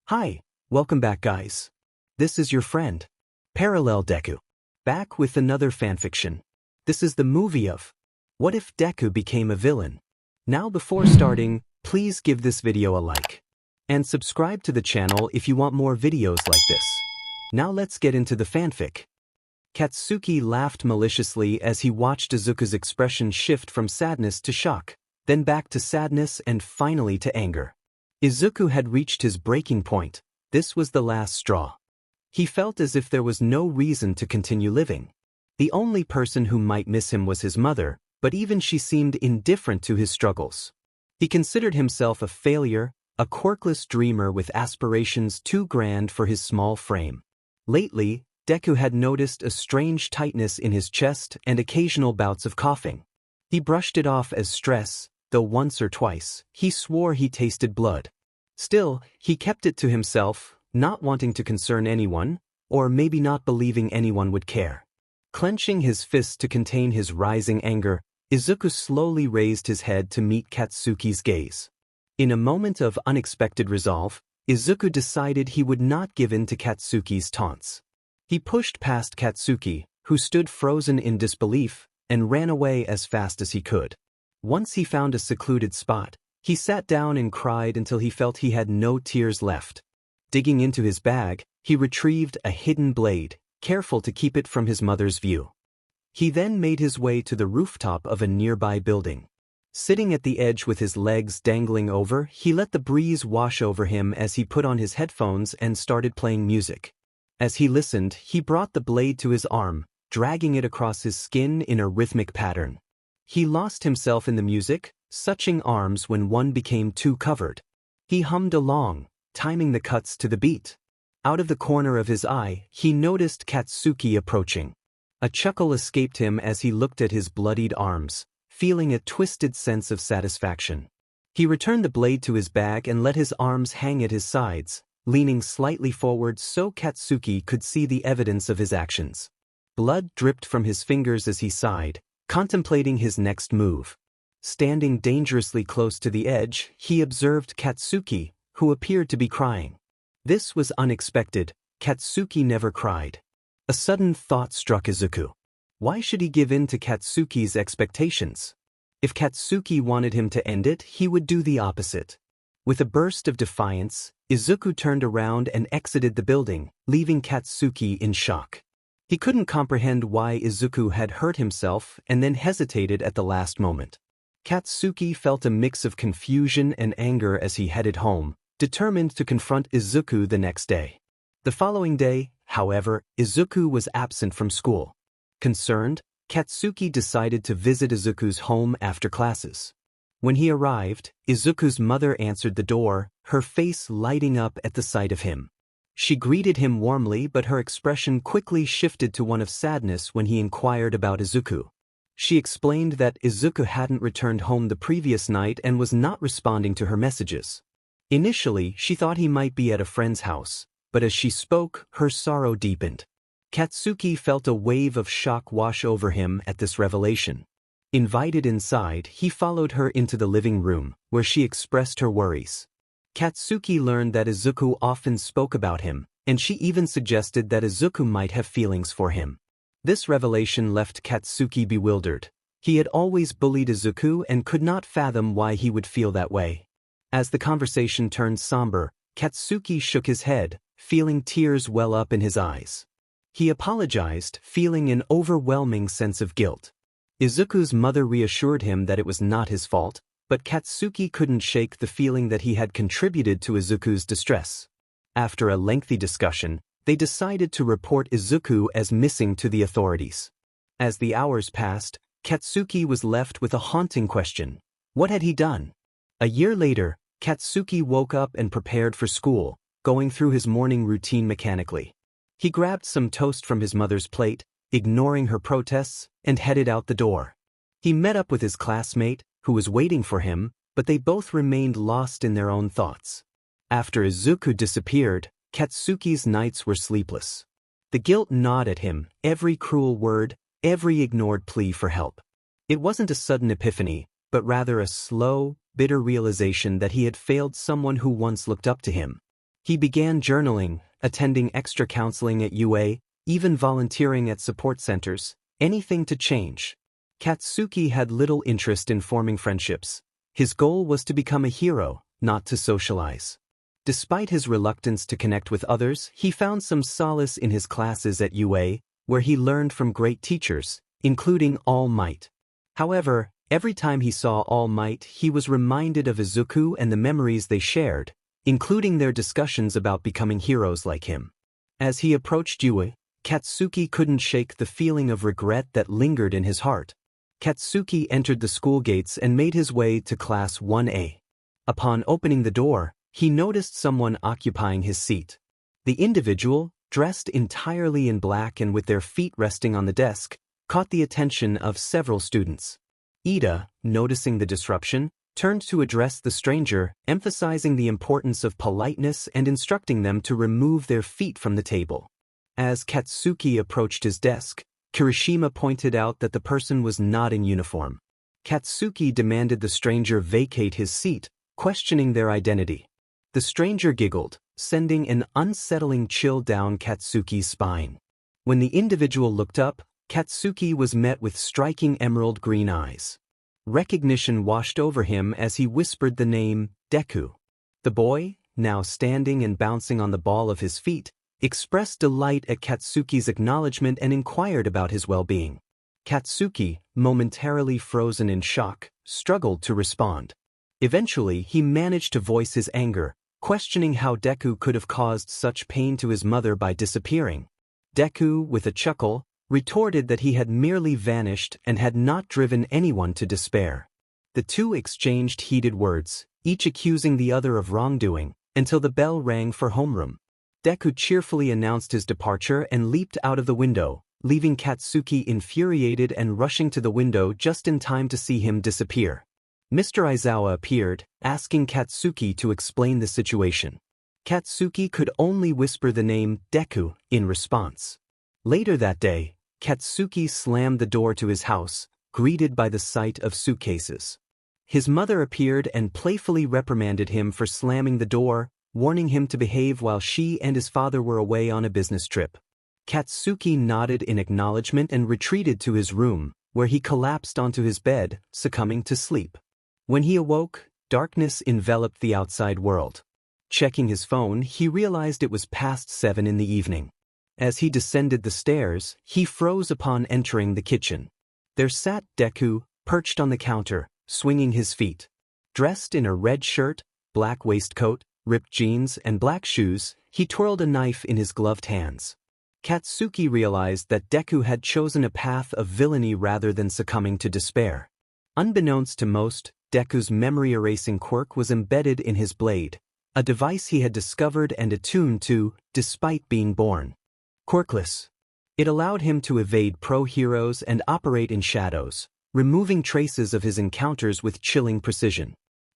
Hi, welcome back guys. This is your friend, Parallel Deku. Back with another fanfiction. This is the movie of What If Deku Became a Villain? Now before starting, please give this video a like. And subscribe to the channel if you want more videos like this. Now let's get into the fanfic. Katsuki laughed maliciously as he watched Izuku's expression shift from sadness to shock, then back to sadness and finally to anger. Izuku had reached his breaking point. This was the last straw. He felt as if there was no reason to continue living. The only person who might miss him was his mother, but even she seemed indifferent to his struggles. He considered himself a failure, a quirkless dreamer with aspirations too grand for his small frame. Lately, Deku had noticed a strange tightness in his chest and occasional bouts of coughing. He brushed it off as stress, though once or twice, he swore he tasted blood. Still, he kept it to himself, not wanting to concern anyone, or maybe not believing anyone would care. Clenching his fists to contain his rising anger, Izuku slowly raised his head to meet Katsuki's gaze. In a moment of unexpected resolve, Izuku decided he would not give in to Katsuki's taunts. He pushed past Katsuki, who stood frozen in disbelief, and ran away as fast as he could. Once he found a secluded spot, he sat down and cried until he felt he had no tears left. Digging into his bag, he retrieved a hidden blade, careful to keep it from his mother's view. He then made his way to the rooftop of a nearby building. Sitting at the edge with his legs dangling over, he let the breeze wash over him as he put on his headphones and started playing music. As he listened, he brought the blade to his arm, dragging it across his skin in a rhythmic pattern. He lost himself in the music, suching arms when one became too covered. He hummed along, timing the cuts to the beat. Out of the corner of his eye, he noticed Katsuki approaching. A chuckle escaped him as he looked at his bloodied arms, feeling a twisted sense of satisfaction. He returned the blade to his bag and let his arms hang at his sides, leaning slightly forward so Katsuki could see the evidence of his actions. Blood dripped from his fingers as he sighed, contemplating his next move. Standing dangerously close to the edge, he observed Katsuki, who appeared to be crying. This was unexpected. Katsuki never cried. A sudden thought struck Izuku. Why should he give in to Katsuki's expectations? If Katsuki wanted him to end it, he would do the opposite. With a burst of defiance, Izuku turned around and exited the building, leaving Katsuki in shock. He couldn't comprehend why Izuku had hurt himself and then hesitated at the last moment. Katsuki felt a mix of confusion and anger as he headed home, determined to confront Izuku the next day. The following day, however, Izuku was absent from school. Concerned, Katsuki decided to visit Izuku's home after classes. When he arrived, Izuku's mother answered the door, her face lighting up at the sight of him. She greeted him warmly, but her expression quickly shifted to one of sadness when he inquired about Izuku. She explained that Izuku hadn't returned home the previous night and was not responding to her messages. Initially, she thought he might be at a friend's house, but as she spoke, her sorrow deepened. Katsuki felt a wave of shock wash over him at this revelation. Invited inside, he followed her into the living room, where she expressed her worries. Katsuki learned that Izuku often spoke about him, and she even suggested that Izuku might have feelings for him. This revelation left Katsuki bewildered. He had always bullied Izuku and could not fathom why he would feel that way. As the conversation turned somber, Katsuki shook his head, feeling tears well up in his eyes. He apologized, feeling an overwhelming sense of guilt. Izuku's mother reassured him that it was not his fault, but Katsuki couldn't shake the feeling that he had contributed to Izuku's distress. After a lengthy discussion, they decided to report Izuku as missing to the authorities. As the hours passed, Katsuki was left with a haunting question. What had he done? A year later, Katsuki woke up and prepared for school, going through his morning routine mechanically. He grabbed some toast from his mother's plate, ignoring her protests, and headed out the door. He met up with his classmate, who was waiting for him, but they both remained lost in their own thoughts. After Izuku disappeared, Katsuki's nights were sleepless. The guilt gnawed at him, every cruel word, every ignored plea for help. It wasn't a sudden epiphany, but rather a slow, bitter realization that he had failed someone who once looked up to him. He began journaling, attending extra counseling at UA, even volunteering at support centers, anything to change. Katsuki had little interest in forming friendships. His goal was to become a hero, not to socialize. Despite his reluctance to connect with others, he found some solace in his classes at UA, where he learned from great teachers, including All Might. However, every time he saw All Might, he was reminded of Izuku and the memories they shared, including their discussions about becoming heroes like him. As he approached UA, Katsuki couldn't shake the feeling of regret that lingered in his heart. Katsuki entered the school gates and made his way to Class 1A. Upon opening the door, he noticed someone occupying his seat. The individual, dressed entirely in black and with their feet resting on the desk, caught the attention of several students. Ida, noticing the disruption, turned to address the stranger, emphasizing the importance of politeness and instructing them to remove their feet from the table. As Katsuki approached his desk, Kirishima pointed out that the person was not in uniform. Katsuki demanded the stranger vacate his seat, questioning their identity. The stranger giggled, sending an unsettling chill down Katsuki's spine. When the individual looked up, Katsuki was met with striking emerald green eyes. Recognition washed over him as he whispered the name, Deku. The boy, now standing and bouncing on the ball of his feet, expressed delight at Katsuki's acknowledgement and inquired about his well-being. Katsuki, momentarily frozen in shock, struggled to respond. Eventually, he managed to voice his anger, questioning how Deku could have caused such pain to his mother by disappearing. Deku, with a chuckle, retorted that he had merely vanished and had not driven anyone to despair. The two exchanged heated words, each accusing the other of wrongdoing, until the bell rang for homeroom. Deku cheerfully announced his departure and leaped out of the window, leaving Katsuki infuriated and rushing to the window just in time to see him disappear. Mr. Aizawa appeared, asking Katsuki to explain the situation. Katsuki could only whisper the name Deku in response. Later that day, Katsuki slammed the door to his house, greeted by the sight of suitcases. His mother appeared and playfully reprimanded him for slamming the door, warning him to behave while she and his father were away on a business trip. Katsuki nodded in acknowledgement and retreated to his room, where he collapsed onto his bed, succumbing to sleep. When he awoke, darkness enveloped the outside world. Checking his phone, he realized it was past 7 in the evening. As he descended the stairs, he froze upon entering the kitchen. There sat Deku, perched on the counter, swinging his feet. Dressed in a red shirt, black waistcoat, ripped jeans, and black shoes, he twirled a knife in his gloved hands. Katsuki realized that Deku had chosen a path of villainy rather than succumbing to despair. Unbeknownst to most, Deku's memory-erasing quirk was embedded in his blade, a device he had discovered and attuned to, despite being born quirkless. It allowed him to evade pro-heroes and operate in shadows, removing traces of his encounters with chilling precision.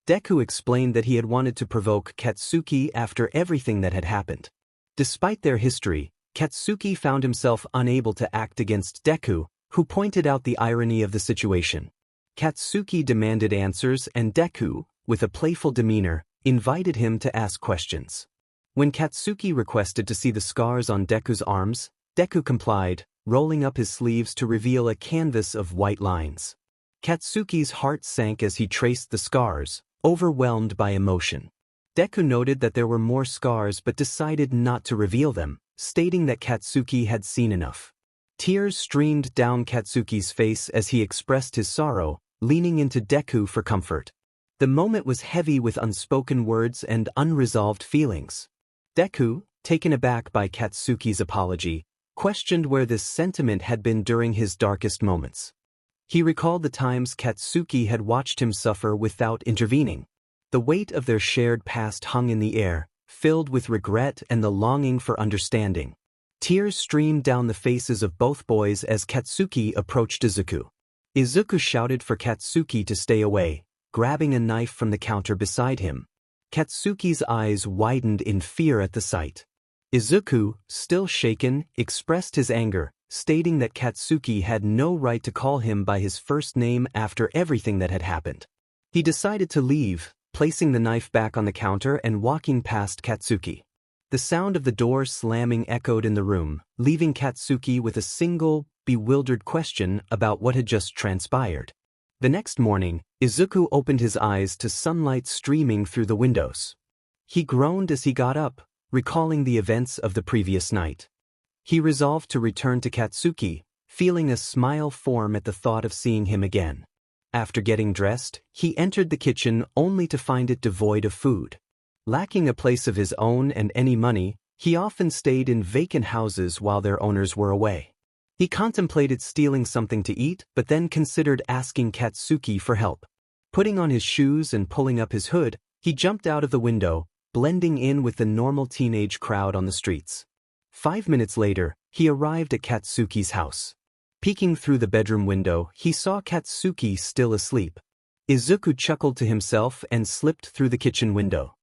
Deku explained that he had wanted to provoke Katsuki after everything that had happened. Despite their history, Katsuki found himself unable to act against Deku, who pointed out the irony of the situation. Katsuki demanded answers and Deku, with a playful demeanor, invited him to ask questions. When Katsuki requested to see the scars on Deku's arms, Deku complied, rolling up his sleeves to reveal a canvas of white lines. Katsuki's heart sank as he traced the scars, overwhelmed by emotion. Deku noted that there were more scars but decided not to reveal them, stating that Katsuki had seen enough. Tears streamed down Katsuki's face as he expressed his sorrow, leaning into Deku for comfort. The moment was heavy with unspoken words and unresolved feelings. Deku, taken aback by Katsuki's apology, questioned where this sentiment had been during his darkest moments. He recalled the times Katsuki had watched him suffer without intervening. The weight of their shared past hung in the air, filled with regret and the longing for understanding. Tears streamed down the faces of both boys as Katsuki approached Izuku. Izuku shouted for Katsuki to stay away, grabbing a knife from the counter beside him. Katsuki's eyes widened in fear at the sight. Izuku, still shaken, expressed his anger, stating that Katsuki had no right to call him by his first name after everything that had happened. He decided to leave, placing the knife back on the counter and walking past Katsuki. The sound of the door slamming echoed in the room, leaving Katsuki with a single, bewildered question about what had just transpired. The next morning, Izuku opened his eyes to sunlight streaming through the windows. He groaned as he got up, recalling the events of the previous night. He resolved to return to Katsuki, feeling a smile form at the thought of seeing him again. After getting dressed, he entered the kitchen only to find it devoid of food. Lacking a place of his own and any money, he often stayed in vacant houses while their owners were away. He contemplated stealing something to eat, but then considered asking Katsuki for help. Putting on his shoes and pulling up his hood, he jumped out of the window, blending in with the normal teenage crowd on the streets. 5 minutes later, he arrived at Katsuki's house. Peeking through the bedroom window, he saw Katsuki still asleep. Izuku chuckled to himself and slipped through the kitchen window.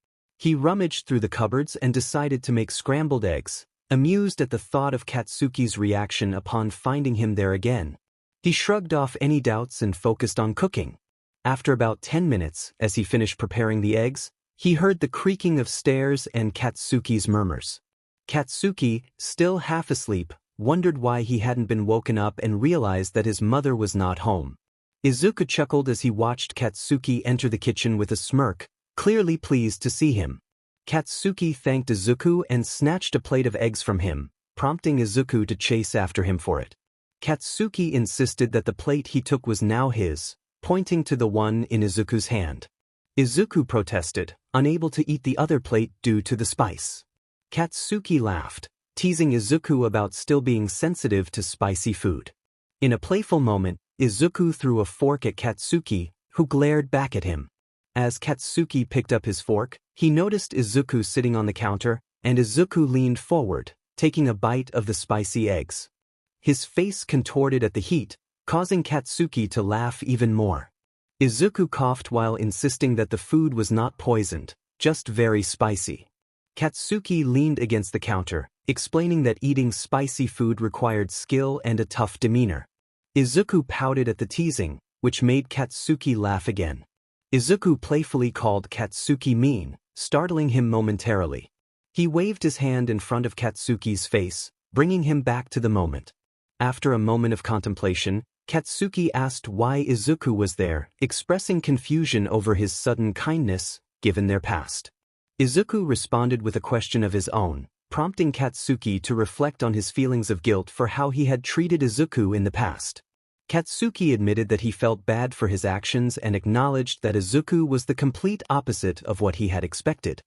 He rummaged through the cupboards and decided to make scrambled eggs, amused at the thought of Katsuki's reaction upon finding him there again. He shrugged off any doubts and focused on cooking. After about 10 minutes, as he finished preparing the eggs, he heard the creaking of stairs and Katsuki's murmurs. Katsuki, still half asleep, wondered why he hadn't been woken up and realized that his mother was not home. Izuku chuckled as he watched Katsuki enter the kitchen with a smirk, clearly pleased to see him. Katsuki thanked Izuku and snatched a plate of eggs from him, prompting Izuku to chase after him for it. Katsuki insisted that the plate he took was now his, pointing to the one in Izuku's hand. Izuku protested, unable to eat the other plate due to the spice. Katsuki laughed, teasing Izuku about still being sensitive to spicy food. In a playful moment, Izuku threw a fork at Katsuki, who glared back at him. As Katsuki picked up his fork, he noticed Izuku sitting on the counter, and Izuku leaned forward, taking a bite of the spicy eggs. His face contorted at the heat, causing Katsuki to laugh even more. Izuku coughed while insisting that the food was not poisoned, just very spicy. Katsuki leaned against the counter, explaining that eating spicy food required skill and a tough demeanor. Izuku pouted at the teasing, which made Katsuki laugh again. Izuku playfully called Katsuki mean, startling him momentarily. He waved his hand in front of Katsuki's face, bringing him back to the moment. After a moment of contemplation, Katsuki asked why Izuku was there, expressing confusion over his sudden kindness, given their past. Izuku responded with a question of his own, prompting Katsuki to reflect on his feelings of guilt for how he had treated Izuku in the past. Katsuki admitted that he felt bad for his actions and acknowledged that Izuku was the complete opposite of what he had expected.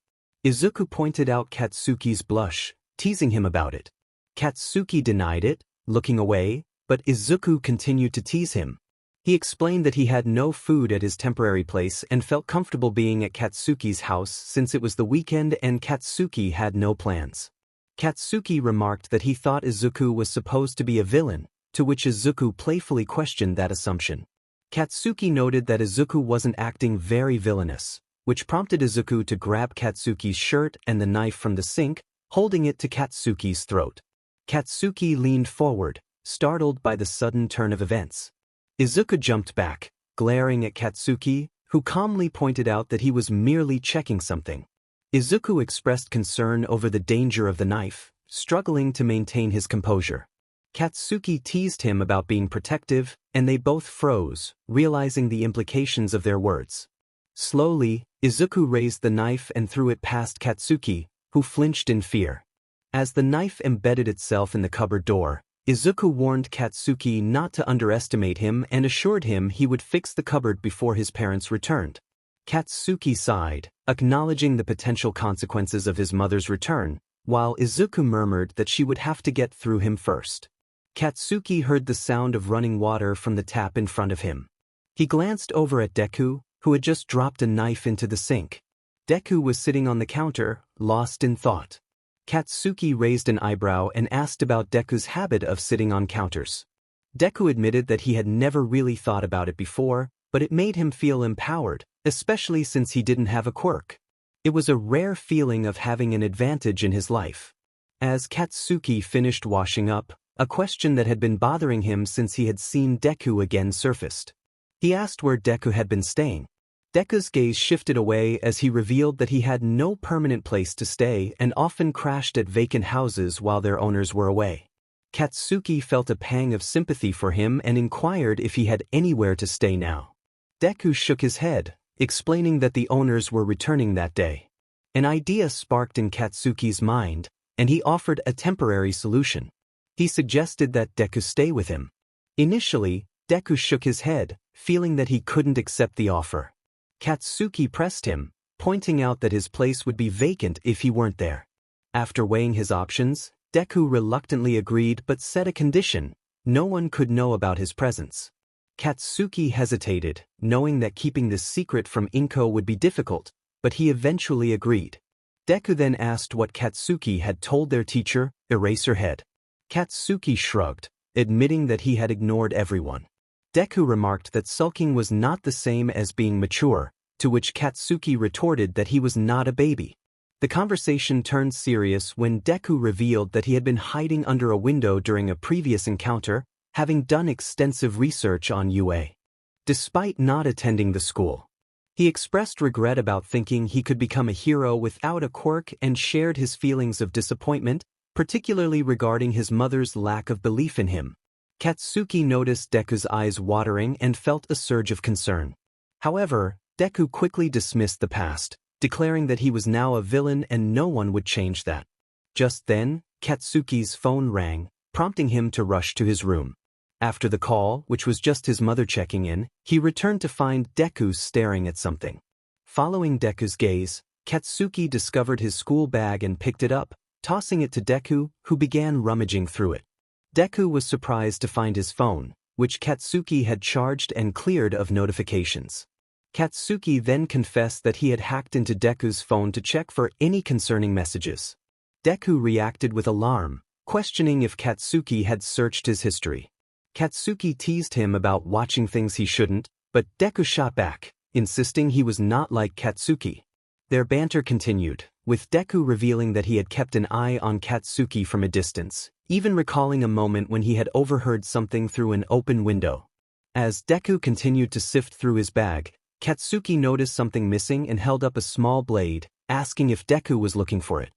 Izuku pointed out Katsuki's blush, teasing him about it. Katsuki denied it, looking away, but Izuku continued to tease him. He explained that he had no food at his temporary place and felt comfortable being at Katsuki's house since it was the weekend and Katsuki had no plans. Katsuki remarked that he thought Izuku was supposed to be a villain, to which Izuku playfully questioned that assumption. Katsuki noted that Izuku wasn't acting very villainous, which prompted Izuku to grab Katsuki's shirt and the knife from the sink, holding it to Katsuki's throat. Katsuki leaned forward, startled by the sudden turn of events. Izuku jumped back, glaring at Katsuki, who calmly pointed out that he was merely checking something. Izuku expressed concern over the danger of the knife, struggling to maintain his composure. Katsuki teased him about being protective, and they both froze, realizing the implications of their words. Slowly, Izuku raised the knife and threw it past Katsuki, who flinched in fear. As the knife embedded itself in the cupboard door, Izuku warned Katsuki not to underestimate him and assured him he would fix the cupboard before his parents returned. Katsuki sighed, acknowledging the potential consequences of his mother's return, while Izuku murmured that she would have to get through him first. Katsuki heard the sound of running water from the tap in front of him. He glanced over at Deku, who had just dropped a knife into the sink. Deku was sitting on the counter, lost in thought. Katsuki raised an eyebrow and asked about Deku's habit of sitting on counters. Deku admitted that he had never really thought about it before, but it made him feel empowered, especially since he didn't have a quirk. It was a rare feeling of having an advantage in his life. As Katsuki finished washing up, a question that had been bothering him since he had seen Deku again surfaced. He asked where Deku had been staying. Deku's gaze shifted away as he revealed that he had no permanent place to stay and often crashed at vacant houses while their owners were away. Katsuki felt a pang of sympathy for him and inquired if he had anywhere to stay now. Deku shook his head, explaining that the owners were returning that day. An idea sparked in Katsuki's mind, and he offered a temporary solution. He suggested that Deku stay with him. Initially, Deku shook his head, feeling that he couldn't accept the offer. Katsuki pressed him, pointing out that his place would be vacant if he weren't there. After weighing his options, Deku reluctantly agreed but set a condition: no one could know about his presence. Katsuki hesitated, knowing that keeping this secret from Inko would be difficult, but he eventually agreed. Deku then asked what Katsuki had told their teacher, Eraserhead. Katsuki shrugged, admitting that he had ignored everyone. Deku remarked that sulking was not the same as being mature, to which Katsuki retorted that he was not a baby. The conversation turned serious when Deku revealed that he had been hiding under a window during a previous encounter, having done extensive research on UA. Despite not attending the school, he expressed regret about thinking he could become a hero without a quirk and shared his feelings of disappointment, particularly regarding his mother's lack of belief in him. Katsuki noticed Deku's eyes watering and felt a surge of concern. However, Deku quickly dismissed the past, declaring that he was now a villain and no one would change that. Just then, Katsuki's phone rang, prompting him to rush to his room. After the call, which was just his mother checking in, he returned to find Deku staring at something. Following Deku's gaze, Katsuki discovered his school bag and picked it up, tossing it to Deku, who began rummaging through it. Deku was surprised to find his phone, which Katsuki had charged and cleared of notifications. Katsuki then confessed that he had hacked into Deku's phone to check for any concerning messages. Deku reacted with alarm, questioning if Katsuki had searched his history. Katsuki teased him about watching things he shouldn't, but Deku shot back, insisting he was not like Katsuki. Their banter continued, with Deku revealing that he had kept an eye on Katsuki from a distance, even recalling a moment when he had overheard something through an open window. As Deku continued to sift through his bag, Katsuki noticed something missing and held up a small blade, asking if Deku was looking for it.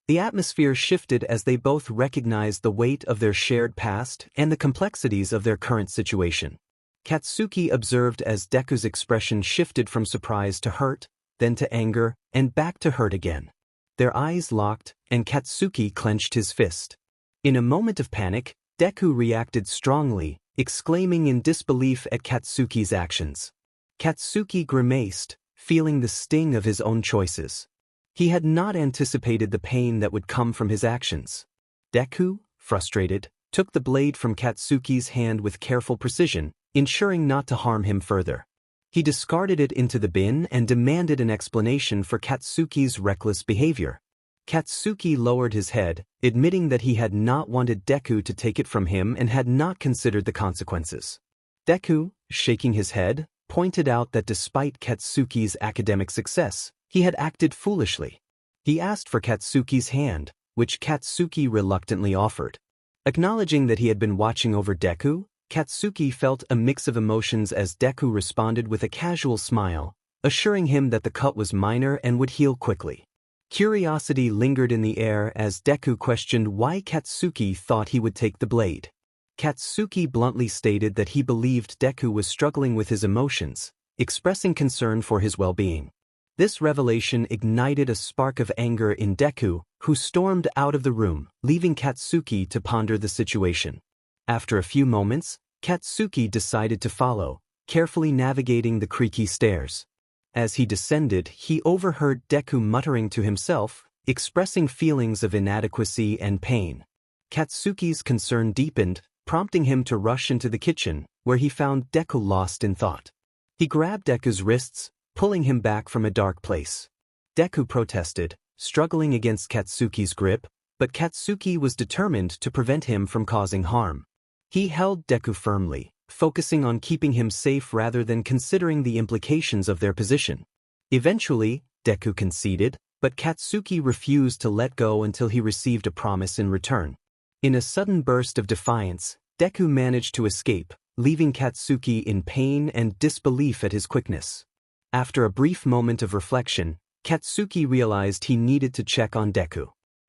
The atmosphere shifted as they both recognized the weight of their shared past and the complexities of their current situation. Katsuki observed as Deku's expression shifted from surprise to hurt, then to anger, and back to hurt again. Their eyes locked, and Katsuki clenched his fist. In a moment of panic, Deku reacted strongly, exclaiming in disbelief at Katsuki's actions. Katsuki grimaced, feeling the sting of his own choices. He had not anticipated the pain that would come from his actions. Deku, frustrated, took the blade from Katsuki's hand with careful precision, ensuring not to harm him further. He discarded it into the bin and demanded an explanation for Katsuki's reckless behavior. Katsuki lowered his head, admitting that he had not wanted Deku to take it from him and had not considered the consequences. Deku, shaking his head, pointed out that despite Katsuki's academic success, he had acted foolishly. He asked for Katsuki's hand, which Katsuki reluctantly offered. Acknowledging that he had been watching over Deku, Katsuki felt a mix of emotions as Deku responded with a casual smile, assuring him that the cut was minor and would heal quickly. Curiosity lingered in the air as Deku questioned why Katsuki thought he would take the blade. Katsuki bluntly stated that he believed Deku was struggling with his emotions, expressing concern for his well-being. This revelation ignited a spark of anger in Deku, who stormed out of the room, leaving Katsuki to ponder the situation. After a few moments, Katsuki decided to follow, carefully navigating the creaky stairs. As he descended, he overheard Deku muttering to himself, expressing feelings of inadequacy and pain. Katsuki's concern deepened, prompting him to rush into the kitchen, where he found Deku lost in thought. He grabbed Deku's wrists, pulling him back from a dark place. Deku protested, struggling against Katsuki's grip, but Katsuki was determined to prevent him from causing harm. He held Deku firmly, focusing on keeping him safe rather than considering the implications of their position. Eventually, Deku conceded, but Katsuki refused to let go until he received a promise in return. In a sudden burst of defiance, Deku managed to escape, leaving Katsuki in pain and disbelief at his quickness. After a brief moment of reflection, Katsuki realized he needed to check on Deku.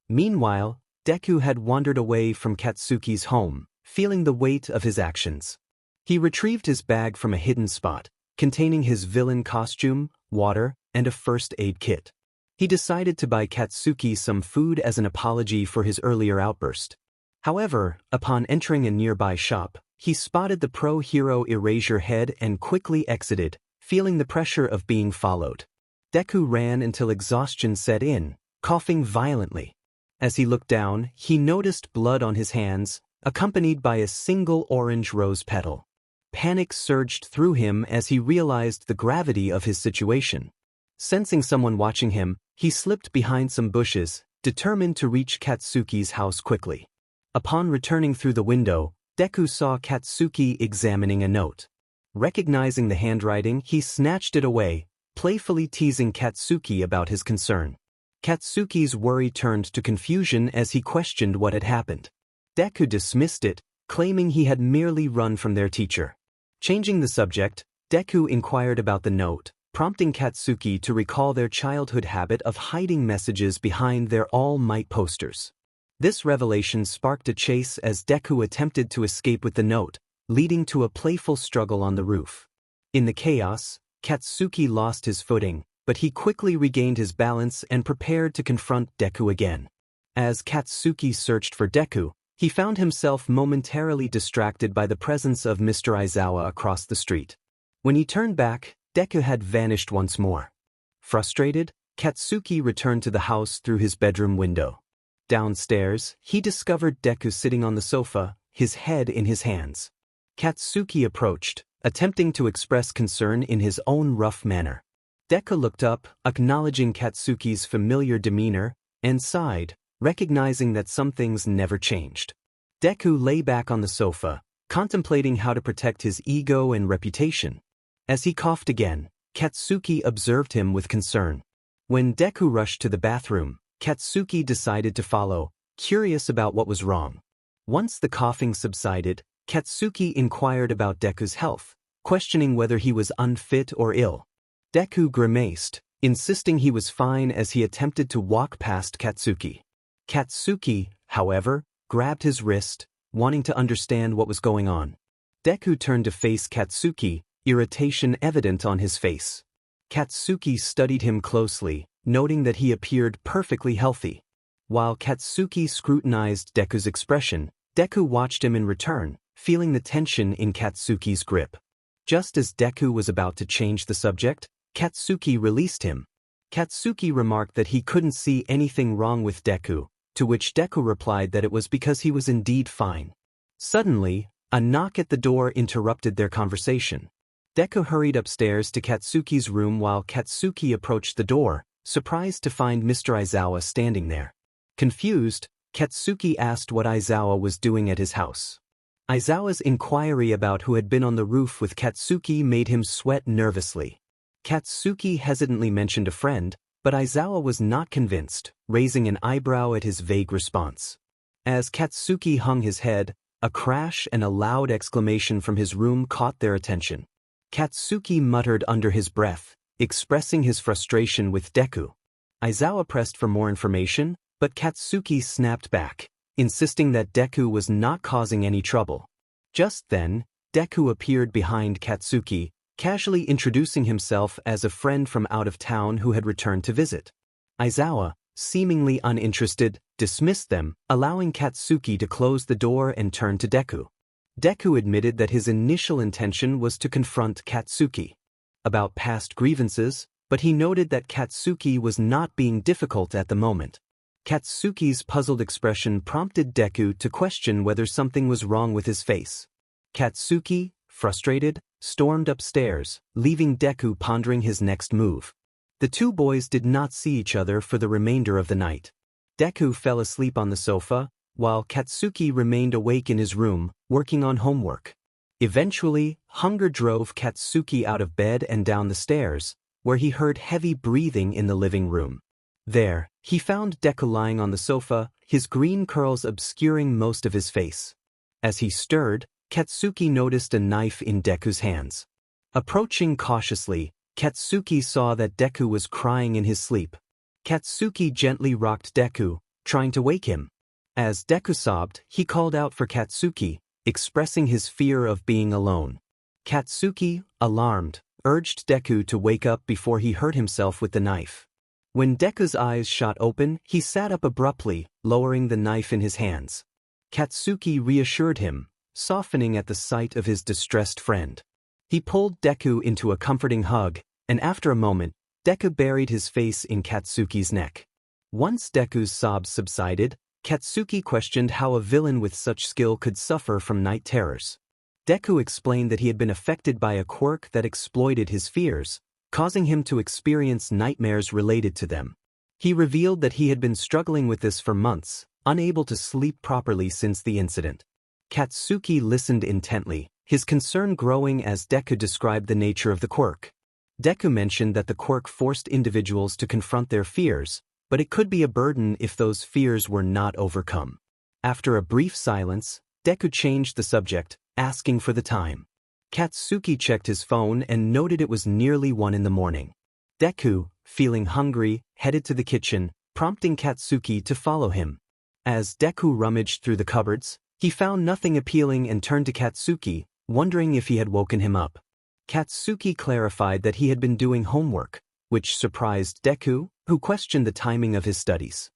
Meanwhile, Deku had wandered away from Katsuki's home, feeling the weight of his actions. He retrieved his bag from a hidden spot, containing his villain costume, water, and a first aid kit. He decided to buy Katsuki some food as an apology for his earlier outburst. However, upon entering a nearby shop, he spotted the pro-hero erasure head and quickly exited, feeling the pressure of being followed. Deku ran until exhaustion set in, coughing violently. As he looked down, he noticed blood on his hands, accompanied by a single orange rose petal. Panic surged through him as he realized the gravity of his situation. Sensing someone watching him, he slipped behind some bushes, determined to reach Katsuki's house quickly. Upon returning through the window, Deku saw Katsuki examining a note. Recognizing the handwriting, he snatched it away, playfully teasing Katsuki about his concern. Katsuki's worry turned to confusion as he questioned what had happened. Deku dismissed it, claiming he had merely run from their teacher. Changing the subject, Deku inquired about the note, prompting Katsuki to recall their childhood habit of hiding messages behind their All Might posters. This revelation sparked a chase as Deku attempted to escape with the note, leading to a playful struggle on the roof. In the chaos, Katsuki lost his footing, but he quickly regained his balance and prepared to confront Deku again. As Katsuki searched for Deku, he found himself momentarily distracted by the presence of Mr. Aizawa across the street. When he turned back, Deku had vanished once more. Frustrated, Katsuki returned to the house through his bedroom window. Downstairs, he discovered Deku sitting on the sofa, his head in his hands. Katsuki approached, attempting to express concern in his own rough manner. Deku looked up, acknowledging Katsuki's familiar demeanor, and sighed, recognizing that some things never changed. Deku lay back on the sofa, contemplating how to protect his ego and reputation. As he coughed again, Katsuki observed him with concern. When Deku rushed to the bathroom, Katsuki decided to follow, curious about what was wrong. Once the coughing subsided, Katsuki inquired about Deku's health, questioning whether he was unfit or ill. Deku grimaced, insisting he was fine as he attempted to walk past Katsuki. Katsuki, however, grabbed his wrist, wanting to understand what was going on. Deku turned to face Katsuki, irritation evident on his face. Katsuki studied him closely, noting that he appeared perfectly healthy. While Katsuki scrutinized Deku's expression, Deku watched him in return, feeling the tension in Katsuki's grip. Just as Deku was about to change the subject, Katsuki released him. Katsuki remarked that he couldn't see anything wrong with Deku, to which Deku replied that it was because he was indeed fine. Suddenly, a knock at the door interrupted their conversation. Deku hurried upstairs to Katsuki's room while Katsuki approached the door, surprised to find Mr. Aizawa standing there. Confused, Katsuki asked what Aizawa was doing at his house. Aizawa's inquiry about who had been on the roof with Katsuki made him sweat nervously. Katsuki hesitantly mentioned a friend, but Aizawa was not convinced, raising an eyebrow at his vague response. As Katsuki hung his head, a crash and a loud exclamation from his room caught their attention. Katsuki muttered under his breath, expressing his frustration with Deku. Aizawa pressed for more information, but Katsuki snapped back, insisting that Deku was not causing any trouble. Just then, Deku appeared behind Katsuki, casually introducing himself as a friend from out of town who had returned to visit. Aizawa, seemingly uninterested, dismissed them, allowing Katsuki to close the door and turn to Deku. Deku admitted that his initial intention was to confront Katsuki about past grievances, but he noted that Katsuki was not being difficult at the moment. Katsuki's puzzled expression prompted Deku to question whether something was wrong with his face. Katsuki, frustrated, stormed upstairs, leaving Deku pondering his next move. The two boys did not see each other for the remainder of the night. Deku fell asleep on the sofa, while Katsuki remained awake in his room, working on homework. Eventually, hunger drove Katsuki out of bed and down the stairs, where he heard heavy breathing in the living room. There, he found Deku lying on the sofa, his green curls obscuring most of his face. As he stirred, Katsuki noticed a knife in Deku's hands. Approaching cautiously, Katsuki saw that Deku was crying in his sleep. Katsuki gently rocked Deku, trying to wake him. As Deku sobbed, he called out for Katsuki, expressing his fear of being alone. Katsuki, alarmed, urged Deku to wake up before he hurt himself with the knife. When Deku's eyes shot open, he sat up abruptly, lowering the knife in his hands. Katsuki reassured him, softening at the sight of his distressed friend. He pulled Deku into a comforting hug, and after a moment, Deku buried his face in Katsuki's neck. Once Deku's sobs subsided, Katsuki questioned how a villain with such skill could suffer from night terrors. Deku explained that he had been affected by a quirk that exploited his fears, causing him to experience nightmares related to them. He revealed that he had been struggling with this for months, unable to sleep properly since the incident. Katsuki listened intently, his concern growing as Deku described the nature of the quirk. Deku mentioned that the quirk forced individuals to confront their fears, but it could be a burden if those fears were not overcome. After a brief silence, Deku changed the subject, asking for the time. Katsuki checked his phone and noted it was nearly 1 in the morning. Deku, feeling hungry, headed to the kitchen, prompting Katsuki to follow him. As Deku rummaged through the cupboards, he found nothing appealing and turned to Katsuki, wondering if he had woken him up. Katsuki clarified that he had been doing homework, which surprised Deku, who questioned the timing of his studies.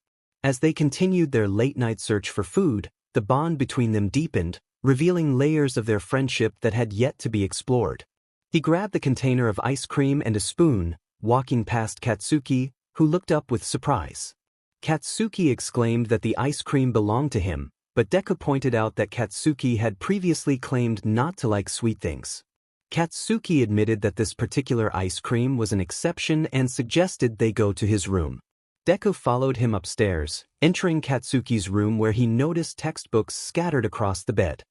As they continued their late-night search for food, the bond between them deepened, revealing layers of their friendship that had yet to be explored. He grabbed the container of ice cream and a spoon, walking past Katsuki, who looked up with surprise. Katsuki exclaimed that the ice cream belonged to him, but Deku pointed out that Katsuki had previously claimed not to like sweet things. Katsuki admitted that this particular ice cream was an exception and suggested they go to his room. Deku followed him upstairs, entering Katsuki's room where he noticed textbooks scattered across the bed.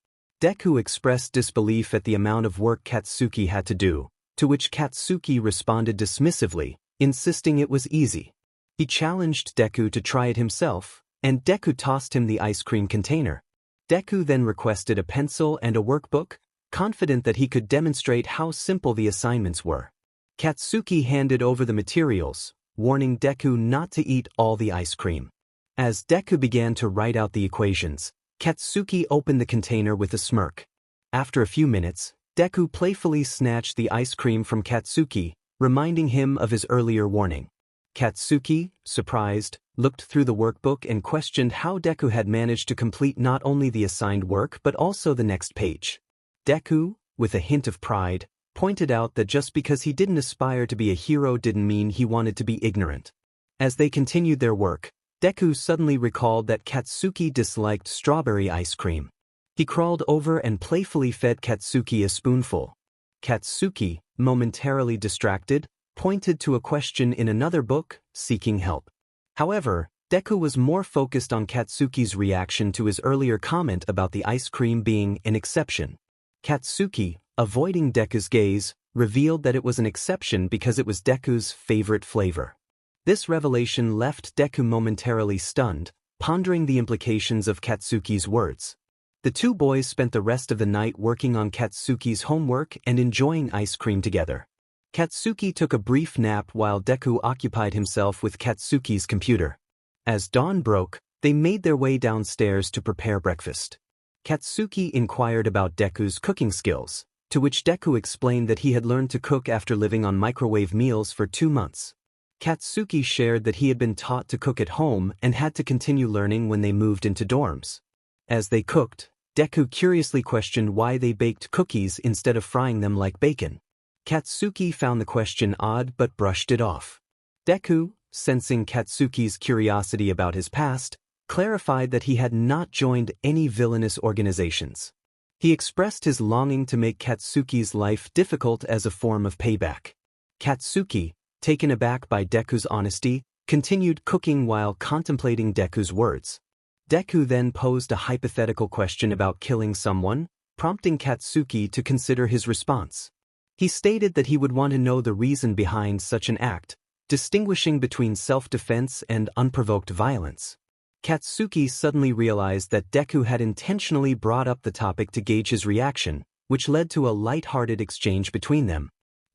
Deku expressed disbelief at the amount of work Katsuki had to do, to which Katsuki responded dismissively, insisting it was easy. He challenged Deku to try it himself, and Deku tossed him the ice cream container. Deku then requested a pencil and a workbook, confident that he could demonstrate how simple the assignments were. Katsuki handed over the materials, warning Deku not to eat all the ice cream. As Deku began to write out the equations, Katsuki opened the container with a smirk. After a few minutes, Deku playfully snatched the ice cream from Katsuki, reminding him of his earlier warning. Katsuki, surprised, looked through the workbook and questioned how Deku had managed to complete not only the assigned work but also the next page. Deku, with a hint of pride, pointed out that just because he didn't aspire to be a hero didn't mean he wanted to be ignorant. As they continued their work, Deku suddenly recalled that Katsuki disliked strawberry ice cream. He crawled over and playfully fed Katsuki a spoonful. Katsuki, momentarily distracted, pointed to a question in another book, seeking help. However, Deku was more focused on Katsuki's reaction to his earlier comment about the ice cream being an exception. Katsuki, avoiding Deku's gaze, revealed that it was an exception because it was Deku's favorite flavor. This revelation left Deku momentarily stunned, pondering the implications of Katsuki's words. The two boys spent the rest of the night working on Katsuki's homework and enjoying ice cream together. Katsuki took a brief nap while Deku occupied himself with Katsuki's computer. As dawn broke, they made their way downstairs to prepare breakfast. Katsuki inquired about Deku's cooking skills, to which Deku explained that he had learned to cook after living on microwave meals for 2 months. Katsuki shared that he had been taught to cook at home and had to continue learning when they moved into dorms. As they cooked, Deku curiously questioned why they baked cookies instead of frying them like bacon. Katsuki found the question odd but brushed it off. Deku, sensing Katsuki's curiosity about his past, clarified that he had not joined any villainous organizations. He expressed his longing to make Katsuki's life difficult as a form of payback. Katsuki, taken aback by Deku's honesty, continued cooking while contemplating Deku's words. Deku then posed a hypothetical question about killing someone, prompting Katsuki to consider his response. He stated that he would want to know the reason behind such an act, distinguishing between self-defense and unprovoked violence. Katsuki suddenly realized that Deku had intentionally brought up the topic to gauge his reaction, which led to a light-hearted exchange between them.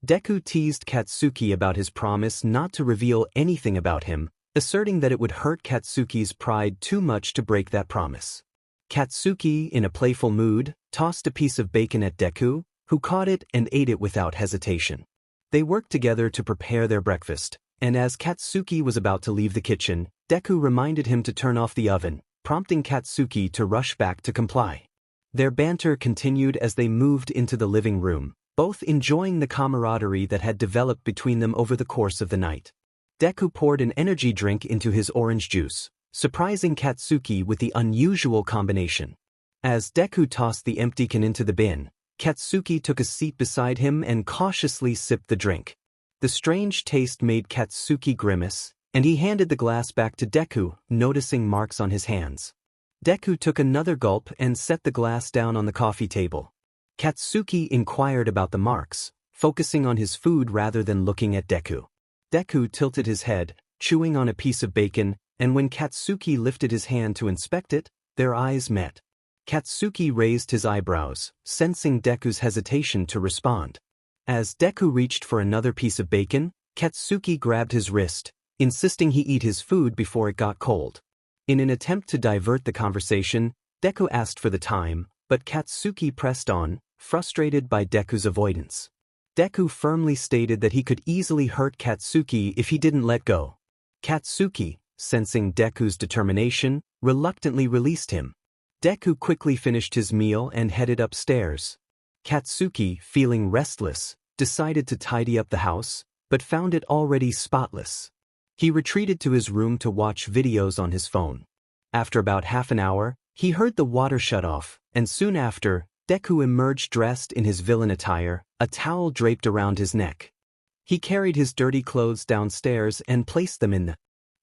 Deku teased Katsuki about his promise not to reveal anything about him, asserting that it would hurt Katsuki's pride too much to break that promise. Katsuki, in a playful mood, tossed a piece of bacon at Deku, who caught it and ate it without hesitation. They worked together to prepare their breakfast, and as Katsuki was about to leave the kitchen, Deku reminded him to turn off the oven, prompting Katsuki to rush back to comply. Their banter continued as they moved into the living room, both enjoying the camaraderie that had developed between them over the course of the night. Deku poured an energy drink into his orange juice, surprising Katsuki with the unusual combination. As Deku tossed the empty can into the bin, Katsuki took a seat beside him and cautiously sipped the drink. The strange taste made Katsuki grimace, and he handed the glass back to Deku, noticing marks on his hands. Deku took another gulp and set the glass down on the coffee table. Katsuki inquired about the marks, focusing on his food rather than looking at Deku. Deku tilted his head, chewing on a piece of bacon, and when Katsuki lifted his hand to inspect it, their eyes met. Katsuki raised his eyebrows, sensing Deku's hesitation to respond. As Deku reached for another piece of bacon, Katsuki grabbed his wrist, insisting he eat his food before it got cold. In an attempt to divert the conversation, Deku asked for the time, but Katsuki pressed on, frustrated by Deku's avoidance. Deku firmly stated that he could easily hurt Katsuki if he didn't let go. Katsuki, sensing Deku's determination, reluctantly released him. Deku quickly finished his meal and headed upstairs. Katsuki, feeling restless, decided to tidy up the house, but found it already spotless. He retreated to his room to watch videos on his phone. After about half an hour, he heard the water shut off, and soon after, Deku emerged dressed in his villain attire, a towel draped around his neck. He carried his dirty clothes downstairs and placed them in the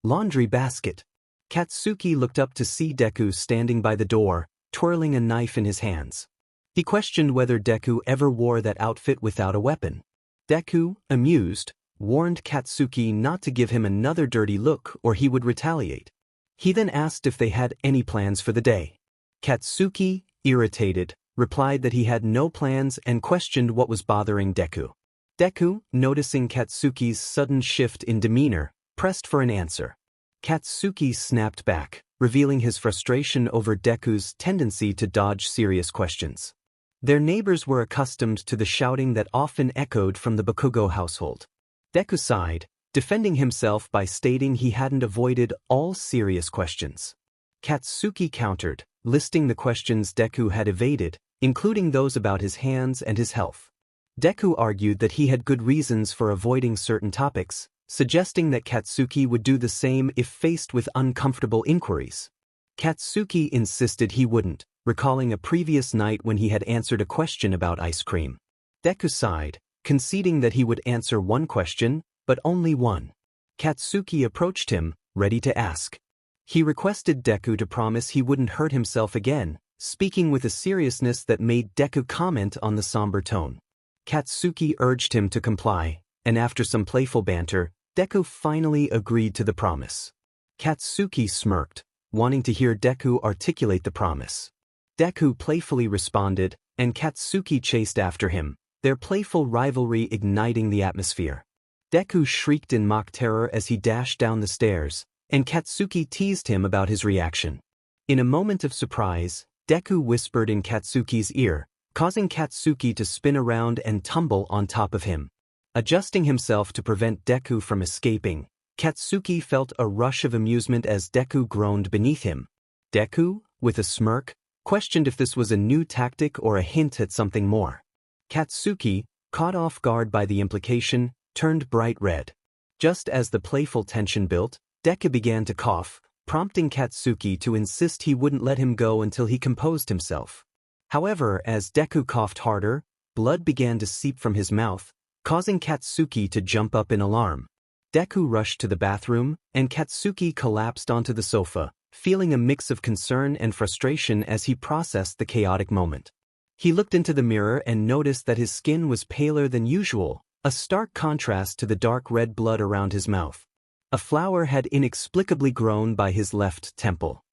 laundry basket. Katsuki looked up to see Deku standing by the door, twirling a knife in his hands. He questioned whether Deku ever wore that outfit without a weapon. Deku, amused, warned Katsuki not to give him another dirty look or he would retaliate. He then asked if they had any plans for the day. Katsuki, irritated, replied that he had no plans and questioned what was bothering Deku. Deku, noticing Katsuki's sudden shift in demeanor, pressed for an answer. Katsuki snapped back, revealing his frustration over Deku's tendency to dodge serious questions. Their neighbors were accustomed to the shouting that often echoed from the Bakugo household. Deku sighed, defending himself by stating he hadn't avoided all serious questions. Katsuki countered, listing the questions Deku had evaded, including those about his hands and his health. Deku argued that he had good reasons for avoiding certain topics, suggesting that Katsuki would do the same if faced with uncomfortable inquiries. Katsuki insisted he wouldn't, recalling a previous night when he had answered a question about ice cream. Deku sighed, conceding that he would answer one question, but only one. Katsuki approached him, ready to ask. He requested Deku to promise he wouldn't hurt himself again, speaking with a seriousness that made Deku comment on the somber tone. Katsuki urged him to comply, and after some playful banter, Deku finally agreed to the promise. Katsuki smirked, wanting to hear Deku articulate the promise. Deku playfully responded, and Katsuki chased after him, their playful rivalry igniting the atmosphere. Deku shrieked in mock terror as he dashed down the stairs, and Katsuki teased him about his reaction. In a moment of surprise, Deku whispered in Katsuki's ear, causing Katsuki to spin around and tumble on top of him. Adjusting himself to prevent Deku from escaping, Katsuki felt a rush of amusement as Deku groaned beneath him. Deku, with a smirk, questioned if this was a new tactic or a hint at something more. Katsuki, caught off guard by the implication, turned bright red. Just as the playful tension built, Deku began to cough, prompting Katsuki to insist he wouldn't let him go until he composed himself. However, as Deku coughed harder, blood began to seep from his mouth, causing Katsuki to jump up in alarm. Deku rushed to the bathroom, and Katsuki collapsed onto the sofa, feeling a mix of concern and frustration as he processed the chaotic moment. He looked into the mirror and noticed that his skin was paler than usual, a stark contrast to the dark red blood around his mouth. A flower had inexplicably grown by his left temple.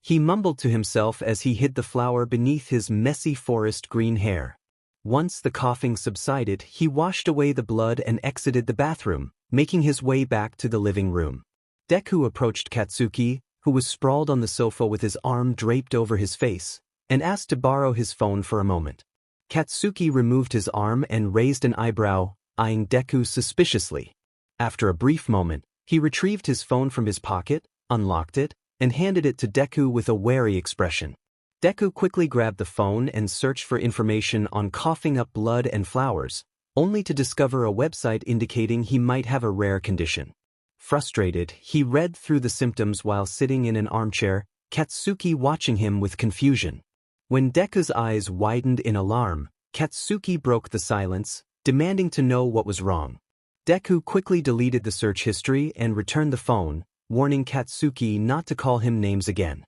He mumbled to himself as he hid the flower beneath his messy forest green hair. Once the coughing subsided, he washed away the blood and exited the bathroom, making his way back to the living room. Deku approached Katsuki, who was sprawled on the sofa with his arm draped over his face, and asked to borrow his phone for a moment. Katsuki removed his arm and raised an eyebrow, eyeing Deku suspiciously. After a brief moment, he retrieved his phone from his pocket, unlocked it, and handed it to Deku with a wary expression. Deku quickly grabbed the phone and searched for information on coughing up blood and flowers, only to discover a website indicating he might have a rare condition. Frustrated, he read through the symptoms while sitting in an armchair, Katsuki watching him with confusion. When Deku's eyes widened in alarm, Katsuki broke the silence, demanding to know what was wrong. Deku quickly deleted the search history and returned the phone, warning Katsuki not to call him names again.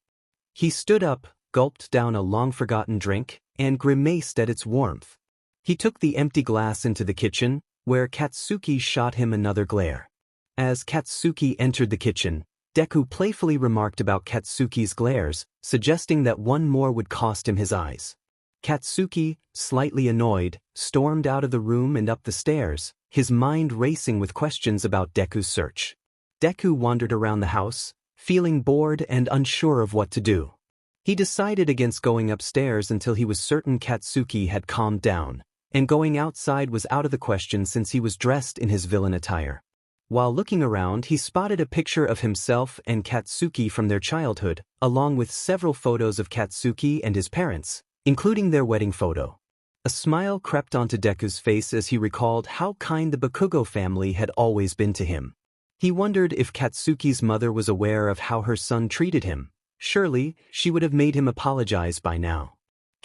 He stood up, gulped down a long-forgotten drink, and grimaced at its warmth. He took the empty glass into the kitchen, where Katsuki shot him another glare. As Katsuki entered the kitchen, Deku playfully remarked about Katsuki's glares, suggesting that one more would cost him his eyes. Katsuki, slightly annoyed, stormed out of the room and up the stairs, his mind racing with questions about Deku's search. Deku wandered around the house, feeling bored and unsure of what to do. He decided against going upstairs until he was certain Katsuki had calmed down, and going outside was out of the question since he was dressed in his villain attire. While looking around, he spotted a picture of himself and Katsuki from their childhood, along with several photos of Katsuki and his parents, including their wedding photo. A smile crept onto Deku's face as he recalled how kind the Bakugo family had always been to him. He wondered if Katsuki's mother was aware of how her son treated him. Surely, she would have made him apologize by now.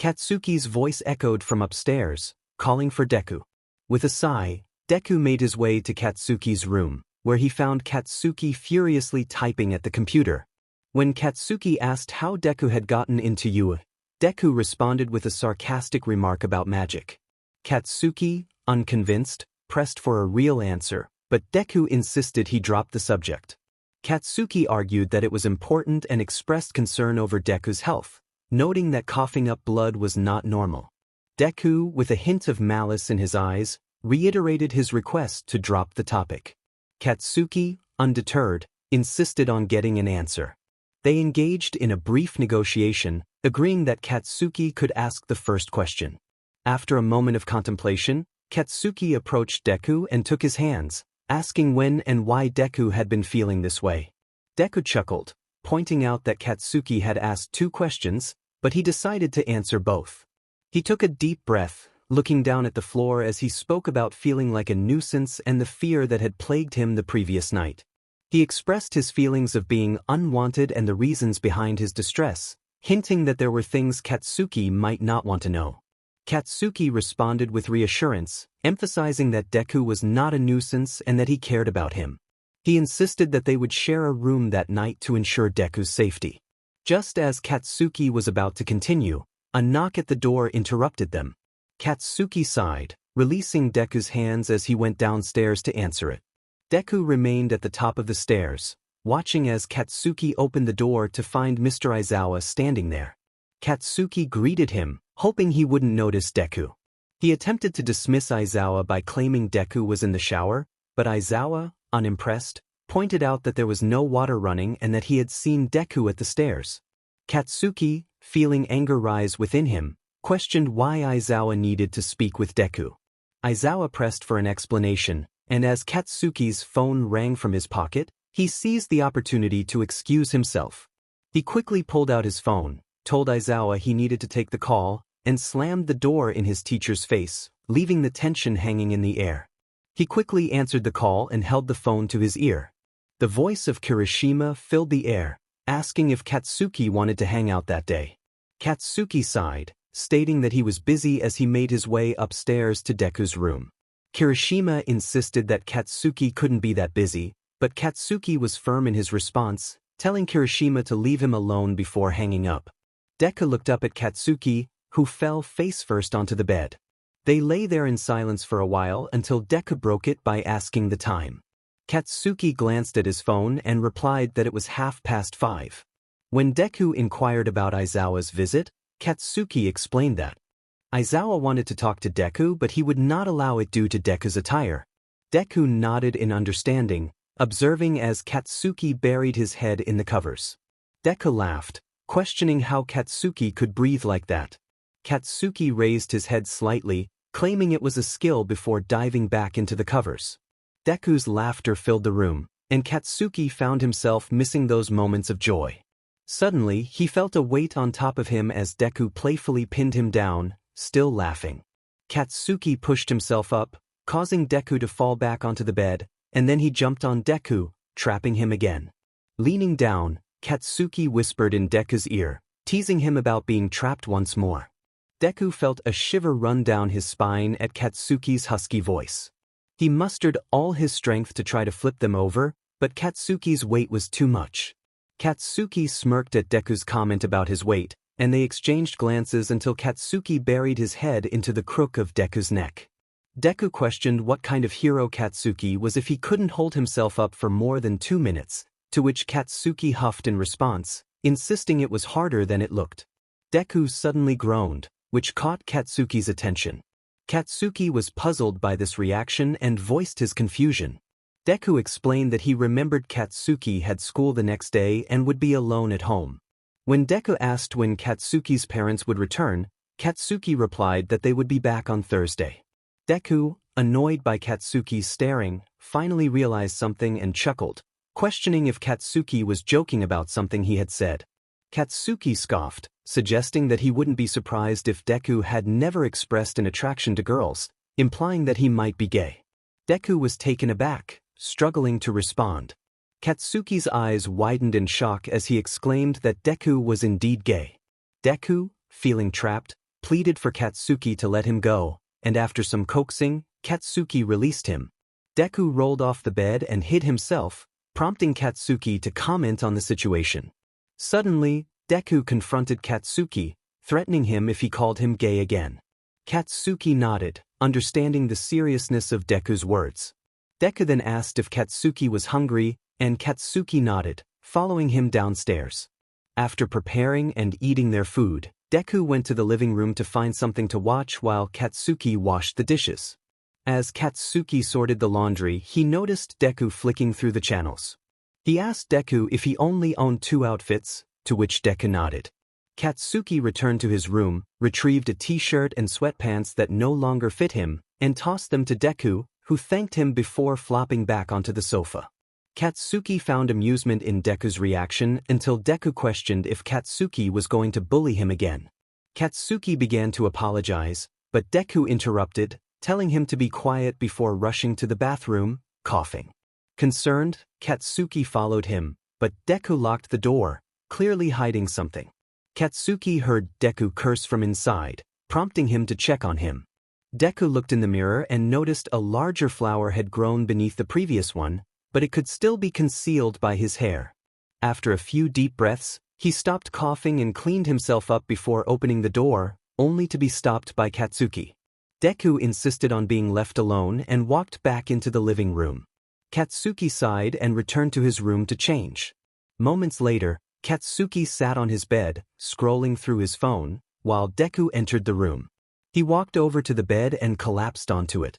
Katsuki's voice echoed from upstairs, calling for Deku. With a sigh, Deku made his way to Katsuki's room, where he found Katsuki furiously typing at the computer. When Katsuki asked how Deku had gotten into UA, Deku responded with a sarcastic remark about magic. Katsuki, unconvinced, pressed for a real answer, but Deku insisted he drop the subject. Katsuki argued that it was important and expressed concern over Deku's health, noting that coughing up blood was not normal. Deku, with a hint of malice in his eyes, reiterated his request to drop the topic. Katsuki, undeterred, insisted on getting an answer. They engaged in a brief negotiation, agreeing that Katsuki could ask the first question. After a moment of contemplation, Katsuki approached Deku and took his hands, asking when and why Deku had been feeling this way. Deku chuckled, pointing out that Katsuki had asked 2 questions, but he decided to answer both. He took a deep breath, looking down at the floor as he spoke about feeling like a nuisance and the fear that had plagued him the previous night. He expressed his feelings of being unwanted and the reasons behind his distress, hinting that there were things Katsuki might not want to know. Katsuki responded with reassurance, emphasizing that Deku was not a nuisance and that he cared about him. He insisted that they would share a room that night to ensure Deku's safety. Just as Katsuki was about to continue, a knock at the door interrupted them. Katsuki sighed, releasing Deku's hands as he went downstairs to answer it. Deku remained at the top of the stairs, watching as Katsuki opened the door to find Mr. Aizawa standing there. Katsuki greeted him, hoping he wouldn't notice Deku. He attempted to dismiss Aizawa by claiming Deku was in the shower, but Aizawa, unimpressed, pointed out that there was no water running and that he had seen Deku at the stairs. Katsuki, feeling anger rise within him, questioned why Aizawa needed to speak with Deku. Aizawa pressed for an explanation, and as Katsuki's phone rang from his pocket, he seized the opportunity to excuse himself. He quickly pulled out his phone, told Aizawa he needed to take the call, and slammed the door in his teacher's face, leaving the tension hanging in the air. He quickly answered the call and held the phone to his ear. The voice of Kirishima filled the air, asking if Katsuki wanted to hang out that day. Katsuki sighed, stating that he was busy as he made his way upstairs to Deku's room. Kirishima insisted that Katsuki couldn't be that busy, but Katsuki was firm in his response, telling Kirishima to leave him alone before hanging up. Deku looked up at Katsuki, who fell face-first onto the bed. They lay there in silence for a while until Deku broke it by asking the time. Katsuki glanced at his phone and replied that it was 5:30. When Deku inquired about Aizawa's visit, Katsuki explained that. Aizawa wanted to talk to Deku, but he would not allow it due to Deku's attire. Deku nodded in understanding, observing as Katsuki buried his head in the covers. Deku laughed, questioning how Katsuki could breathe like that. Katsuki raised his head slightly, claiming it was a skill before diving back into the covers. Deku's laughter filled the room, and Katsuki found himself missing those moments of joy. Suddenly, he felt a weight on top of him as Deku playfully pinned him down, still laughing. Katsuki pushed himself up, causing Deku to fall back onto the bed, and then he jumped on Deku, trapping him again. Leaning down, Katsuki whispered in Deku's ear, teasing him about being trapped once more. Deku felt a shiver run down his spine at Katsuki's husky voice. He mustered all his strength to try to flip them over, but Katsuki's weight was too much. Katsuki smirked at Deku's comment about his weight, and they exchanged glances until Katsuki buried his head into the crook of Deku's neck. Deku questioned what kind of hero Katsuki was if he couldn't hold himself up for more than 2 minutes, to which Katsuki huffed in response, insisting it was harder than it looked. Deku suddenly groaned, which caught Katsuki's attention. Katsuki was puzzled by this reaction and voiced his confusion. Deku explained that he remembered Katsuki had school the next day and would be alone at home. When Deku asked when Katsuki's parents would return, Katsuki replied that they would be back on Thursday. Deku, annoyed by Katsuki's staring, finally realized something and chuckled, questioning if Katsuki was joking about something he had said. Katsuki scoffed, suggesting that he wouldn't be surprised if Deku had never expressed an attraction to girls, implying that he might be gay. Deku was taken aback, struggling to respond. Katsuki's eyes widened in shock as he exclaimed that Deku was indeed gay. Deku, feeling trapped, pleaded for Katsuki to let him go, and after some coaxing, Katsuki released him. Deku rolled off the bed and hid himself, prompting Katsuki to comment on the situation. Suddenly, Deku confronted Katsuki, threatening him if he called him gay again. Katsuki nodded, understanding the seriousness of Deku's words. Deku then asked if Katsuki was hungry, and Katsuki nodded, following him downstairs. After preparing and eating their food, Deku went to the living room to find something to watch while Katsuki washed the dishes. As Katsuki sorted the laundry, he noticed Deku flicking through the channels. He asked Deku if he only owned 2 outfits, to which Deku nodded. Katsuki returned to his room, retrieved a t-shirt and sweatpants that no longer fit him, and tossed them to Deku, who thanked him before flopping back onto the sofa. Katsuki found amusement in Deku's reaction until Deku questioned if Katsuki was going to bully him again. Katsuki began to apologize, but Deku interrupted, telling him to be quiet before rushing to the bathroom, coughing. Concerned, Katsuki followed him, but Deku locked the door, clearly hiding something. Katsuki heard Deku curse from inside, prompting him to check on him. Deku looked in the mirror and noticed a larger flower had grown beneath the previous one, but it could still be concealed by his hair. After a few deep breaths, he stopped coughing and cleaned himself up before opening the door, only to be stopped by Katsuki. Deku insisted on being left alone and walked back into the living room. Katsuki sighed and returned to his room to change. Moments later, Katsuki sat on his bed, scrolling through his phone, while Deku entered the room. He walked over to the bed and collapsed onto it.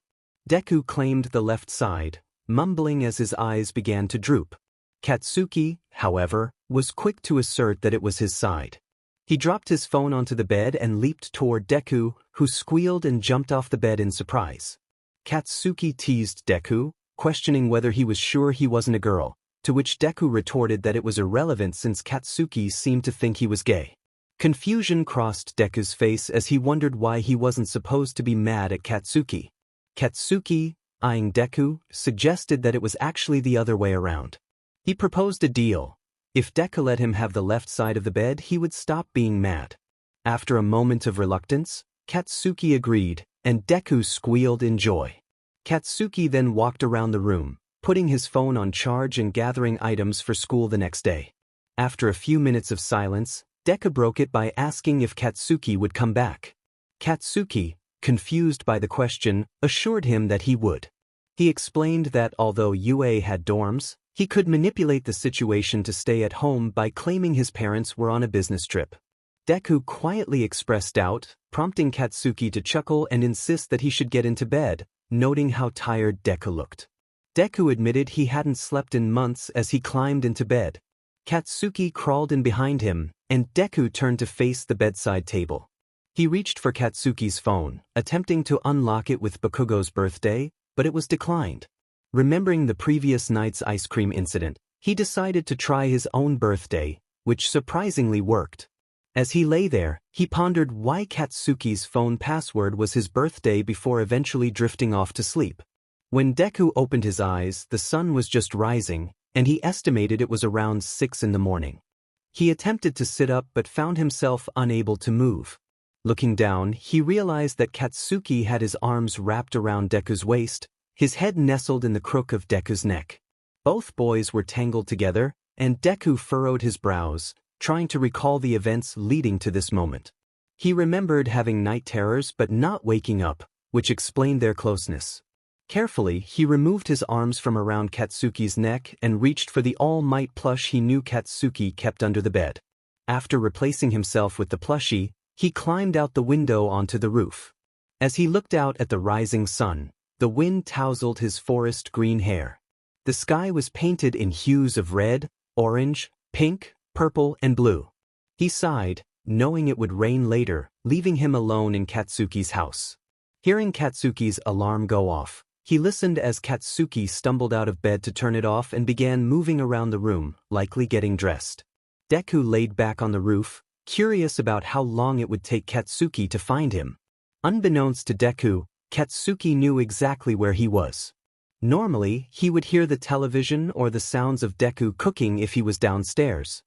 Deku claimed the left side, mumbling as his eyes began to droop. Katsuki, however, was quick to assert that it was his side. He dropped his phone onto the bed and leaped toward Deku, who squealed and jumped off the bed in surprise. Katsuki teased Deku, questioning whether he was sure he wasn't a girl, to which Deku retorted that it was irrelevant since Katsuki seemed to think he was gay. Confusion crossed Deku's face as he wondered why he wasn't supposed to be mad at Katsuki. Katsuki, eyeing Deku, suggested that it was actually the other way around. He proposed a deal. If Deku let him have the left side of the bed, he would stop being mad. After a moment of reluctance, Katsuki agreed, and Deku squealed in joy. Katsuki then walked around the room, putting his phone on charge and gathering items for school the next day. After a few minutes of silence, Deku broke it by asking if Katsuki would come back. Katsuki, confused by the question, assured him that he would. He explained that although UA had dorms, he could manipulate the situation to stay at home by claiming his parents were on a business trip. Deku quietly expressed doubt, prompting Katsuki to chuckle and insist that he should get into bed, noting how tired Deku looked. Deku admitted he hadn't slept in months as he climbed into bed. Katsuki crawled in behind him, and Deku turned to face the bedside table. He reached for Katsuki's phone, attempting to unlock it with Bakugo's birthday, but it was declined. Remembering the previous night's ice cream incident, he decided to try his own birthday, which surprisingly worked. As he lay there, he pondered why Katsuki's phone password was his birthday before eventually drifting off to sleep. When Deku opened his eyes, the sun was just rising, and he estimated it was around 6 in the morning. He attempted to sit up but found himself unable to move. Looking down, he realized that Katsuki had his arms wrapped around Deku's waist, his head nestled in the crook of Deku's neck. Both boys were tangled together, and Deku furrowed his brows, trying to recall the events leading to this moment. He remembered having night terrors but not waking up, which explained their closeness. Carefully, he removed his arms from around Katsuki's neck and reached for the All Might plush he knew Katsuki kept under the bed. After replacing himself with the plushie, he climbed out the window onto the roof. As he looked out at the rising sun, the wind tousled his forest green hair. The sky was painted in hues of red, orange, pink, purple, and blue. He sighed, knowing it would rain later, leaving him alone in Katsuki's house. Hearing Katsuki's alarm go off, he listened as Katsuki stumbled out of bed to turn it off and began moving around the room, likely getting dressed. Deku laid back on the roof, curious about how long it would take Katsuki to find him. Unbeknownst to Deku, Katsuki knew exactly where he was. Normally, he would hear the television or the sounds of Deku cooking if he was downstairs.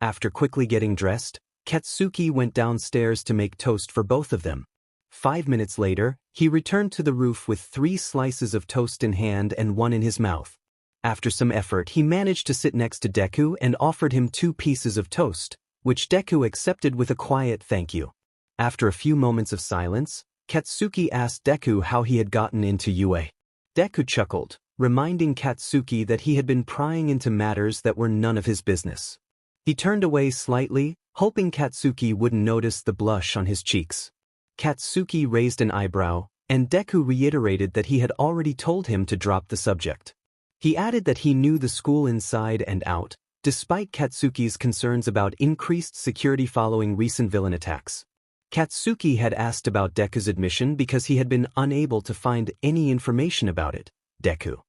After quickly getting dressed, Katsuki went downstairs to make toast for both of them. 5 minutes later, he returned to the roof with 3 slices of toast in hand and 1 in his mouth. After some effort, he managed to sit next to Deku and offered him 2 pieces of toast, which Deku accepted with a quiet thank you. After a few moments of silence, Katsuki asked Deku how he had gotten into UA. Deku chuckled, reminding Katsuki that he had been prying into matters that were none of his business. He turned away slightly, hoping Katsuki wouldn't notice the blush on his cheeks. Katsuki raised an eyebrow, and Deku reiterated that he had already told him to drop the subject. He added that he knew the school inside and out, despite Katsuki's concerns about increased security following recent villain attacks. Katsuki had asked about Deku's admission because he had been unable to find any information about it. Deku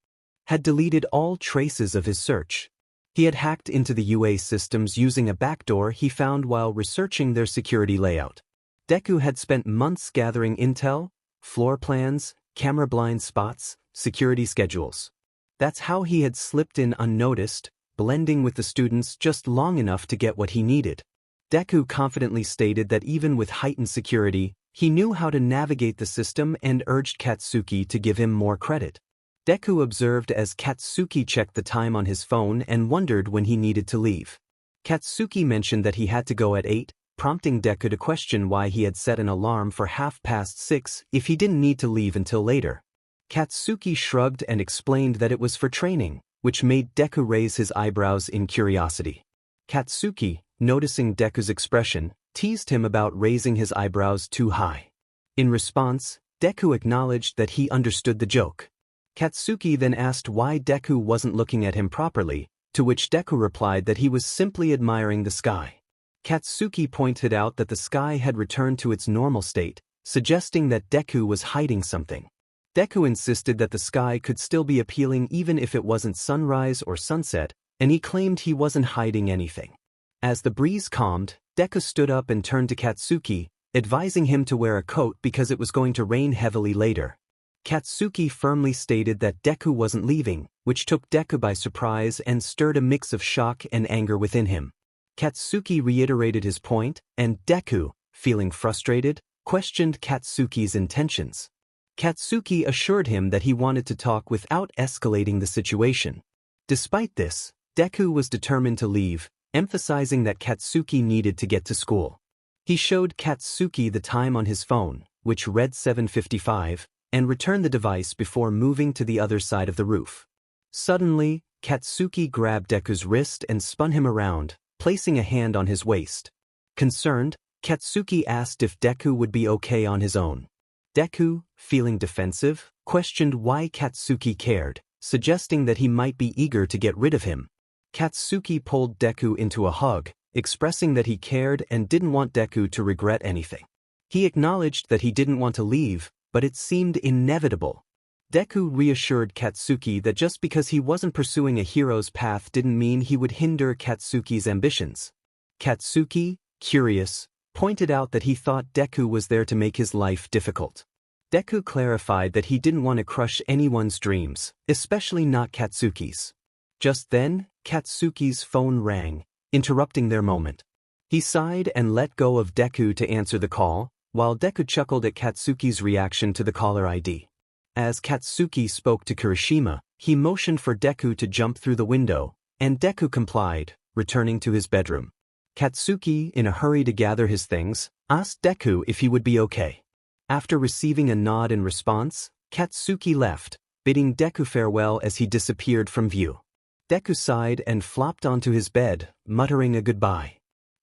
had deleted all traces of his search. He had hacked into the UA systems using a backdoor he found while researching their security layout. Deku had spent months gathering intel, floor plans, camera blind spots, security schedules. That's how he had slipped in unnoticed, blending with the students just long enough to get what he needed. Deku confidently stated that even with heightened security, he knew how to navigate the system and urged Katsuki to give him more credit. Deku observed as Katsuki checked the time on his phone and wondered when he needed to leave. Katsuki mentioned that he had to go at 8, prompting Deku to question why he had set an alarm for 6:30 if he didn't need to leave until later. Katsuki shrugged and explained that it was for training, which made Deku raise his eyebrows in curiosity. Katsuki, noticing Deku's expression, teased him about raising his eyebrows too high. In response, Deku acknowledged that he understood the joke. Katsuki then asked why Deku wasn't looking at him properly, to which Deku replied that he was simply admiring the sky. Katsuki pointed out that the sky had returned to its normal state, suggesting that Deku was hiding something. Deku insisted that the sky could still be appealing even if it wasn't sunrise or sunset, and he claimed he wasn't hiding anything. As the breeze calmed, Deku stood up and turned to Katsuki, advising him to wear a coat because it was going to rain heavily later. Katsuki firmly stated that Deku wasn't leaving, which took Deku by surprise and stirred a mix of shock and anger within him. Katsuki reiterated his point, and Deku, feeling frustrated, questioned Katsuki's intentions. Katsuki assured him that he wanted to talk without escalating the situation. Despite this, Deku was determined to leave, emphasizing that Katsuki needed to get to school. He showed Katsuki the time on his phone, which read 7:55, and returned the device before moving to the other side of the roof. Suddenly, Katsuki grabbed Deku's wrist and spun him around, placing a hand on his waist. Concerned, Katsuki asked if Deku would be okay on his own. Deku, feeling defensive, questioned why Katsuki cared, suggesting that he might be eager to get rid of him. Katsuki pulled Deku into a hug, expressing that he cared and didn't want Deku to regret anything. He acknowledged that he didn't want to leave, but it seemed inevitable. Deku reassured Katsuki that just because he wasn't pursuing a hero's path didn't mean he would hinder Katsuki's ambitions. Katsuki, curious, pointed out that he thought Deku was there to make his life difficult. Deku clarified that he didn't want to crush anyone's dreams, especially not Katsuki's. Just then, Katsuki's phone rang, interrupting their moment. He sighed and let go of Deku to answer the call, while Deku chuckled at Katsuki's reaction to the caller ID. As Katsuki spoke to Kirishima, he motioned for Deku to jump through the window, and Deku complied, returning to his bedroom. Katsuki, in a hurry to gather his things, asked Deku if he would be okay. After receiving a nod in response, Katsuki left, bidding Deku farewell as he disappeared from view. Deku sighed and flopped onto his bed, muttering a goodbye.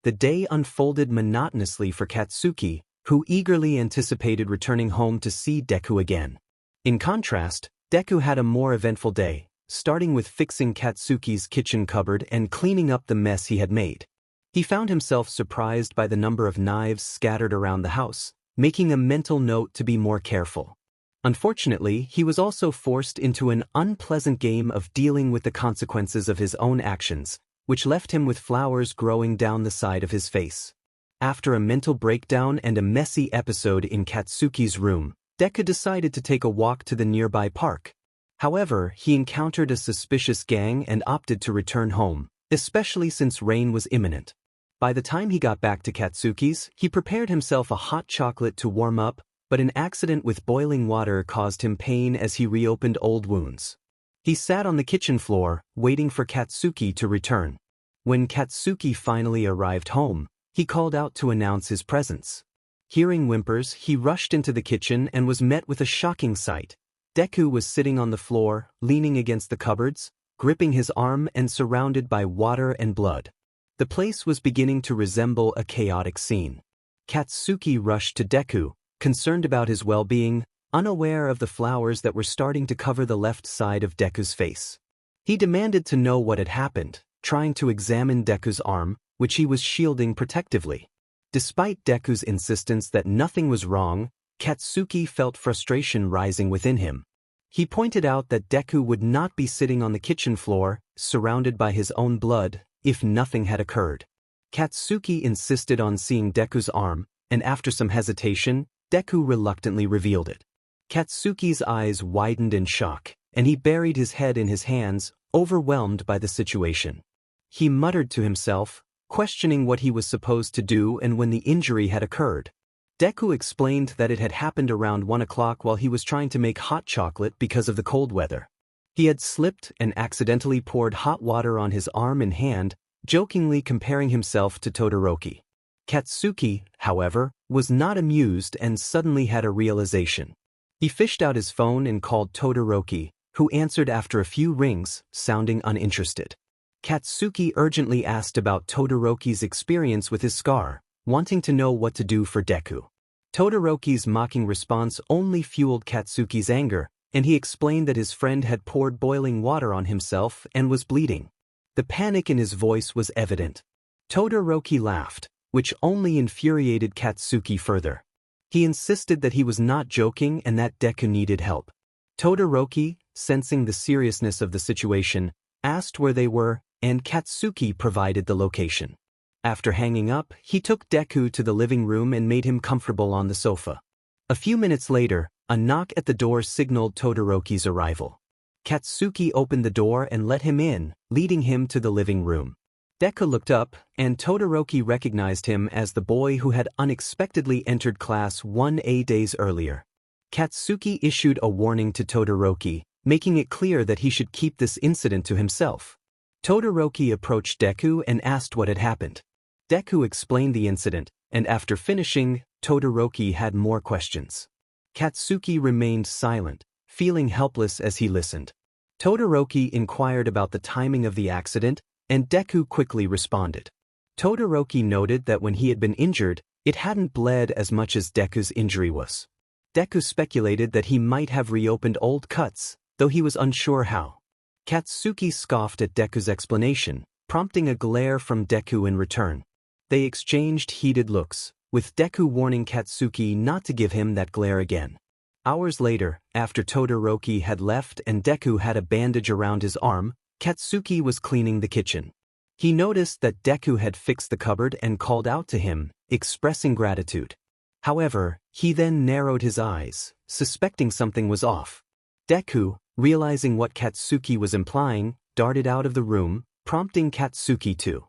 The day unfolded monotonously for Katsuki, who eagerly anticipated returning home to see Deku again. In contrast, Deku had a more eventful day, starting with fixing Katsuki's kitchen cupboard and cleaning up the mess he had made. He found himself surprised by the number of knives scattered around the house, making a mental note to be more careful. Unfortunately, he was also forced into an unpleasant game of dealing with the consequences of his own actions, which left him with flowers growing down the side of his face. After a mental breakdown and a messy episode in Katsuki's room, Deku decided to take a walk to the nearby park. However, he encountered a suspicious gang and opted to return home, especially since rain was imminent. By the time he got back to Katsuki's, he prepared himself a hot chocolate to warm up, but an accident with boiling water caused him pain as he reopened old wounds. He sat on the kitchen floor, waiting for Katsuki to return. When Katsuki finally arrived home, he called out to announce his presence. Hearing whimpers, he rushed into the kitchen and was met with a shocking sight. Deku was sitting on the floor, leaning against the cupboards, gripping his arm and surrounded by water and blood. The place was beginning to resemble a chaotic scene. Katsuki rushed to Deku, concerned about his well-being, unaware of the flowers that were starting to cover the left side of Deku's face. He demanded to know what had happened, trying to examine Deku's arm, which he was shielding protectively. Despite Deku's insistence that nothing was wrong, Katsuki felt frustration rising within him. He pointed out that Deku would not be sitting on the kitchen floor, surrounded by his own blood, if nothing had occurred. Katsuki insisted on seeing Deku's arm, and after some hesitation, Deku reluctantly revealed it. Katsuki's eyes widened in shock, and he buried his head in his hands, overwhelmed by the situation. He muttered to himself, questioning what he was supposed to do and when the injury had occurred. Deku explained that it had happened around 1 o'clock while he was trying to make hot chocolate because of the cold weather. He had slipped and accidentally poured hot water on his arm and hand, jokingly comparing himself to Todoroki. Katsuki, however, was not amused and suddenly had a realization. He fished out his phone and called Todoroki, who answered after a few rings, sounding uninterested. Katsuki urgently asked about Todoroki's experience with his scar, wanting to know what to do for Deku. Todoroki's mocking response only fueled Katsuki's anger, and he explained that his friend had poured boiling water on himself and was bleeding. The panic in his voice was evident. Todoroki laughed, which only infuriated Katsuki further. He insisted that he was not joking and that Deku needed help. Todoroki, sensing the seriousness of the situation, asked where they were, and Katsuki provided the location. After hanging up, he took Deku to the living room and made him comfortable on the sofa. A few minutes later, a knock at the door signaled Todoroki's arrival. Katsuki opened the door and let him in, leading him to the living room. Deku looked up, and Todoroki recognized him as the boy who had unexpectedly entered Class 1A days earlier. Katsuki issued a warning to Todoroki, making it clear that he should keep this incident to himself. Todoroki approached Deku and asked what had happened. Deku explained the incident, and after finishing, Todoroki had more questions. Katsuki remained silent, feeling helpless as he listened. Todoroki inquired about the timing of the accident, and Deku quickly responded. Todoroki noted that when he had been injured, It hadn't bled as much as Deku's injury was. Deku speculated that he might have reopened old cuts, though he was unsure how. Katsuki scoffed at Deku's explanation, prompting a glare from Deku in return. They exchanged heated looks, with Deku warning Katsuki not to give him that glare again. Hours later, after Todoroki had left and Deku had a bandage around his arm, Katsuki was cleaning the kitchen. He noticed that Deku had fixed the cupboard and called out to him, expressing gratitude. However, he then narrowed his eyes, suspecting something was off. Deku, realizing what Katsuki was implying, darted out of the room, prompting Katsuki to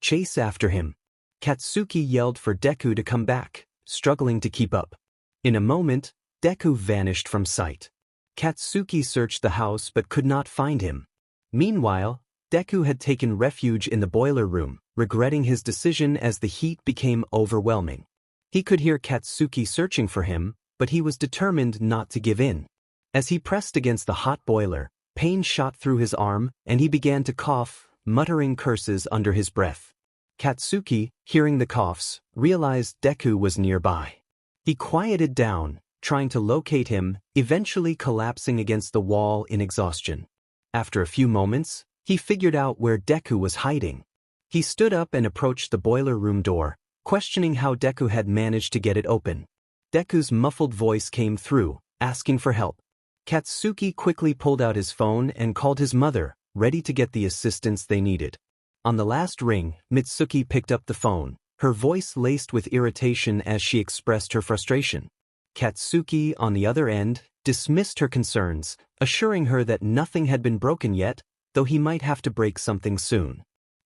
chase after him. Katsuki yelled for Deku to come back, struggling to keep up. In a moment, Deku vanished from sight. Katsuki searched the house but could not find him. Meanwhile, Deku had taken refuge in the boiler room, regretting his decision as the heat became overwhelming. He could hear Katsuki searching for him, but he was determined not to give in. As he pressed against the hot boiler, pain shot through his arm, and he began to cough, muttering curses under his breath. Katsuki, hearing the coughs, realized Deku was nearby. He quieted down, trying to locate him, eventually collapsing against the wall in exhaustion. After a few moments, he figured out where Deku was hiding. He stood up and approached the boiler room door, questioning how Deku had managed to get it open. Deku's muffled voice came through, asking for help. Katsuki quickly pulled out his phone and called his mother, ready to get the assistance they needed. On the last ring, Mitsuki picked up the phone, her voice laced with irritation as she expressed her frustration. Katsuki, on the other end, dismissed her concerns, assuring her that nothing had been broken yet, though he might have to break something soon.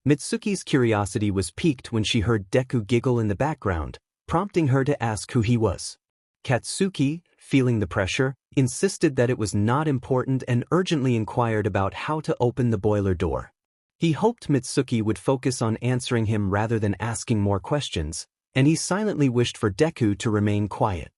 Mitsuki's curiosity was piqued when she heard Deku giggle in the background, prompting her to ask who he was. Katsuki, feeling the pressure, insisted that it was not important and urgently inquired about how to open the boiler door. He hoped Mitsuki would focus on answering him rather than asking more questions, and he silently wished for Deku to remain quiet.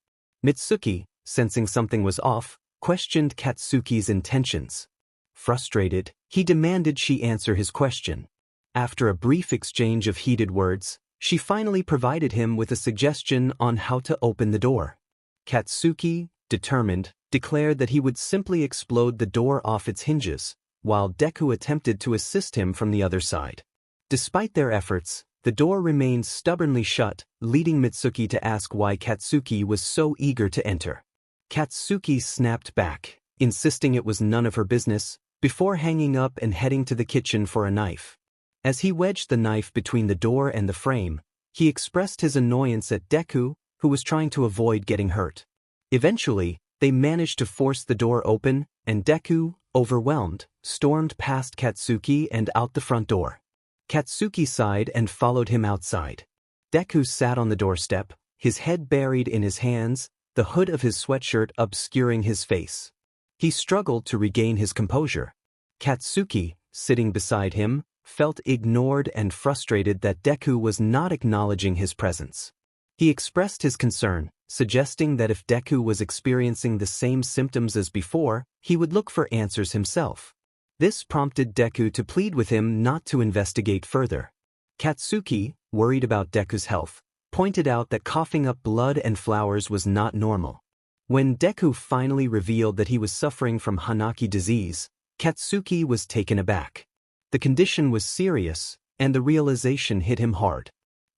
Mitsuki, sensing something was off, questioned Katsuki's intentions. Frustrated, he demanded she answer his question. After a brief exchange of heated words, she finally provided him with a suggestion on how to open the door. Katsuki, determined, declared that he would simply explode the door off its hinges, while Deku attempted to assist him from the other side. Despite their efforts, the door remained stubbornly shut, leading Mitsuki to ask why Katsuki was so eager to enter. Katsuki snapped back, insisting it was none of her business, before hanging up and heading to the kitchen for a knife. As he wedged the knife between the door and the frame, he expressed his annoyance at Deku, who was trying to avoid getting hurt. Eventually, they managed to force the door open, and Deku, overwhelmed, stormed past Katsuki and out the front door. Katsuki sighed and followed him outside. Deku sat on the doorstep, his head buried in his hands, the hood of his sweatshirt obscuring his face. He struggled to regain his composure. Katsuki, sitting beside him, felt ignored and frustrated that Deku was not acknowledging his presence. He expressed his concern, suggesting that if Deku was experiencing the same symptoms as before, he would look for answers himself. This prompted Deku to plead with him not to investigate further. Katsuki, worried about Deku's health, pointed out that coughing up blood and flowers was not normal. When Deku finally revealed that he was suffering from Hanaki disease, Katsuki was taken aback. The condition was serious, and the realization hit him hard.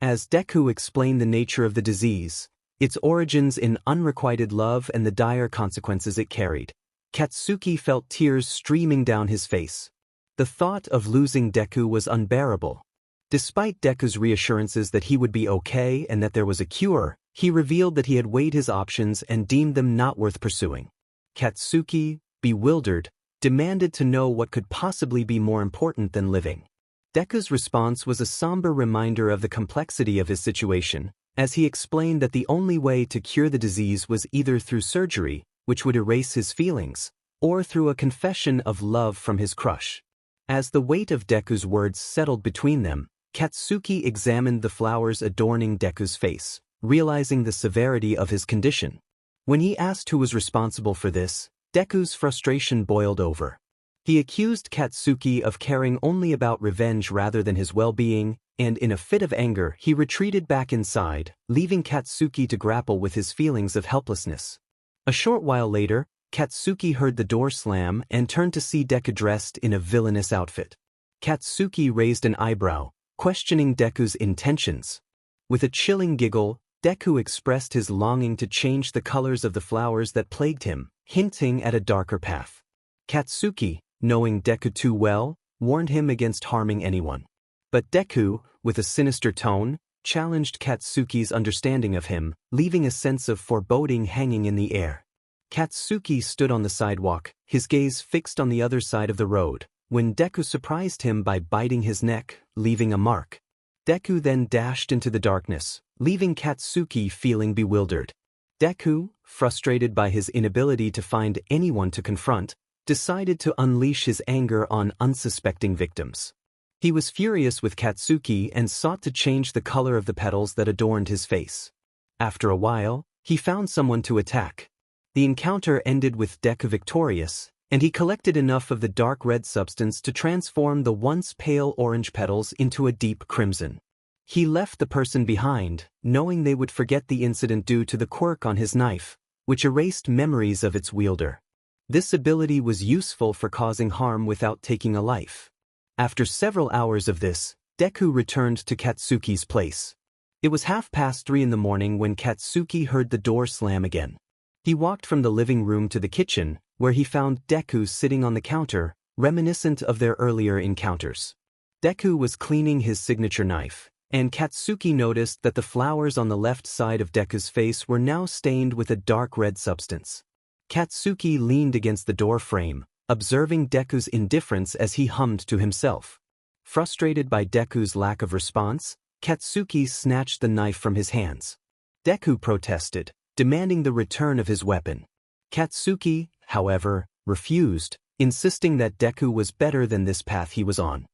As Deku explained the nature of the disease, its origins in unrequited love and the dire consequences it carried, Katsuki felt tears streaming down his face. The thought of losing Deku was unbearable. Despite Deku's reassurances that he would be okay and that there was a cure, he revealed that he had weighed his options and deemed them not worth pursuing. Katsuki, bewildered, demanded to know what could possibly be more important than living. Deku's response was a somber reminder of the complexity of his situation, as he explained that the only way to cure the disease was either through surgery, which would erase his feelings, or through a confession of love from his crush. As the weight of Deku's words settled between them, Katsuki examined the flowers adorning Deku's face, realizing the severity of his condition. When he asked who was responsible for this, Deku's frustration boiled over. He accused Katsuki of caring only about revenge rather than his well-being, and in a fit of anger he retreated back inside, leaving Katsuki to grapple with his feelings of helplessness. A short while later, Katsuki heard the door slam and turned to see Deku dressed in a villainous outfit. Katsuki raised an eyebrow, questioning Deku's intentions. With a chilling giggle, Deku expressed his longing to change the colors of the flowers that plagued him, hinting at a darker path. Katsuki, knowing Deku too well, warned him against harming anyone. But Deku, with a sinister tone, challenged Katsuki's understanding of him, leaving a sense of foreboding hanging in the air. Katsuki stood on the sidewalk, his gaze fixed on the other side of the road, when Deku surprised him by biting his neck, leaving a mark. Deku then dashed into the darkness, leaving Katsuki feeling bewildered. Deku, frustrated by his inability to find anyone to confront, decided to unleash his anger on unsuspecting victims. He was furious with Katsuki and sought to change the color of the petals that adorned his face. After a while, he found someone to attack. The encounter ended with Deku victorious, and he collected enough of the dark red substance to transform the once pale orange petals into a deep crimson. He left the person behind, knowing they would forget the incident due to the quirk on his knife, which erased memories of its wielder. This ability was useful for causing harm without taking a life. After several hours of this, Deku returned to Katsuki's place. It was 3:30 in the morning when Katsuki heard the door slam again. He walked from the living room to the kitchen, where he found Deku sitting on the counter, reminiscent of their earlier encounters. Deku was cleaning his signature knife, and Katsuki noticed that the flowers on the left side of Deku's face were now stained with a dark red substance. Katsuki leaned against the door frame, observing Deku's indifference as he hummed to himself. Frustrated by Deku's lack of response, Katsuki snatched the knife from his hands. Deku protested, demanding the return of his weapon. Katsuki, however, refused, insisting that Deku was better than this path he was on.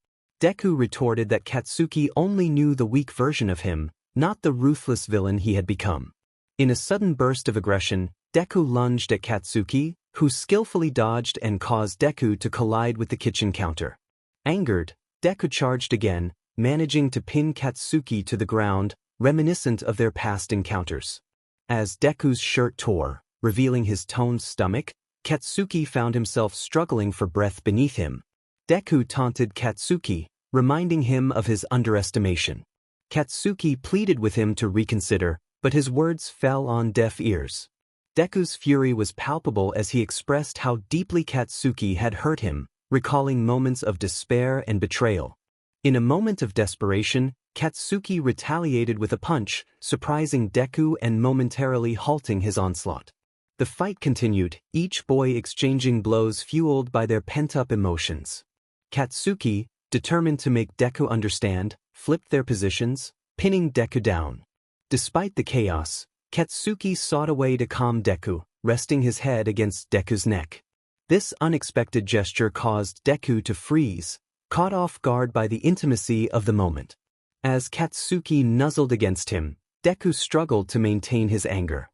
Deku retorted that Katsuki only knew the weak version of him, not the ruthless villain he had become. In a sudden burst of aggression, Deku lunged at Katsuki, who skillfully dodged and caused Deku to collide with the kitchen counter. Angered, Deku charged again, managing to pin Katsuki to the ground, reminiscent of their past encounters. As Deku's shirt tore, revealing his toned stomach, Katsuki found himself struggling for breath beneath him. Deku taunted Katsuki, reminding him of his underestimation. Katsuki pleaded with him to reconsider, but his words fell on deaf ears. Deku's fury was palpable as he expressed how deeply Katsuki had hurt him, recalling moments of despair and betrayal. In a moment of desperation, Katsuki retaliated with a punch, surprising Deku and momentarily halting his onslaught. The fight continued, each boy exchanging blows fueled by their pent-up emotions. Katsuki, determined to make Deku understand, flipped their positions, pinning Deku down. Despite the chaos, Katsuki sought a way to calm Deku, resting his head against Deku's neck. This unexpected gesture caused Deku to freeze, caught off guard by the intimacy of the moment. As Katsuki nuzzled against him, Deku struggled to maintain his anger.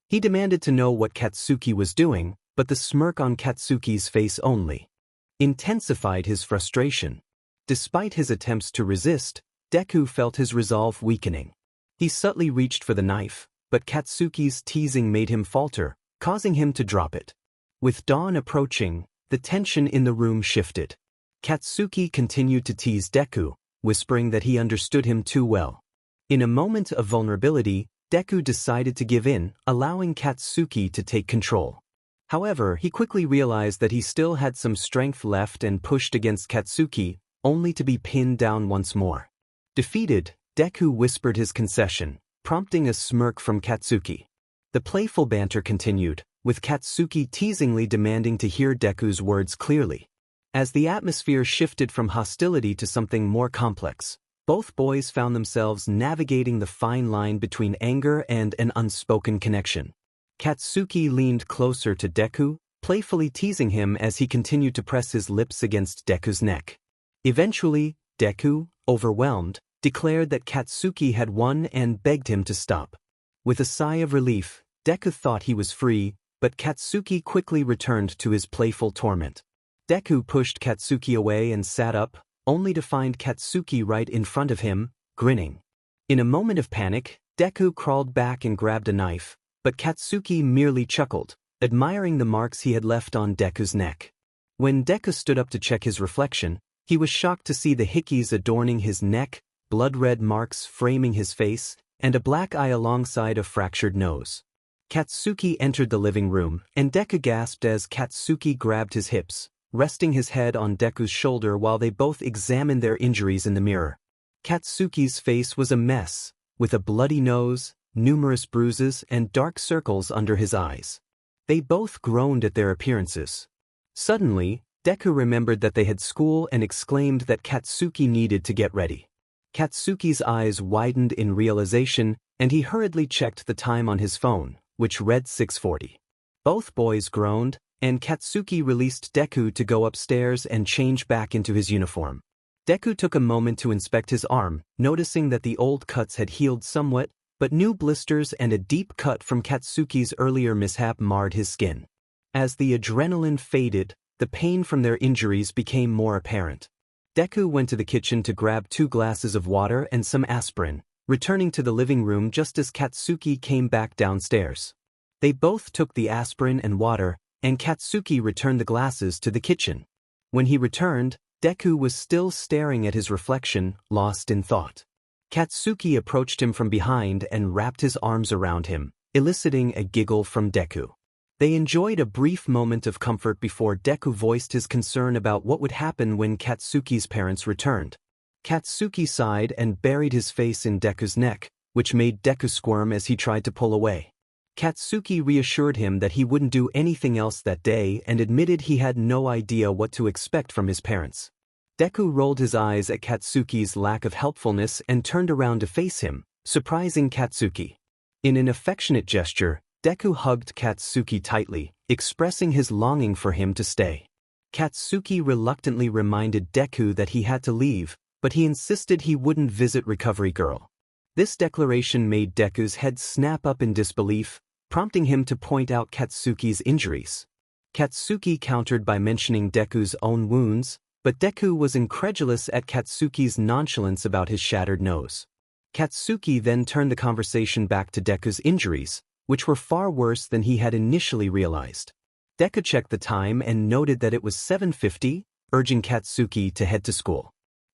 He demanded to know what Katsuki was doing, but the smirk on Katsuki's face only intensified his frustration. Despite his attempts to resist, Deku felt his resolve weakening. He subtly reached for the knife, but Katsuki's teasing made him falter, causing him to drop it. With dawn approaching, the tension in the room shifted. Katsuki continued to tease Deku, whispering that he understood him too well. In a moment of vulnerability, Deku decided to give in, allowing Katsuki to take control. However, he quickly realized that he still had some strength left and pushed against Katsuki, only to be pinned down once more. Defeated, Deku whispered his concession, prompting a smirk from Katsuki. The playful banter continued, with Katsuki teasingly demanding to hear Deku's words clearly. As the atmosphere shifted from hostility to something more complex, both boys found themselves navigating the fine line between anger and an unspoken connection. Katsuki leaned closer to Deku, playfully teasing him as he continued to press his lips against Deku's neck. Eventually, Deku, overwhelmed, declared that Katsuki had won and begged him to stop. With a sigh of relief, Deku thought he was free, but Katsuki quickly returned to his playful torment. Deku pushed Katsuki away and sat up, only to find Katsuki right in front of him, grinning. In a moment of panic, Deku crawled back and grabbed a knife, but Katsuki merely chuckled, admiring the marks he had left on Deku's neck. When Deku stood up to check his reflection, he was shocked to see the hickeys adorning his neck, blood-red marks framing his face, and a black eye alongside a fractured nose. Katsuki entered the living room, and Deku gasped as Katsuki grabbed his hips, resting his head on Deku's shoulder while they both examined their injuries in the mirror. Katsuki's face was a mess, with a bloody nose, numerous bruises, and dark circles under his eyes. They both groaned at their appearances. Suddenly, Deku remembered that they had school and exclaimed that Katsuki needed to get ready. Katsuki's eyes widened in realization, and he hurriedly checked the time on his phone, which read 6:40. Both boys groaned, and Katsuki released Deku to go upstairs and change back into his uniform. Deku took a moment to inspect his arm, noticing that the old cuts had healed somewhat, but new blisters and a deep cut from Katsuki's earlier mishap marred his skin. As the adrenaline faded, the pain from their injuries became more apparent. Deku went to the kitchen to grab 2 glasses of water and some aspirin, returning to the living room just as Katsuki came back downstairs. They both took the aspirin and water, and Katsuki returned the glasses to the kitchen. When he returned, Deku was still staring at his reflection, lost in thought. Katsuki approached him from behind and wrapped his arms around him, eliciting a giggle from Deku. They enjoyed a brief moment of comfort before Deku voiced his concern about what would happen when Katsuki's parents returned. Katsuki sighed and buried his face in Deku's neck, which made Deku squirm as he tried to pull away. Katsuki reassured him that he wouldn't do anything else that day and admitted he had no idea what to expect from his parents. Deku rolled his eyes at Katsuki's lack of helpfulness and turned around to face him, surprising Katsuki. In an affectionate gesture, Deku hugged Katsuki tightly, expressing his longing for him to stay. Katsuki reluctantly reminded Deku that he had to leave, but he insisted he wouldn't visit Recovery Girl. This declaration made Deku's head snap up in disbelief, prompting him to point out Katsuki's injuries. Katsuki countered by mentioning Deku's own wounds, but Deku was incredulous at Katsuki's nonchalance about his shattered nose. Katsuki then turned the conversation back to Deku's injuries, which were far worse than he had initially realized. Deku checked the time and noted that it was 7:50, urging Katsuki to head to school.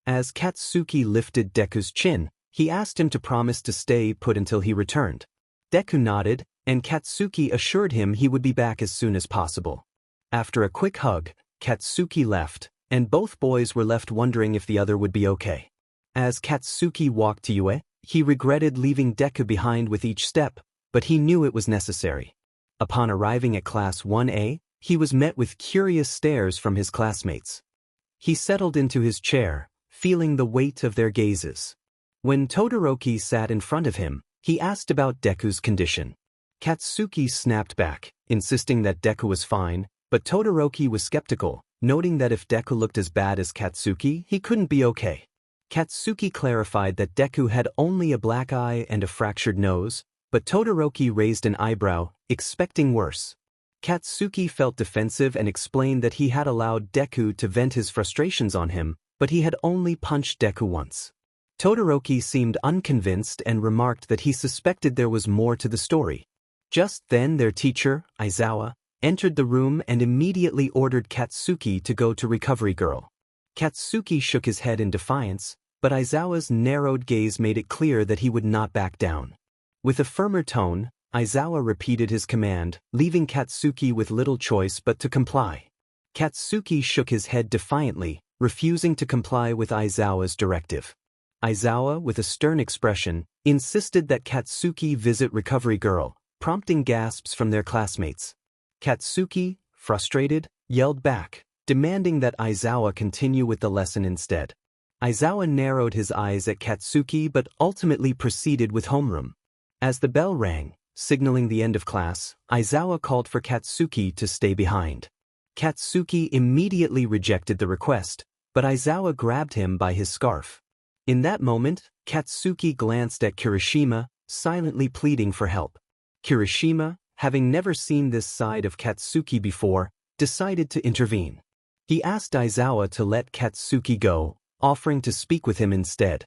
As Katsuki lifted Deku's chin, he asked him to promise to stay put until he returned. Deku nodded, and Katsuki assured him he would be back as soon as possible. After a quick hug, Katsuki left, and both boys were left wondering if the other would be okay. As Katsuki walked to Yue, he regretted leaving Deku behind with each step, but he knew it was necessary. Upon arriving at Class 1A, he was met with curious stares from his classmates. He settled into his chair, feeling the weight of their gazes. When Todoroki sat in front of him, he asked about Deku's condition. Katsuki snapped back, insisting that Deku was fine, but Todoroki was skeptical, noting that if Deku looked as bad as Katsuki, he couldn't be okay. Katsuki clarified that Deku had only a black eye and a fractured nose, but Todoroki raised an eyebrow, expecting worse. Katsuki felt defensive and explained that he had allowed Deku to vent his frustrations on him, but he had only punched Deku once. Todoroki seemed unconvinced and remarked that he suspected there was more to the story. Just then their teacher, Aizawa, entered the room and immediately ordered Katsuki to go to Recovery Girl. Katsuki shook his head in defiance, but Aizawa's narrowed gaze made it clear that he would not back down. With a firmer tone, Aizawa repeated his command, leaving Katsuki with little choice but to comply. Katsuki shook his head defiantly, refusing to comply with Aizawa's directive. Aizawa, with a stern expression, insisted that Katsuki visit Recovery Girl, prompting gasps from their classmates. Katsuki, frustrated, yelled back, demanding that Aizawa continue with the lesson instead. Aizawa narrowed his eyes at Katsuki but ultimately proceeded with homeroom. As the bell rang, signaling the end of class, Aizawa called for Katsuki to stay behind. Katsuki immediately rejected the request, but Aizawa grabbed him by his scarf. In that moment, Katsuki glanced at Kirishima, silently pleading for help. Kirishima, having never seen this side of Katsuki before, decided to intervene. He asked Aizawa to let Katsuki go, offering to speak with him instead.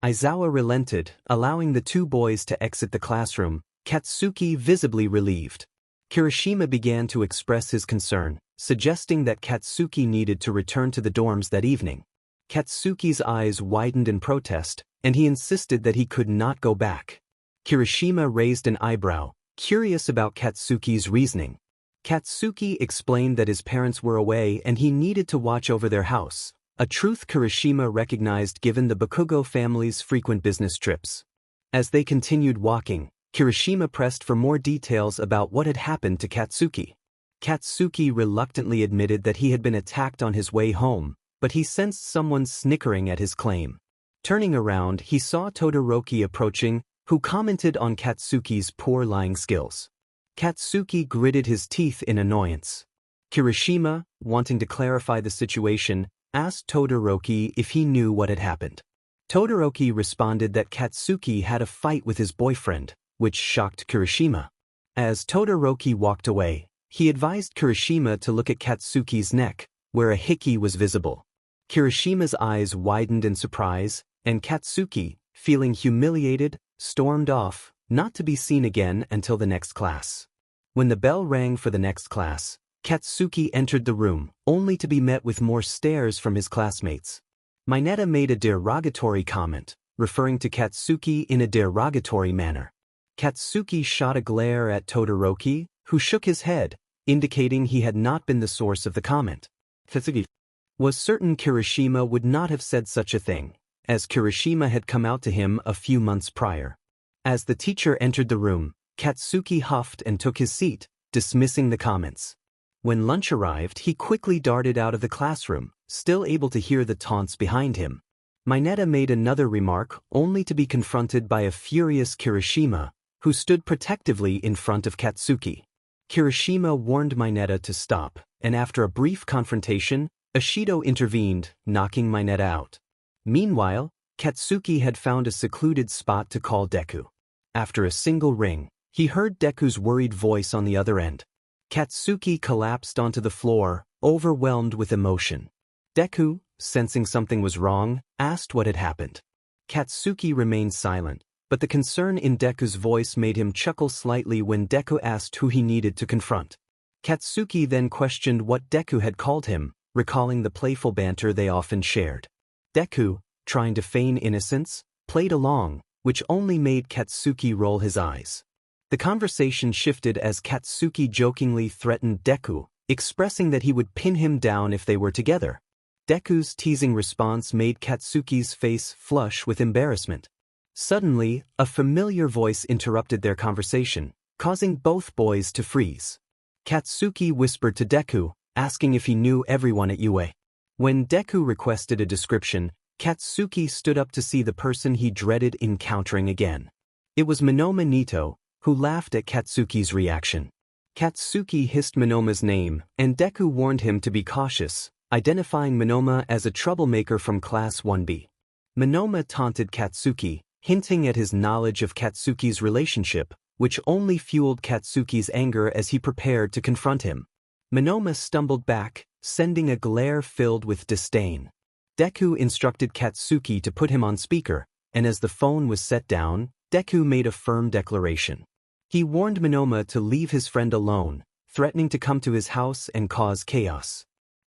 Aizawa relented, allowing the two boys to exit the classroom, Katsuki visibly relieved. Kirishima began to express his concern, suggesting that Katsuki needed to return to the dorms that evening. Katsuki's eyes widened in protest, and he insisted that he could not go back. Kirishima raised an eyebrow, curious about Katsuki's reasoning. Katsuki explained that his parents were away and he needed to watch over their house, a truth Kirishima recognized given the Bakugo family's frequent business trips. As they continued walking, Kirishima pressed for more details about what had happened to Katsuki. Katsuki reluctantly admitted that he had been attacked on his way home, but he sensed someone snickering at his claim. Turning around, he saw Todoroki approaching, who commented on Katsuki's poor lying skills. Katsuki gritted his teeth in annoyance. Kirishima, wanting to clarify the situation, asked Todoroki if he knew what had happened. Todoroki responded that Katsuki had a fight with his boyfriend, which shocked Kirishima. As Todoroki walked away, he advised Kirishima to look at Katsuki's neck, where a hickey was visible. Kirishima's eyes widened in surprise, and Katsuki, feeling humiliated, stormed off, not to be seen again until the next class. When the bell rang for the next class, Katsuki entered the room, only to be met with more stares from his classmates. Mineta made a derogatory comment, referring to Katsuki in a derogatory manner. Katsuki shot a glare at Todoroki, who shook his head, indicating he had not been the source of the comment. Katsuki was certain Kirishima would not have said such a thing, as Kirishima had come out to him a few months prior. As the teacher entered the room, Katsuki huffed and took his seat, dismissing the comments. When lunch arrived, he quickly darted out of the classroom, still able to hear the taunts behind him. Mineta made another remark, only to be confronted by a furious Kirishima, who stood protectively in front of Katsuki. Kirishima warned Mineta to stop, and after a brief confrontation, Ashido intervened, knocking Mineta out. Meanwhile, Katsuki had found a secluded spot to call Deku. After a single ring, he heard Deku's worried voice on the other end. Katsuki collapsed onto the floor, overwhelmed with emotion. Deku, sensing something was wrong, asked what had happened. Katsuki remained silent, but the concern in Deku's voice made him chuckle slightly when Deku asked who he needed to confront. Katsuki then questioned what Deku had called him, recalling the playful banter they often shared. Deku, trying to feign innocence, played along, which only made Katsuki roll his eyes. The conversation shifted as Katsuki jokingly threatened Deku, expressing that he would pin him down if they were together. Deku's teasing response made Katsuki's face flush with embarrassment. Suddenly, a familiar voice interrupted their conversation, causing both boys to freeze. Katsuki whispered to Deku, asking if he knew everyone at UA. When Deku requested a description, Katsuki stood up to see the person he dreaded encountering again. It was Minoma Nito, who laughed at Katsuki's reaction. Katsuki hissed Minoma's name, and Deku warned him to be cautious, identifying Minoma as a troublemaker from Class 1B. Minoma taunted Katsuki, hinting at his knowledge of Katsuki's relationship, which only fueled Katsuki's anger as he prepared to confront him. Minoma stumbled back, sending a glare filled with disdain. Deku instructed Katsuki to put him on speaker, and as the phone was set down, Deku made a firm declaration. He warned Minoma to leave his friend alone, threatening to come to his house and cause chaos.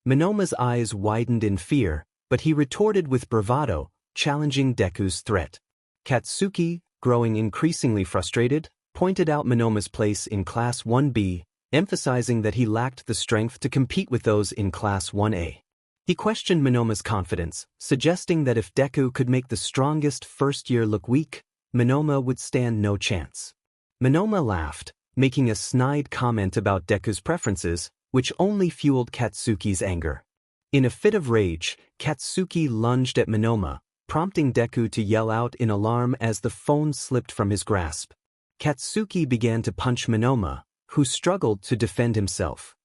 Minoma's eyes widened in fear, but he retorted with bravado, challenging Deku's threat. Katsuki, growing increasingly frustrated, pointed out Minoma's place in Class 1B, emphasizing that he lacked the strength to compete with those in Class 1A. He questioned Minoma's confidence, suggesting that if Deku could make the strongest first year look weak, Minoma would stand no chance. Minoma laughed, making a snide comment about Deku's preferences, which only fueled Katsuki's anger. In a fit of rage, Katsuki lunged at Minoma, prompting Deku to yell out in alarm as the phone slipped from his grasp. Katsuki began to punch Minoma, who struggled to defend himself.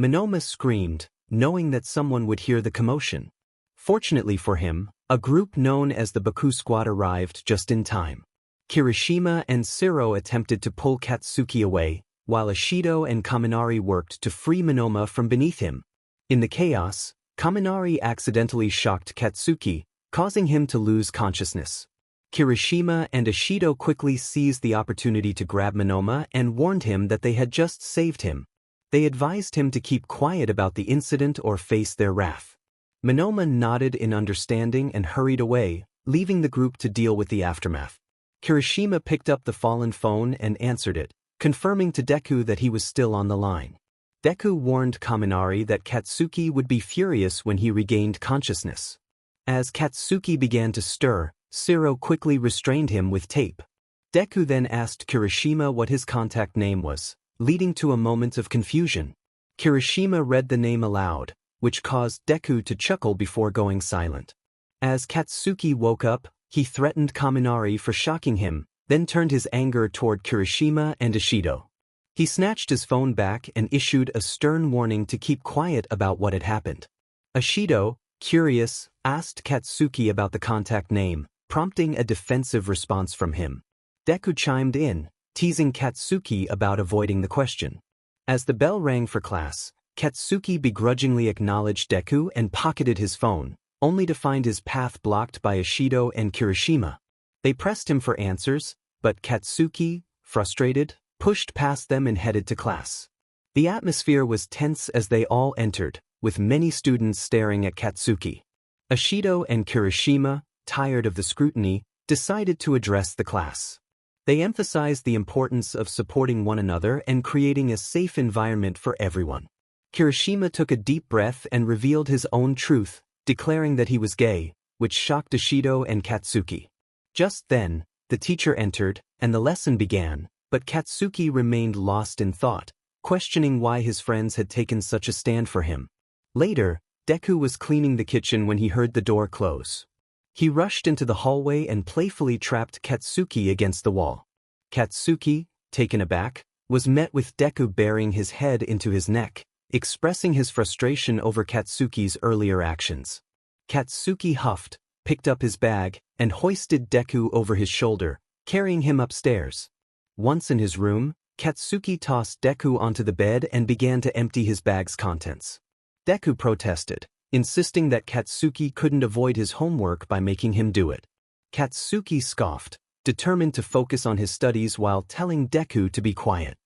Minoma screamed, knowing that someone would hear the commotion. Fortunately for him, a group known as the Baku Squad arrived just in time. Kirishima and Siro attempted to pull Katsuki away, while Ashido and Kaminari worked to free Minoma from beneath him. In the chaos, Kaminari accidentally shocked Katsuki, causing him to lose consciousness. Kirishima and Ishido quickly seized the opportunity to grab Monoma and warned him that they had just saved him. They advised him to keep quiet about the incident or face their wrath. Monoma nodded in understanding and hurried away, leaving the group to deal with the aftermath. Kirishima picked up the fallen phone and answered it, confirming to Deku that he was still on the line. Deku warned Kaminari that Katsuki would be furious when he regained consciousness. As Katsuki began to stir, Shiro quickly restrained him with tape. Deku then asked Kirishima what his contact name was, leading to a moment of confusion. Kirishima read the name aloud, which caused Deku to chuckle before going silent. As Katsuki woke up, he threatened Kaminari for shocking him, then turned his anger toward Kirishima and Ishido. He snatched his phone back and issued a stern warning to keep quiet about what had happened. Ishido, curious, asked Katsuki about the contact name, prompting a defensive response from him. Deku chimed in, teasing Katsuki about avoiding the question. As the bell rang for class, Katsuki begrudgingly acknowledged Deku and pocketed his phone, only to find his path blocked by Ishido and Kirishima. They pressed him for answers, but Katsuki, frustrated, pushed past them and headed to class. The atmosphere was tense as they all entered, with many students staring at Katsuki. Ishido and Kirishima, tired of the scrutiny, decided to address the class. They emphasized the importance of supporting one another and creating a safe environment for everyone. Kirishima took a deep breath and revealed his own truth, declaring that he was gay, which shocked Ishido and Katsuki. Just then, the teacher entered, and the lesson began, but Katsuki remained lost in thought, questioning why his friends had taken such a stand for him. Later, Deku was cleaning the kitchen when he heard the door close. He rushed into the hallway and playfully trapped Katsuki against the wall. Katsuki, taken aback, was met with Deku burying his head into his neck, expressing his frustration over Katsuki's earlier actions. Katsuki huffed, picked up his bag, and hoisted Deku over his shoulder, carrying him upstairs. Once in his room, Katsuki tossed Deku onto the bed and began to empty his bag's contents. Deku protested, insisting that Katsuki couldn't avoid his homework by making him do it. Katsuki scoffed, determined to focus on his studies while telling Deku to be quiet.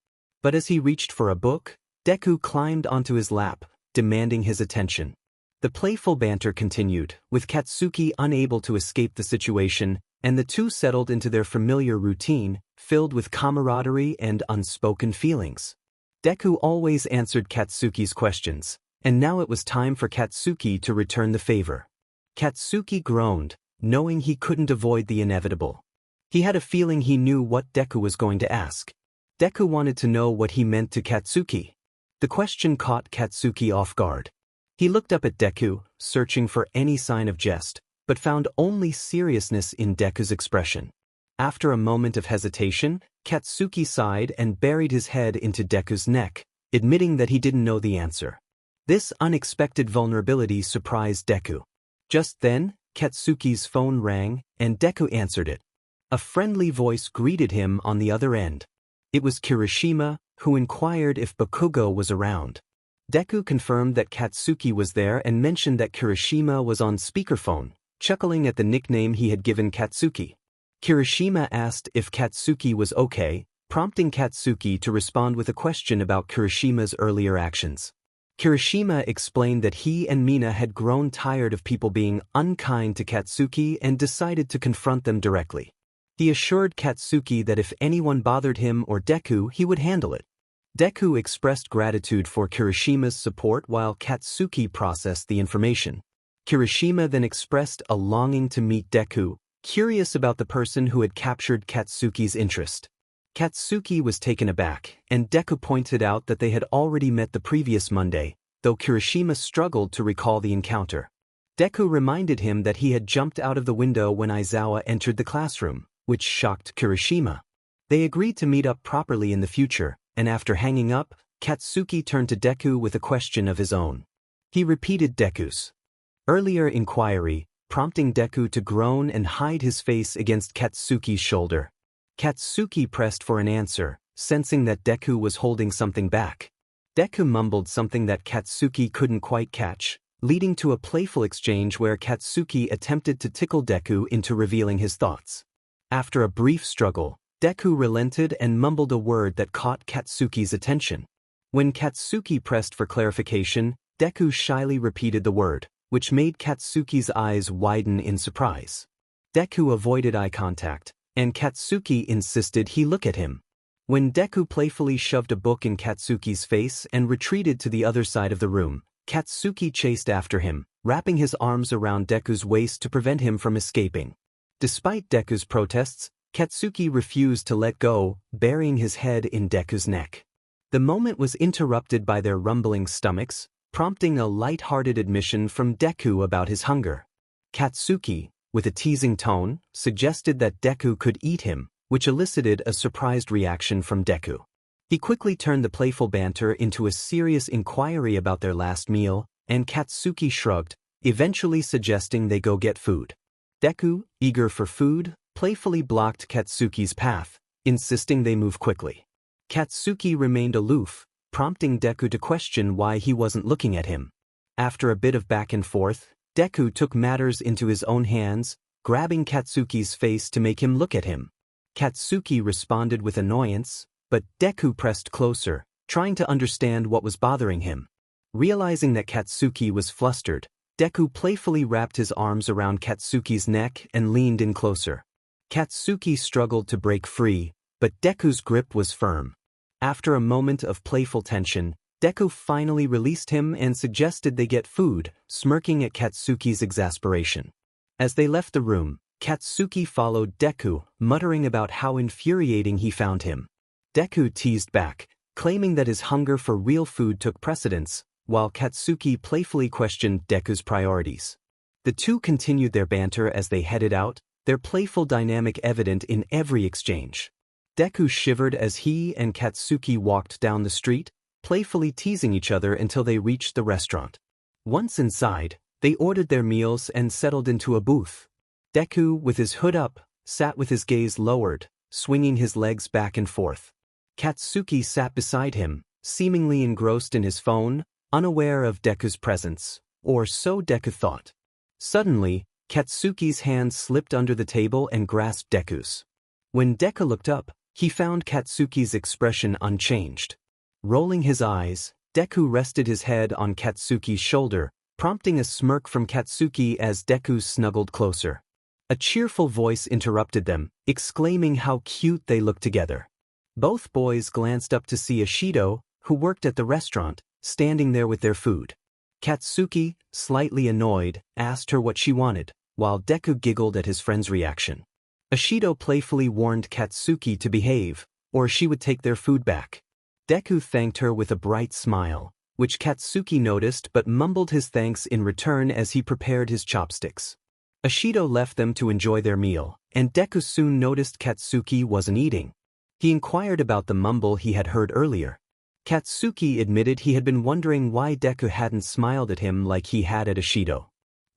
But as he reached for a book, Deku climbed onto his lap, demanding his attention. The playful banter continued, with Katsuki unable to escape the situation, and the two settled into their familiar routine, filled with camaraderie and unspoken feelings. Deku always answered Katsuki's questions, and now it was time for Katsuki to return the favor. Katsuki groaned, knowing he couldn't avoid the inevitable. He had a feeling he knew what Deku was going to ask. Deku wanted to know what he meant to Katsuki. The question caught Katsuki off guard. He looked up at Deku, searching for any sign of jest, but found only seriousness in Deku's expression. After a moment of hesitation, Katsuki sighed and buried his head into Deku's neck, admitting that he didn't know the answer. This unexpected vulnerability surprised Deku. Just then, Katsuki's phone rang, and Deku answered it. A friendly voice greeted him on the other end. It was Kirishima, who inquired if Bakugo was around. Deku confirmed that Katsuki was there and mentioned that Kirishima was on speakerphone, chuckling at the nickname he had given Katsuki. Kirishima asked if Katsuki was okay, prompting Katsuki to respond with a question about Kirishima's earlier actions. Kirishima explained that he and Mina had grown tired of people being unkind to Katsuki and decided to confront them directly. He assured Katsuki that if anyone bothered him or Deku, he would handle it. Deku expressed gratitude for Kirishima's support while Katsuki processed the information. Kirishima then expressed a longing to meet Deku, curious about the person who had captured Katsuki's interest. Katsuki was taken aback, and Deku pointed out that they had already met the previous Monday, though Kirishima struggled to recall the encounter. Deku reminded him that he had jumped out of the window when Aizawa entered the classroom, which shocked Kirishima. They agreed to meet up properly in the future, and after hanging up, Katsuki turned to Deku with a question of his own. He repeated Deku's earlier inquiry, prompting Deku to groan and hide his face against Katsuki's shoulder. Katsuki pressed for an answer, sensing that Deku was holding something back. Deku mumbled something that Katsuki couldn't quite catch, leading to a playful exchange where Katsuki attempted to tickle Deku into revealing his thoughts. After a brief struggle, Deku relented and mumbled a word that caught Katsuki's attention. When Katsuki pressed for clarification, Deku shyly repeated the word, which made Katsuki's eyes widen in surprise. Deku avoided eye contact, and Katsuki insisted he look at him. When Deku playfully shoved a book in Katsuki's face and retreated to the other side of the room, Katsuki chased after him, wrapping his arms around Deku's waist to prevent him from escaping. Despite Deku's protests, Katsuki refused to let go, burying his head in Deku's neck. The moment was interrupted by their rumbling stomachs, prompting a light-hearted admission from Deku about his hunger. Katsuki, with a teasing tone, suggested that Deku could eat him, which elicited a surprised reaction from Deku. He quickly turned the playful banter into a serious inquiry about their last meal, and Katsuki shrugged, eventually suggesting they go get food. Deku, eager for food, playfully blocked Katsuki's path, insisting they move quickly. Katsuki remained aloof, prompting Deku to question why he wasn't looking at him. After a bit of back and forth, Deku took matters into his own hands, grabbing Katsuki's face to make him look at him. Katsuki responded with annoyance, but Deku pressed closer, trying to understand what was bothering him. Realizing that Katsuki was flustered, Deku playfully wrapped his arms around Katsuki's neck and leaned in closer. Katsuki struggled to break free, but Deku's grip was firm. After a moment of playful tension, Deku finally released him and suggested they get food, smirking at Katsuki's exasperation. As they left the room, Katsuki followed Deku, muttering about how infuriating he found him. Deku teased back, claiming that his hunger for real food took precedence, while Katsuki playfully questioned Deku's priorities. The two continued their banter as they headed out, their playful dynamic evident in every exchange. Deku shivered as he and Katsuki walked down the street, playfully teasing each other until they reached the restaurant. Once inside, they ordered their meals and settled into a booth. Deku, with his hood up, sat with his gaze lowered, swinging his legs back and forth. Katsuki sat beside him, seemingly engrossed in his phone, unaware of Deku's presence, or so Deku thought. Suddenly, Katsuki's hand slipped under the table and grasped Deku's. When Deku looked up, he found Katsuki's expression unchanged. Rolling his eyes, Deku rested his head on Katsuki's shoulder, prompting a smirk from Katsuki as Deku snuggled closer. A cheerful voice interrupted them, exclaiming how cute they looked together. Both boys glanced up to see Ashido, who worked at the restaurant, standing there with their food. Katsuki, slightly annoyed, asked her what she wanted, while Deku giggled at his friend's reaction. Ashido playfully warned Katsuki to behave, or she would take their food back. Deku thanked her with a bright smile, which Katsuki noticed but mumbled his thanks in return as he prepared his chopsticks. Ashido left them to enjoy their meal, and Deku soon noticed Katsuki wasn't eating. He inquired about the mumble he had heard earlier. Katsuki admitted he had been wondering why Deku hadn't smiled at him like he had at Ashido.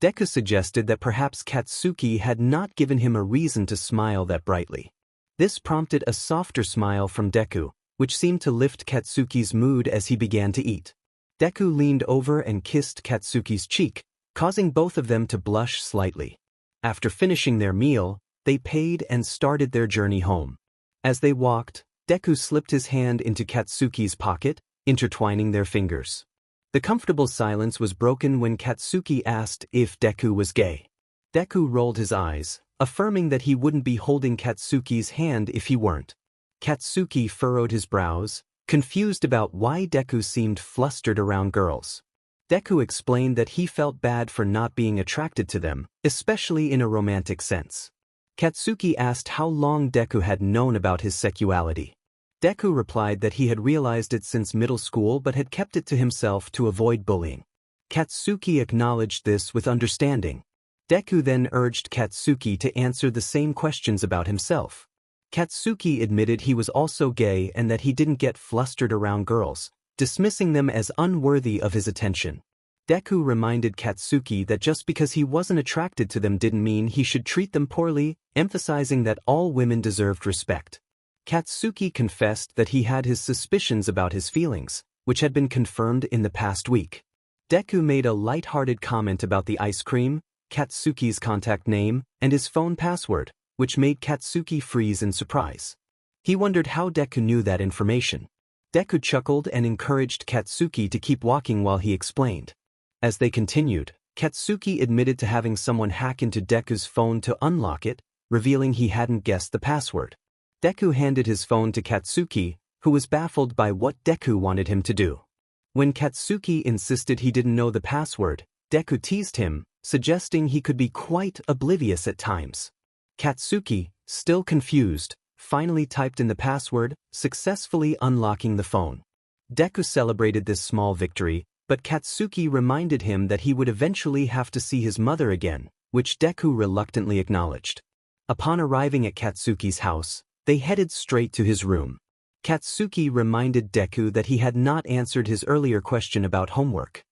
Deku suggested that perhaps Katsuki had not given him a reason to smile that brightly. This prompted a softer smile from Deku, which seemed to lift Katsuki's mood as he began to eat. Deku leaned over and kissed Katsuki's cheek, causing both of them to blush slightly. After finishing their meal, they paid and started their journey home. As they walked, Deku slipped his hand into Katsuki's pocket, intertwining their fingers. The comfortable silence was broken when Katsuki asked if Deku was gay. Deku rolled his eyes, affirming that he wouldn't be holding Katsuki's hand if he weren't. Katsuki furrowed his brows, confused about why Deku seemed flustered around girls. Deku explained that he felt bad for not being attracted to them, especially in a romantic sense. Katsuki asked how long Deku had known about his sexuality. Deku replied that he had realized it since middle school but had kept it to himself to avoid bullying. Katsuki acknowledged this with understanding. Deku then urged Katsuki to answer the same questions about himself. Katsuki admitted he was also gay and that he didn't get flustered around girls, dismissing them as unworthy of his attention. Deku reminded Katsuki that just because he wasn't attracted to them didn't mean he should treat them poorly, emphasizing that all women deserved respect. Katsuki confessed that he had his suspicions about his feelings, which had been confirmed in the past week. Deku made a light-hearted comment about the ice cream, Katsuki's contact name, and his phone password, which made Katsuki freeze in surprise. He wondered how Deku knew that information. Deku chuckled and encouraged Katsuki to keep walking while he explained. As they continued, Katsuki admitted to having someone hack into Deku's phone to unlock it, revealing he hadn't guessed the password. Deku handed his phone to Katsuki, who was baffled by what Deku wanted him to do. When Katsuki insisted he didn't know the password, Deku teased him, suggesting he could be quite oblivious at times. Katsuki, still confused, finally typed in the password, successfully unlocking the phone. Deku celebrated this small victory, but Katsuki reminded him that he would eventually have to see his mother again, which Deku reluctantly acknowledged. Upon arriving at Katsuki's house, they headed straight to his room. Katsuki reminded Deku that he had not answered his earlier question about homework.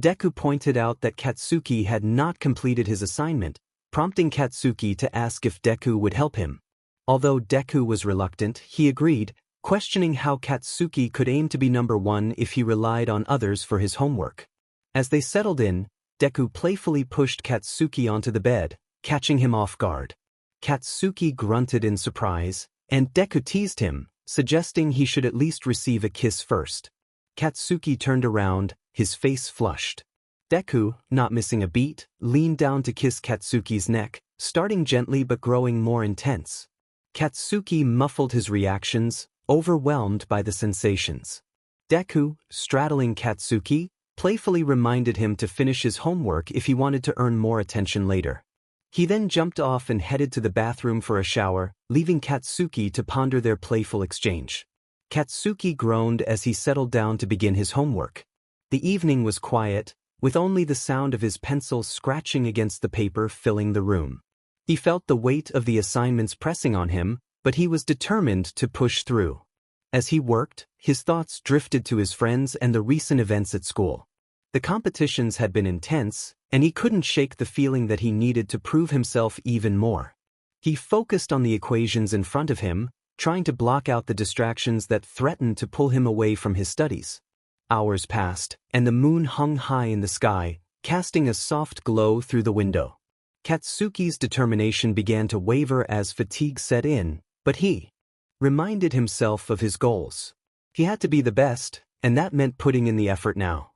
Deku pointed out that Katsuki had not completed his assignment, prompting Katsuki to ask if Deku would help him. Although Deku was reluctant, he agreed, questioning how Katsuki could aim to be number one if he relied on others for his homework. As they settled in, Deku playfully pushed Katsuki onto the bed, catching him off guard. Katsuki grunted in surprise, and Deku teased him, suggesting he should at least receive a kiss first. Katsuki turned around, his face flushed. Deku, not missing a beat, leaned down to kiss Katsuki's neck, starting gently but growing more intense. Katsuki muffled his reactions, overwhelmed by the sensations. Deku, straddling Katsuki, playfully reminded him to finish his homework if he wanted to earn more attention later. He then jumped off and headed to the bathroom for a shower, leaving Katsuki to ponder their playful exchange. Katsuki groaned as he settled down to begin his homework. The evening was quiet, with only the sound of his pencil scratching against the paper filling the room. He felt the weight of the assignments pressing on him, but he was determined to push through. As he worked, his thoughts drifted to his friends and the recent events at school. The competitions had been intense, and he couldn't shake the feeling that he needed to prove himself even more. He focused on the equations in front of him, trying to block out the distractions that threatened to pull him away from his studies. Hours passed, and the moon hung high in the sky, casting a soft glow through the window. Katsuki's determination began to waver as fatigue set in, but he reminded himself of his goals. He had to be the best, and that meant putting in the effort now.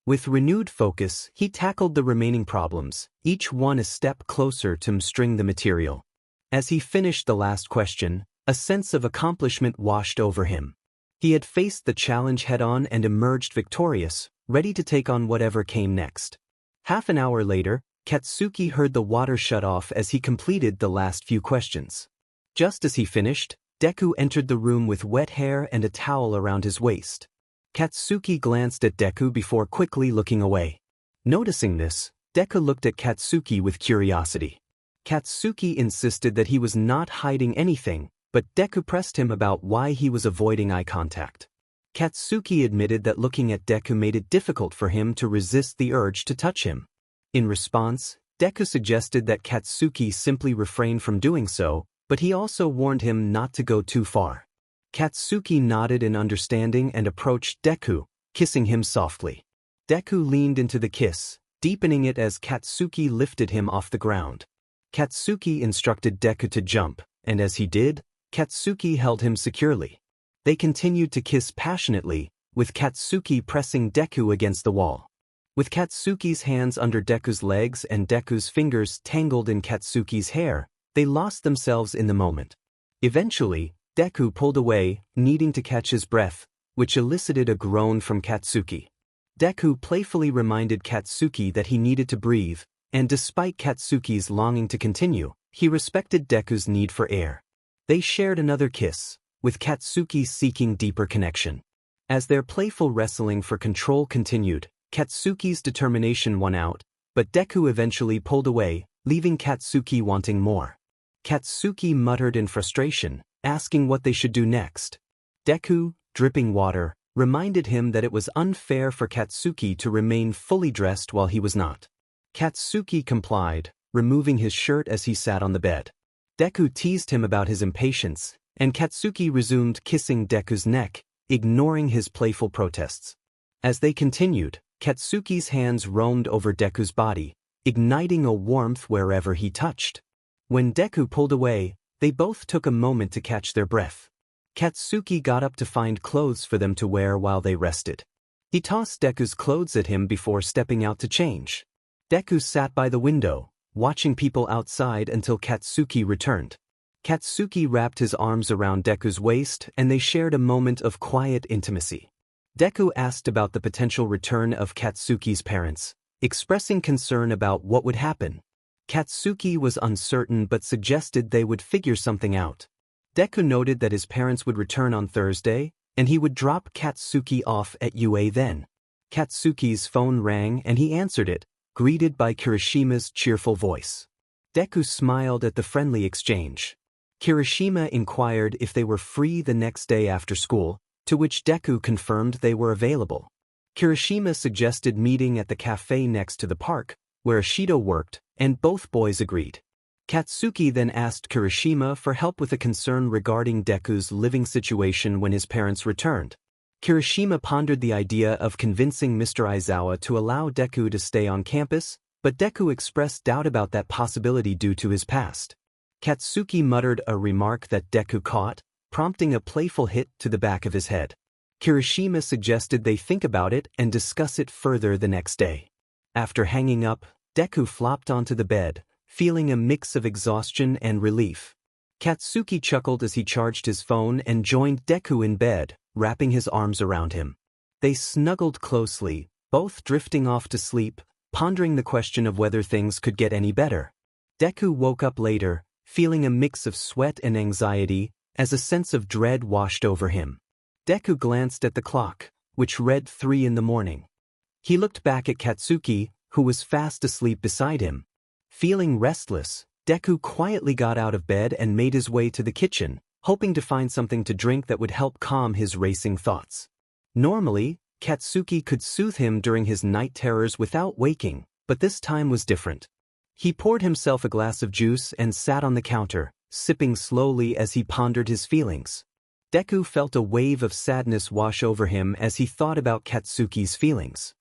With renewed focus, he tackled the remaining problems, each one a step closer to mastering the material. As he finished the last question, a sense of accomplishment washed over him. He had faced the challenge head-on and emerged victorious, ready to take on whatever came next. Half an hour later, Katsuki heard the water shut off as he completed the last few questions. Just as he finished, Deku entered the room with wet hair and a towel around his waist. Katsuki glanced at Deku before quickly looking away. Noticing this, Deku looked at Katsuki with curiosity. Katsuki insisted that he was not hiding anything, but Deku pressed him about why he was avoiding eye contact. Katsuki admitted that looking at Deku made it difficult for him to resist the urge to touch him. In response, Deku suggested that Katsuki simply refrain from doing so, but he also warned him not to go too far. Katsuki nodded in understanding and approached Deku, kissing him softly. Deku leaned into the kiss, deepening it as Katsuki lifted him off the ground. Katsuki instructed Deku to jump, and as he did, Katsuki held him securely. They continued to kiss passionately, with Katsuki pressing Deku against the wall. With Katsuki's hands under Deku's legs and Deku's fingers tangled in Katsuki's hair, they lost themselves in the moment. Eventually, Deku pulled away, needing to catch his breath, which elicited a groan from Katsuki. Deku playfully reminded Katsuki that he needed to breathe, and despite Katsuki's longing to continue, he respected Deku's need for air. They shared another kiss, with Katsuki seeking deeper connection. As their playful wrestling for control continued, Katsuki's determination won out, but Deku eventually pulled away, leaving Katsuki wanting more. Katsuki muttered in frustration, asking what they should do next. Deku, dripping water, reminded him that it was unfair for Katsuki to remain fully dressed while he was not. Katsuki complied, removing his shirt as he sat on the bed. Deku teased him about his impatience, and Katsuki resumed kissing Deku's neck, ignoring his playful protests. As they continued, Katsuki's hands roamed over Deku's body, igniting a warmth wherever he touched. When Deku pulled away, They both took a moment to catch their breath. Katsuki got up to find clothes for them to wear while they rested. He tossed Deku's clothes at him before stepping out to change. Deku sat by the window, watching people outside until Katsuki returned. Katsuki wrapped his arms around Deku's waist and they shared a moment of quiet intimacy. Deku asked about the potential return of Katsuki's parents, expressing concern about what would happen. Katsuki was uncertain but suggested they would figure something out. Deku noted that his parents would return on Thursday, and he would drop Katsuki off at UA then. Katsuki's phone rang and he answered it, greeted by Kirishima's cheerful voice. Deku smiled at the friendly exchange. Kirishima inquired if they were free the next day after school, to which Deku confirmed they were available. Kirishima suggested meeting at the cafe next to the park, where Ashido worked, and both boys agreed. Katsuki then asked Kirishima for help with a concern regarding Deku's living situation when his parents returned. Kirishima pondered the idea of convincing Mr. Aizawa to allow Deku to stay on campus, but Deku expressed doubt about that possibility due to his past. Katsuki muttered a remark that Deku caught, prompting a playful hit to the back of his head. Kirishima suggested they think about it and discuss it further the next day. After hanging up, Deku flopped onto the bed, feeling a mix of exhaustion and relief. Katsuki chuckled as he charged his phone and joined Deku in bed, wrapping his arms around him. They snuggled closely, both drifting off to sleep, pondering the question of whether things could get any better. Deku woke up later, feeling a mix of sweat and anxiety, as a sense of dread washed over him. Deku glanced at the clock, which read 3 in the morning. He looked back at Katsuki, who was fast asleep beside him. Feeling restless, Deku quietly got out of bed and made his way to the kitchen, hoping to find something to drink that would help calm his racing thoughts. Normally, Katsuki could soothe him during his night terrors without waking, but this time was different. He poured himself a glass of juice and sat on the counter, sipping slowly as he pondered his feelings. Deku felt a wave of sadness wash over him as he thought about Katsuki's feelings.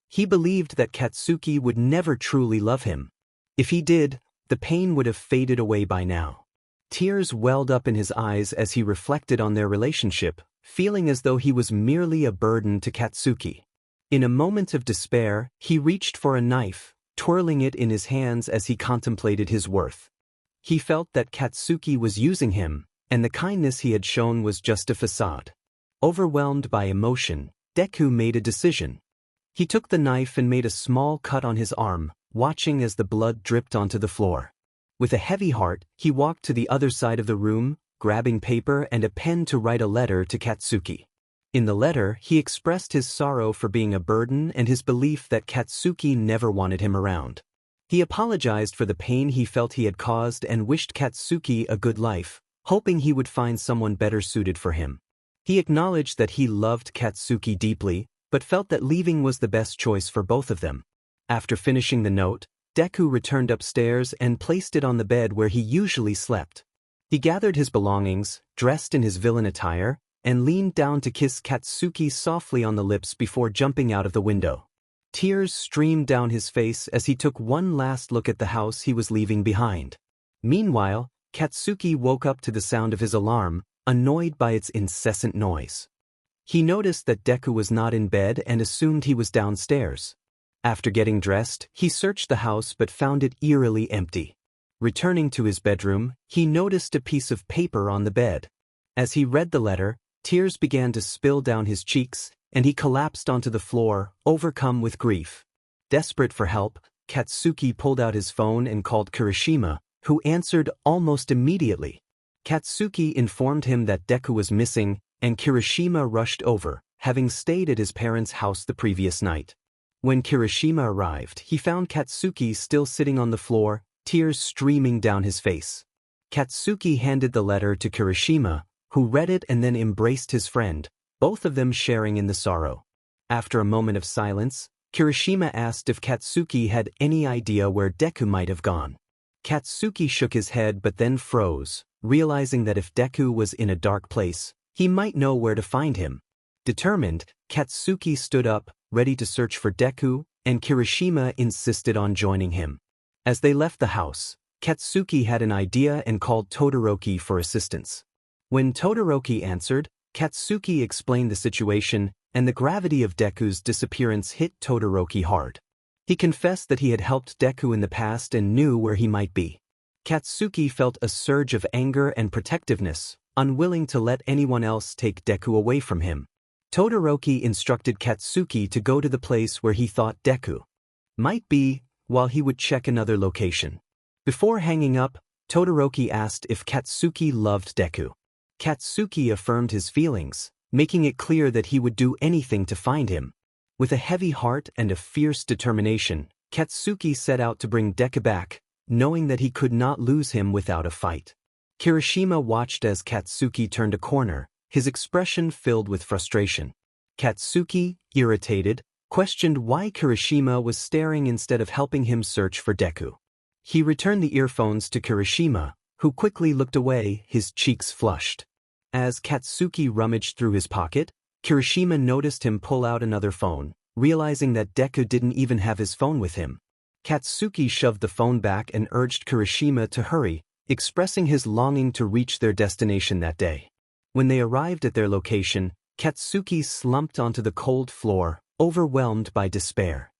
He believed that Katsuki would never truly love him. If he did, the pain would have faded away by now. Tears welled up in his eyes as he reflected on their relationship, feeling as though he was merely a burden to Katsuki. In a moment of despair, he reached for a knife, twirling it in his hands as he contemplated his worth. He felt that Katsuki was using him, and the kindness he had shown was just a facade. Overwhelmed by emotion, Deku made a decision. He took the knife and made a small cut on his arm, watching as the blood dripped onto the floor. With a heavy heart, he walked to the other side of the room, grabbing paper and a pen to write a letter to Katsuki. In the letter, he expressed his sorrow for being a burden and his belief that Katsuki never wanted him around. He apologized for the pain he felt he had caused and wished Katsuki a good life, hoping he would find someone better suited for him. He acknowledged that he loved Katsuki deeply, but felt that leaving was the best choice for both of them. After finishing the note, Deku returned upstairs and placed it on the bed where he usually slept. He gathered his belongings, dressed in his villain attire, and leaned down to kiss Katsuki softly on the lips before jumping out of the window. Tears streamed down his face as he took one last look at the house he was leaving behind. Meanwhile, Katsuki woke up to the sound of his alarm, annoyed by its incessant noise. He noticed that Deku was not in bed and assumed he was downstairs. After getting dressed, he searched the house but found it eerily empty. Returning to his bedroom, he noticed a piece of paper on the bed. As he read the letter, tears began to spill down his cheeks, and he collapsed onto the floor, overcome with grief. Desperate for help, Katsuki pulled out his phone and called Kirishima, who answered almost immediately. Katsuki informed him that Deku was missing, and Kirishima rushed over, having stayed at his parents' house the previous night. When Kirishima arrived, he found Katsuki still sitting on the floor, tears streaming down his face. Katsuki handed the letter to Kirishima, who read it and then embraced his friend, both of them sharing in the sorrow. After a moment of silence, Kirishima asked if Katsuki had any idea where Deku might have gone. Katsuki shook his head but then froze, realizing that if Deku was in a dark place, he might know where to find him. Determined, Katsuki stood up, ready to search for Deku, and Kirishima insisted on joining him. As they left the house, Katsuki had an idea and called Todoroki for assistance. When Todoroki answered, Katsuki explained the situation, and the gravity of Deku's disappearance hit Todoroki hard. He confessed that he had helped Deku in the past and knew where he might be. Katsuki felt a surge of anger and protectiveness, unwilling to let anyone else take Deku away from him. Todoroki instructed Katsuki to go to the place where he thought Deku might be, while he would check another location. Before hanging up, Todoroki asked if Katsuki loved Deku. Katsuki affirmed his feelings, making it clear that he would do anything to find him. With a heavy heart and a fierce determination, Katsuki set out to bring Deku back, knowing that he could not lose him without a fight. Kirishima watched as Katsuki turned a corner, his expression filled with frustration. Katsuki, irritated, questioned why Kirishima was staring instead of helping him search for Deku. He returned the earphones to Kirishima, who quickly looked away, his cheeks flushed. As Katsuki rummaged through his pocket, Kirishima noticed him pull out another phone, realizing that Deku didn't even have his phone with him. Katsuki shoved the phone back and urged Kirishima to hurry, expressing his longing to reach their destination that day. When they arrived at their location, Katsuki slumped onto the cold floor, overwhelmed by despair.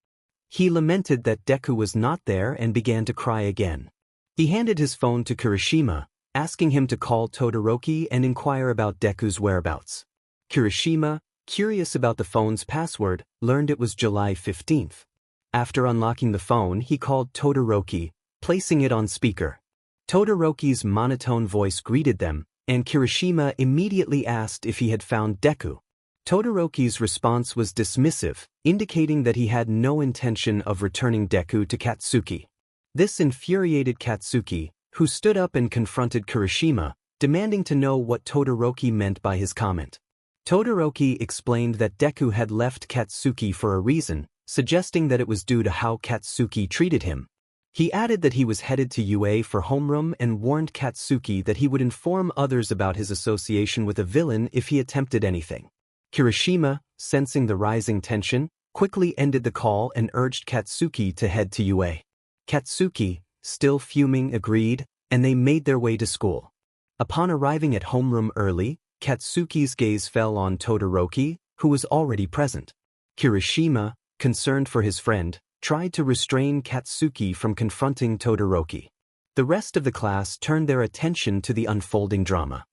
He lamented that Deku was not there and began to cry again. He handed his phone to Kirishima, asking him to call Todoroki and inquire about Deku's whereabouts. Kirishima, curious about the phone's password, learned it was July 15th. After unlocking the phone, he called Todoroki, placing it on speaker. Todoroki's monotone voice greeted them, and Kirishima immediately asked if he had found Deku. Todoroki's response was dismissive, indicating that he had no intention of returning Deku to Katsuki. This infuriated Katsuki, who stood up and confronted Kirishima, demanding to know what Todoroki meant by his comment. Todoroki explained that Deku had left Katsuki for a reason, suggesting that it was due to how Katsuki treated him. He added that he was headed to UA for homeroom and warned Katsuki that he would inform others about his association with a villain if he attempted anything. Kirishima, sensing the rising tension, quickly ended the call and urged Katsuki to head to UA. Katsuki, still fuming, agreed, and they made their way to school. Upon arriving at homeroom early, Katsuki's gaze fell on Todoroki, who was already present. Kirishima, concerned for his friend, tried to restrain Katsuki from confronting Todoroki. The rest of the class turned their attention to the unfolding drama.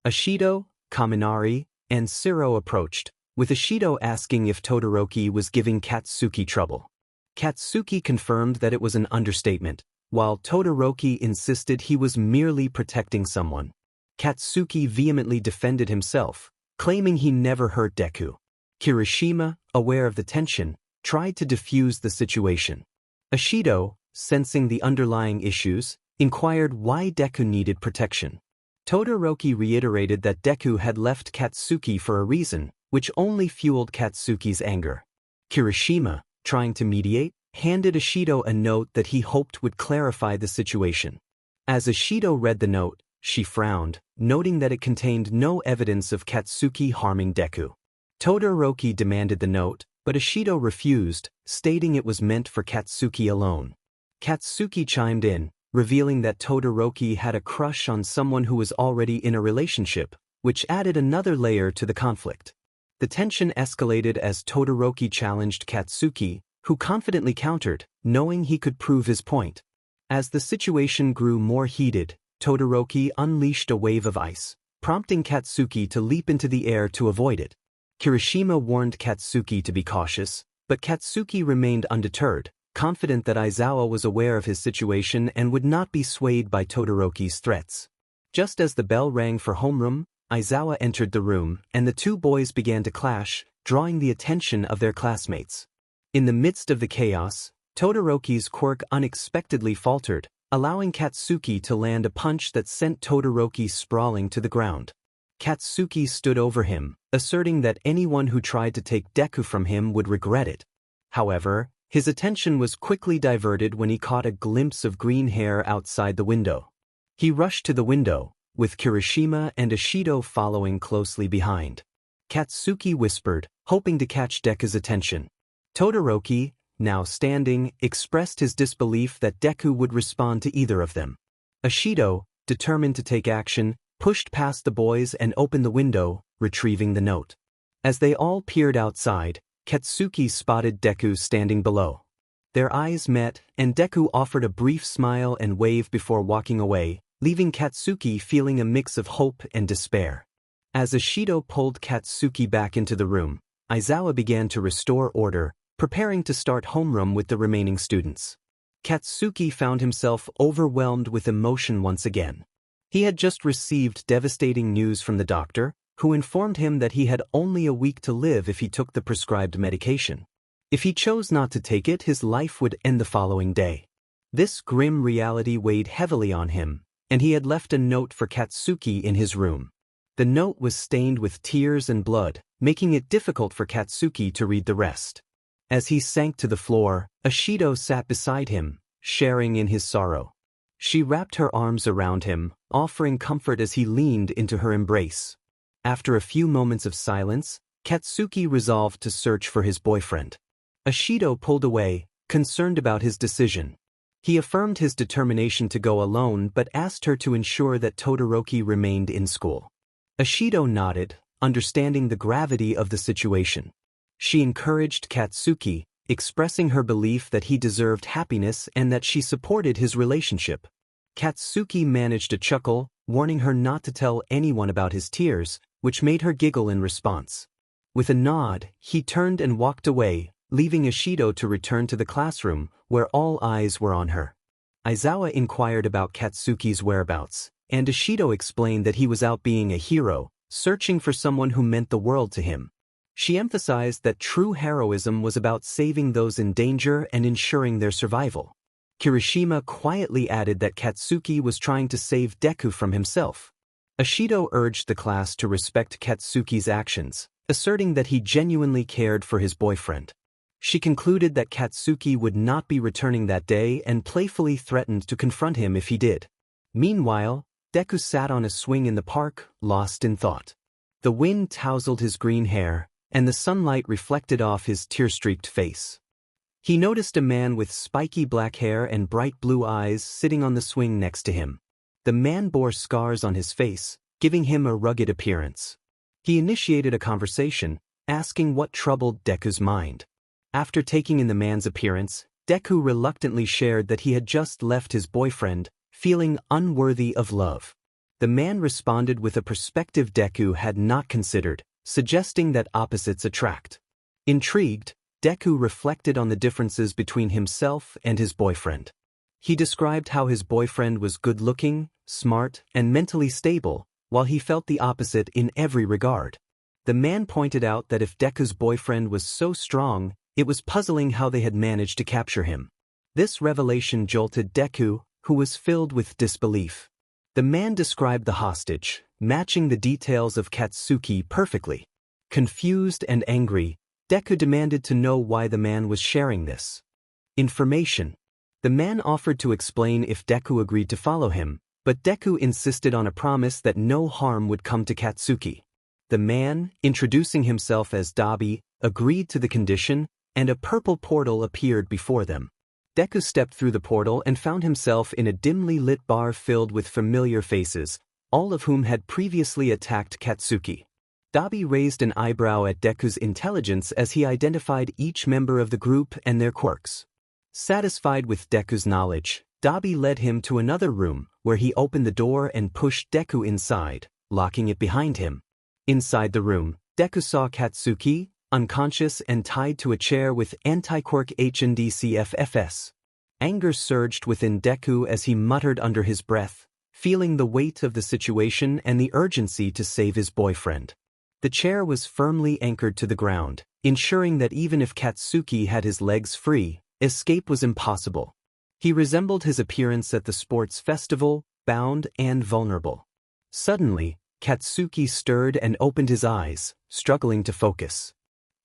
Ashido, Kaminari, and Siro approached, with Ashido asking if Todoroki was giving Katsuki trouble. Katsuki confirmed that it was an understatement, while Todoroki insisted he was merely protecting someone. Katsuki vehemently defended himself, claiming he never hurt Deku. Kirishima, aware of the tension, tried to defuse the situation. Ashido, sensing the underlying issues, inquired why Deku needed protection. Todoroki reiterated that Deku had left Katsuki for a reason, which only fueled Katsuki's anger. Kirishima, trying to mediate, handed Ashido a note that he hoped would clarify the situation. As Ashido read the note, she frowned, noting that it contained no evidence of Katsuki harming Deku. Todoroki demanded the note, but Ashido refused, stating it was meant for Katsuki alone. Katsuki chimed in, revealing that Todoroki had a crush on someone who was already in a relationship, which added another layer to the conflict. The tension escalated as Todoroki challenged Katsuki, who confidently countered, knowing he could prove his point. As the situation grew more heated, Todoroki unleashed a wave of ice, prompting Katsuki to leap into the air to avoid it. Kirishima warned Katsuki to be cautious, but Katsuki remained undeterred, confident that Aizawa was aware of his situation and would not be swayed by Todoroki's threats. Just as the bell rang for homeroom, Aizawa entered the room, and the two boys began to clash, drawing the attention of their classmates. In the midst of the chaos, Todoroki's quirk unexpectedly faltered, allowing Katsuki to land a punch that sent Todoroki sprawling to the ground. Katsuki stood over him, asserting that anyone who tried to take Deku from him would regret it. However, his attention was quickly diverted when he caught a glimpse of green hair outside the window. He rushed to the window, with Kirishima and Ashido following closely behind. Katsuki whispered, hoping to catch Deku's attention. Todoroki, now standing, expressed his disbelief that Deku would respond to either of them. Ashido, determined to take action, pushed past the boys and opened the window, retrieving the note. As they all peered outside, Katsuki spotted Deku standing below. Their eyes met, and Deku offered a brief smile and wave before walking away, leaving Katsuki feeling a mix of hope and despair. As Ashido pulled Katsuki back into the room, Aizawa began to restore order, preparing to start homeroom with the remaining students. Katsuki found himself overwhelmed with emotion once again. He had just received devastating news from the doctor, who informed him that he had only a week to live if he took the prescribed medication. If he chose not to take it, his life would end the following day. This grim reality weighed heavily on him, and he had left a note for Katsuki in his room. The note was stained with tears and blood, making it difficult for Katsuki to read the rest. As he sank to the floor, Ashido sat beside him, sharing in his sorrow. She wrapped her arms around him, offering comfort as he leaned into her embrace. After a few moments of silence, Katsuki resolved to search for his boyfriend. Ashido pulled away, concerned about his decision. He affirmed his determination to go alone but asked her to ensure that Todoroki remained in school. Ashido nodded, understanding the gravity of the situation. She encouraged Katsuki, expressing her belief that he deserved happiness and that she supported his relationship. Katsuki managed to chuckle, warning her not to tell anyone about his tears, which made her giggle in response. With a nod, he turned and walked away, leaving Ashido to return to the classroom, where all eyes were on her. Aizawa inquired about Katsuki's whereabouts, and Ashido explained that he was out being a hero, searching for someone who meant the world to him. She emphasized that true heroism was about saving those in danger and ensuring their survival. Kirishima quietly added that Katsuki was trying to save Deku from himself. Ashido urged the class to respect Katsuki's actions, asserting that he genuinely cared for his boyfriend. She concluded that Katsuki would not be returning that day and playfully threatened to confront him if he did. Meanwhile, Deku sat on a swing in the park, lost in thought. The wind tousled his green hair, and the sunlight reflected off his tear-streaked face. He noticed a man with spiky black hair and bright blue eyes sitting on the swing next to him. The man bore scars on his face, giving him a rugged appearance. He initiated a conversation, asking what troubled Deku's mind. After taking in the man's appearance, Deku reluctantly shared that he had just left his boyfriend, feeling unworthy of love. The man responded with a perspective Deku had not considered, suggesting that opposites attract. Intrigued, Deku reflected on the differences between himself and his boyfriend. He described how his boyfriend was good-looking, smart, and mentally stable, while he felt the opposite in every regard. The man pointed out that if Deku's boyfriend was so strong, it was puzzling how they had managed to capture him. This revelation jolted Deku, who was filled with disbelief. The man described the hostage, matching the details of Katsuki perfectly. Confused and angry, Deku demanded to know why the man was sharing this information. The man offered to explain if Deku agreed to follow him, but Deku insisted on a promise that no harm would come to Katsuki. The man, introducing himself as Dabi, agreed to the condition, and a purple portal appeared before them. Deku stepped through the portal and found himself in a dimly lit bar filled with familiar faces, all of whom had previously attacked Katsuki. Dabi raised an eyebrow at Deku's intelligence as he identified each member of the group and their quirks. Satisfied with Deku's knowledge, Dabi led him to another room, where he opened the door and pushed Deku inside, locking it behind him. Inside the room, Deku saw Katsuki, unconscious and tied to a chair with anti-quirk HNDCFFS. Anger surged within Deku as he muttered under his breath, feeling the weight of the situation and the urgency to save his boyfriend. The chair was firmly anchored to the ground, ensuring that even if Katsuki had his legs free, escape was impossible. He resembled his appearance at the sports festival, bound and vulnerable. Suddenly, Katsuki stirred and opened his eyes, struggling to focus.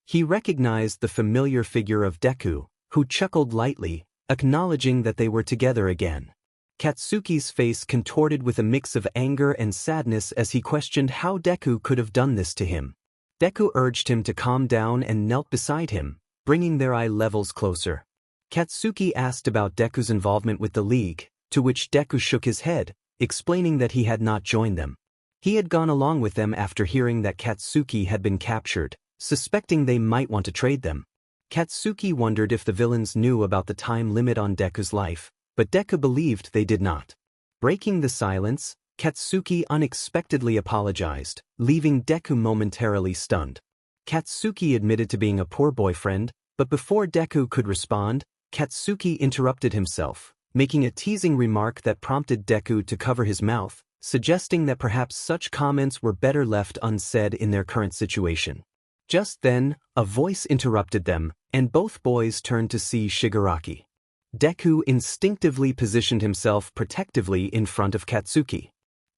He recognized the familiar figure of Deku, who chuckled lightly, acknowledging that they were together again. Katsuki's face contorted with a mix of anger and sadness as he questioned how Deku could have done this to him. Deku urged him to calm down and knelt beside him, bringing their eye levels closer. Katsuki asked about Deku's involvement with the League, to which Deku shook his head, explaining that he had not joined them. He had gone along with them after hearing that Katsuki had been captured, suspecting they might want to trade them. Katsuki wondered if the villains knew about the time limit on Deku's life, but Deku believed they did not. Breaking the silence, Katsuki unexpectedly apologized, leaving Deku momentarily stunned. Katsuki admitted to being a poor boyfriend, but before Deku could respond, Katsuki interrupted himself, making a teasing remark that prompted Deku to cover his mouth, suggesting that perhaps such comments were better left unsaid in their current situation. Just then, a voice interrupted them, and both boys turned to see Shigaraki. Deku instinctively positioned himself protectively in front of Katsuki.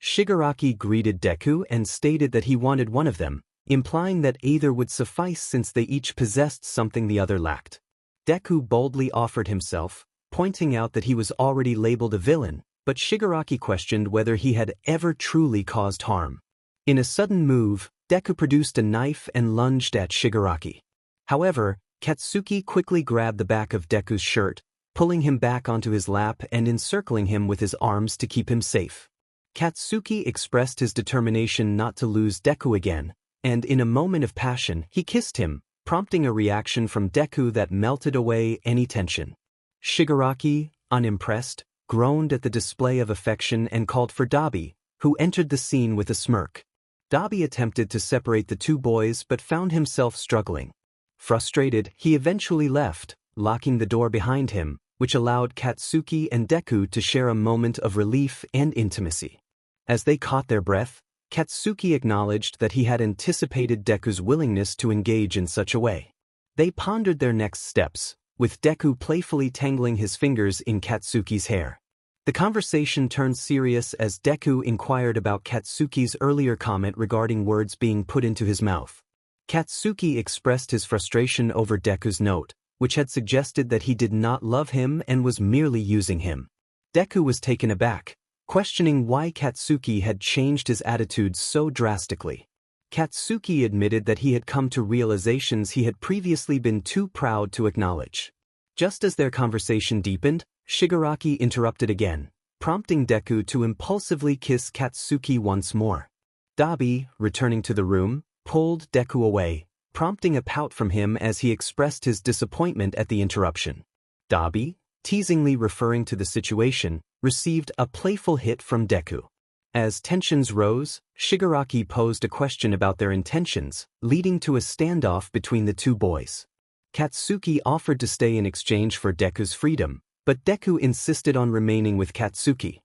Shigaraki greeted Deku and stated that he wanted one of them, implying that either would suffice since they each possessed something the other lacked. Deku boldly offered himself, pointing out that he was already labeled a villain, but Shigaraki questioned whether he had ever truly caused harm. In a sudden move, Deku produced a knife and lunged at Shigaraki. However, Katsuki quickly grabbed the back of Deku's shirt, pulling him back onto his lap and encircling him with his arms to keep him safe. Katsuki expressed his determination not to lose Deku again, and in a moment of passion, he kissed him, prompting a reaction from Deku that melted away any tension. Shigaraki, unimpressed, groaned at the display of affection and called for Dabi, who entered the scene with a smirk. Dabi attempted to separate the two boys but found himself struggling. Frustrated, he eventually left, locking the door behind him, which allowed Katsuki and Deku to share a moment of relief and intimacy. As they caught their breath, Katsuki acknowledged that he had anticipated Deku's willingness to engage in such a way. They pondered their next steps, with Deku playfully tangling his fingers in Katsuki's hair. The conversation turned serious as Deku inquired about Katsuki's earlier comment regarding words being put into his mouth. Katsuki expressed his frustration over Deku's note, which had suggested that he did not love him and was merely using him. Deku was taken aback, questioning why Katsuki had changed his attitude so drastically. Katsuki admitted that he had come to realizations he had previously been too proud to acknowledge. Just as their conversation deepened, Shigaraki interrupted again, prompting Deku to impulsively kiss Katsuki once more. Dabi, returning to the room, pulled Deku away, prompting a pout from him as he expressed his disappointment at the interruption. Dabi, teasingly referring to the situation, received a playful hit from Deku. As tensions rose, Shigaraki posed a question about their intentions, leading to a standoff between the two boys. Katsuki offered to stay in exchange for Deku's freedom, but Deku insisted on remaining with Katsuki.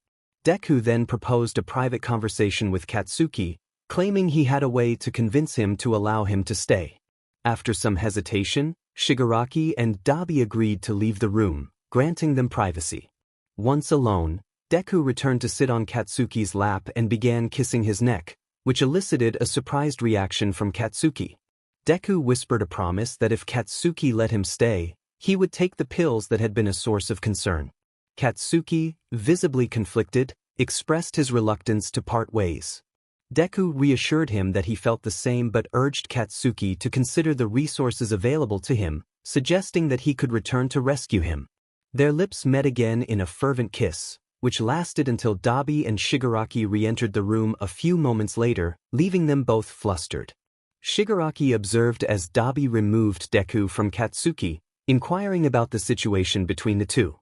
Deku then proposed a private conversation with Katsuki, claiming he had a way to convince him to allow him to stay. After some hesitation, Shigaraki and Dabi agreed to leave the room, granting them privacy. Once alone, Deku returned to sit on Katsuki's lap and began kissing his neck, which elicited a surprised reaction from Katsuki. Deku whispered a promise that if Katsuki let him stay, he would take the pills that had been a source of concern. Katsuki, visibly conflicted, expressed his reluctance to part ways. Deku reassured him that he felt the same but urged Katsuki to consider the resources available to him, suggesting that he could return to rescue him. Their lips met again in a fervent kiss, which lasted until Dabi and Shigaraki re-entered the room a few moments later, leaving them both flustered. Shigaraki observed as Dabi removed Deku from Katsuki, inquiring about the situation between the two.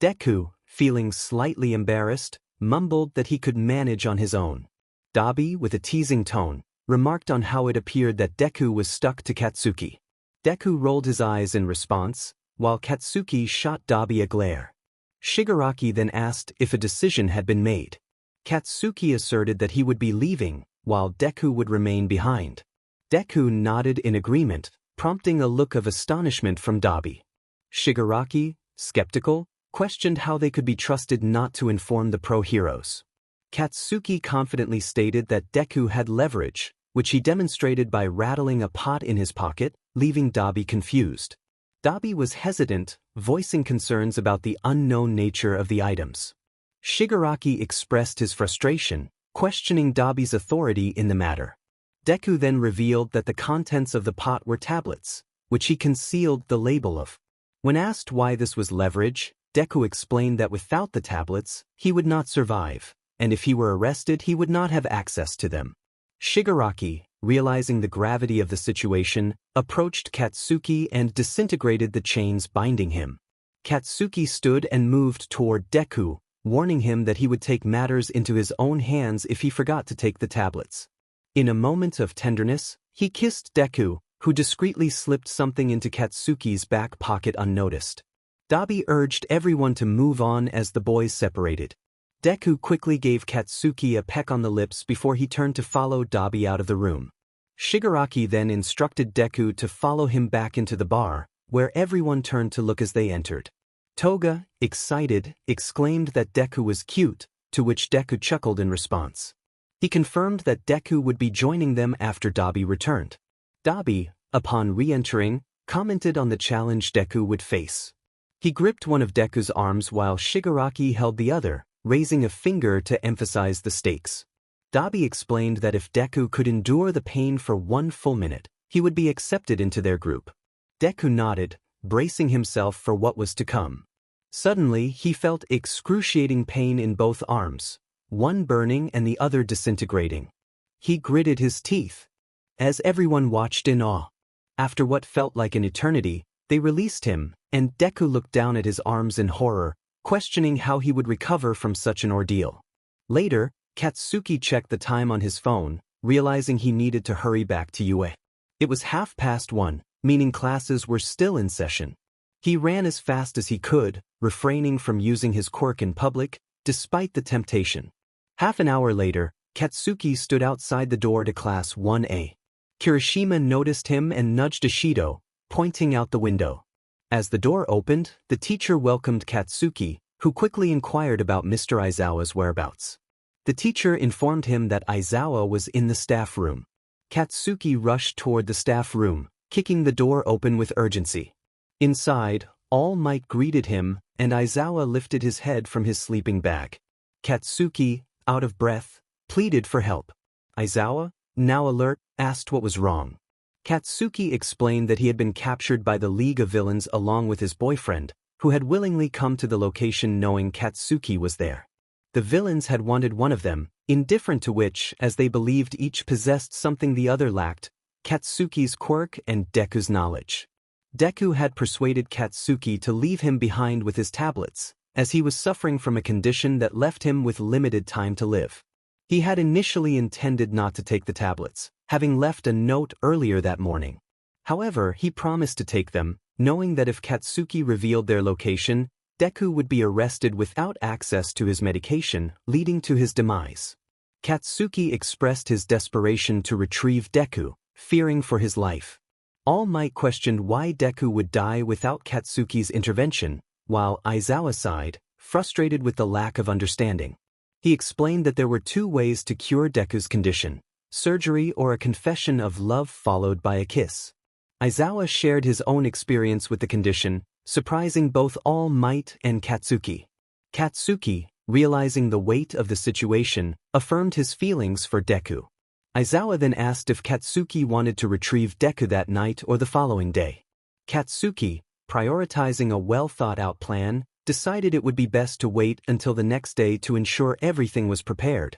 Deku, feeling slightly embarrassed, mumbled that he could manage on his own. Dabi, with a teasing tone, remarked on how it appeared that Deku was stuck to Katsuki. Deku rolled his eyes in response, while Katsuki shot Dabi a glare. Shigaraki then asked if a decision had been made. Katsuki asserted that he would be leaving, while Deku would remain behind. Deku nodded in agreement, prompting a look of astonishment from Dabi. Shigaraki, skeptical, questioned how they could be trusted not to inform the pro-heroes. Katsuki confidently stated that Deku had leverage, which he demonstrated by rattling a pot in his pocket, leaving Dabi confused. Dabi was hesitant, voicing concerns about the unknown nature of the items. Shigaraki expressed his frustration, questioning Dabi's authority in the matter. Deku then revealed that the contents of the pot were tablets, which he concealed the label of. When asked why this was leverage, Deku explained that without the tablets, he would not survive, and if he were arrested he would not have access to them. Shigaraki, realizing the gravity of the situation, approached Katsuki and disintegrated the chains binding him. Katsuki stood and moved toward Deku, warning him that he would take matters into his own hands if he forgot to take the tablets. In a moment of tenderness, he kissed Deku, who discreetly slipped something into Katsuki's back pocket unnoticed. Dabi urged everyone to move on as the boys separated. Deku quickly gave Katsuki a peck on the lips before he turned to follow Dabi out of the room. Shigaraki then instructed Deku to follow him back into the bar, where everyone turned to look as they entered. Toga, excited, exclaimed that Deku was cute, to which Deku chuckled in response. He confirmed that Deku would be joining them after Dabi returned. Dabi, upon re-entering, commented on the challenge Deku would face. He gripped one of Deku's arms while Shigaraki held the other, raising a finger to emphasize the stakes. Dabi explained that if Deku could endure the pain for 1 full minute, he would be accepted into their group. Deku nodded, bracing himself for what was to come. Suddenly, he felt excruciating pain in both arms, one burning and the other disintegrating. He gritted his teeth, as everyone watched in awe. After what felt like an eternity, they released him, and Deku looked down at his arms in horror, questioning how he would recover from such an ordeal. Later, Katsuki checked the time on his phone, realizing he needed to hurry back to UA. It was 1:30, meaning classes were still in session. He ran as fast as he could, refraining from using his quirk in public, despite the temptation. Half an hour later, Katsuki stood outside the door to Class 1A. Kirishima noticed him and nudged Ishido, pointing out the window. As the door opened, the teacher welcomed Katsuki, who quickly inquired about Mr. Aizawa's whereabouts. The teacher informed him that Aizawa was in the staff room. Katsuki rushed toward the staff room, kicking the door open with urgency. Inside, All Might greeted him, and Aizawa lifted his head from his sleeping bag. Katsuki, out of breath, pleaded for help. Aizawa, now alert, asked what was wrong. Katsuki explained that he had been captured by the League of Villains along with his boyfriend, who had willingly come to the location knowing Katsuki was there. The villains had wanted one of them, indifferent to which, as they believed each possessed something the other lacked, Katsuki's quirk and Deku's knowledge. Deku had persuaded Katsuki to leave him behind with his tablets, as he was suffering from a condition that left him with limited time to live. He had initially intended not to take the tablets, having left a note earlier that morning. However, he promised to take them, knowing that if Katsuki revealed their location, Deku would be arrested without access to his medication, leading to his demise. Katsuki expressed his desperation to retrieve Deku, fearing for his life. All Might questioned why Deku would die without Katsuki's intervention, while Aizawa sighed, frustrated with the lack of understanding. He explained that there were 2 ways to cure Deku's condition: surgery or a confession of love followed by a kiss. Aizawa shared his own experience with the condition, surprising both All Might and Katsuki. Katsuki, realizing the weight of the situation, affirmed his feelings for Deku. Aizawa then asked if Katsuki wanted to retrieve Deku that night or the following day. Katsuki, prioritizing a well-thought-out plan, decided it would be best to wait until the next day to ensure everything was prepared.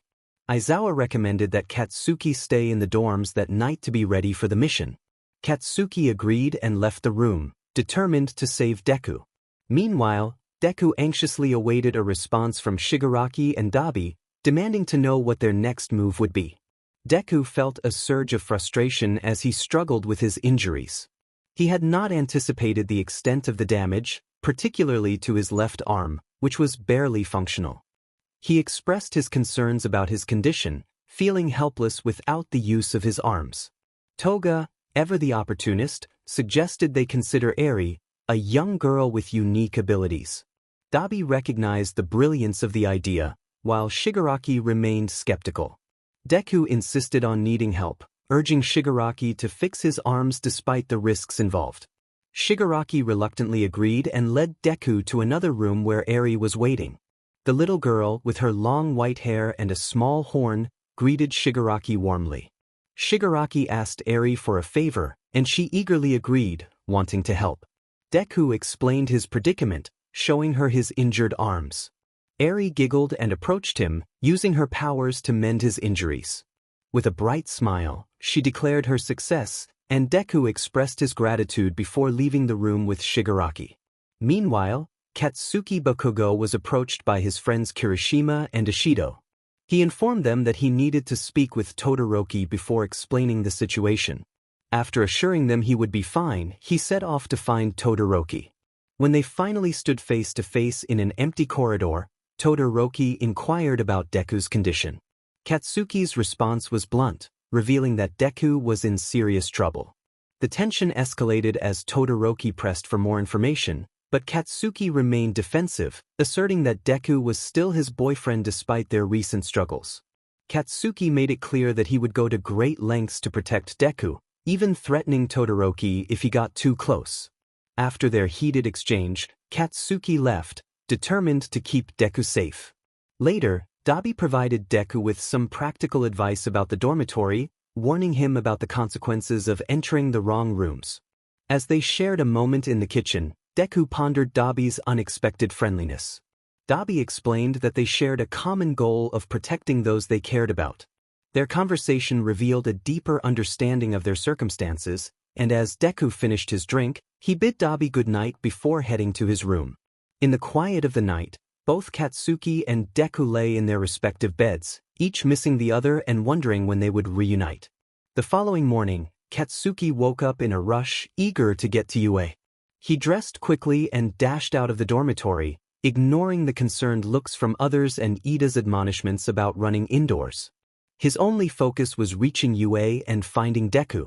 Aizawa recommended that Katsuki stay in the dorms that night to be ready for the mission. Katsuki agreed and left the room, determined to save Deku. Meanwhile, Deku anxiously awaited a response from Shigaraki and Dabi, demanding to know what their next move would be. Deku felt a surge of frustration as he struggled with his injuries. He had not anticipated the extent of the damage, particularly to his left arm, which was barely functional. He expressed his concerns about his condition, feeling helpless without the use of his arms. Toga, ever the opportunist, suggested they consider Eri, a young girl with unique abilities. Dabi recognized the brilliance of the idea, while Shigaraki remained skeptical. Deku insisted on needing help, urging Shigaraki to fix his arms despite the risks involved. Shigaraki reluctantly agreed and led Deku to another room where Eri was waiting. The little girl, with her long white hair and a small horn, greeted Shigaraki warmly. Shigaraki asked Eri for a favor, and she eagerly agreed, wanting to help. Deku explained his predicament, showing her his injured arms. Eri giggled and approached him, using her powers to mend his injuries. With a bright smile, she declared her success, and Deku expressed his gratitude before leaving the room with Shigaraki. Meanwhile, Katsuki Bakugo was approached by his friends Kirishima and Ishido. He informed them that he needed to speak with Todoroki before explaining the situation. After assuring them he would be fine, he set off to find Todoroki. When they finally stood face to face in an empty corridor, Todoroki inquired about Deku's condition. Katsuki's response was blunt, revealing that Deku was in serious trouble. The tension escalated as Todoroki pressed for more information, but Katsuki remained defensive, asserting that Deku was still his boyfriend despite their recent struggles. Katsuki made it clear that he would go to great lengths to protect Deku, even threatening Todoroki if he got too close. After their heated exchange, Katsuki left, determined to keep Deku safe. Later, Dabi provided Deku with some practical advice about the dormitory, warning him about the consequences of entering the wrong rooms. As they shared a moment in the kitchen, Deku pondered Dabi's unexpected friendliness. Dabi explained that they shared a common goal of protecting those they cared about. Their conversation revealed a deeper understanding of their circumstances, and as Deku finished his drink, he bid Dabi goodnight before heading to his room. In the quiet of the night, both Katsuki and Deku lay in their respective beds, each missing the other and wondering when they would reunite. The following morning, Katsuki woke up in a rush, eager to get to UA. He dressed quickly and dashed out of the dormitory, ignoring the concerned looks from others and Ida's admonishments about running indoors. His only focus was reaching UA and finding Deku.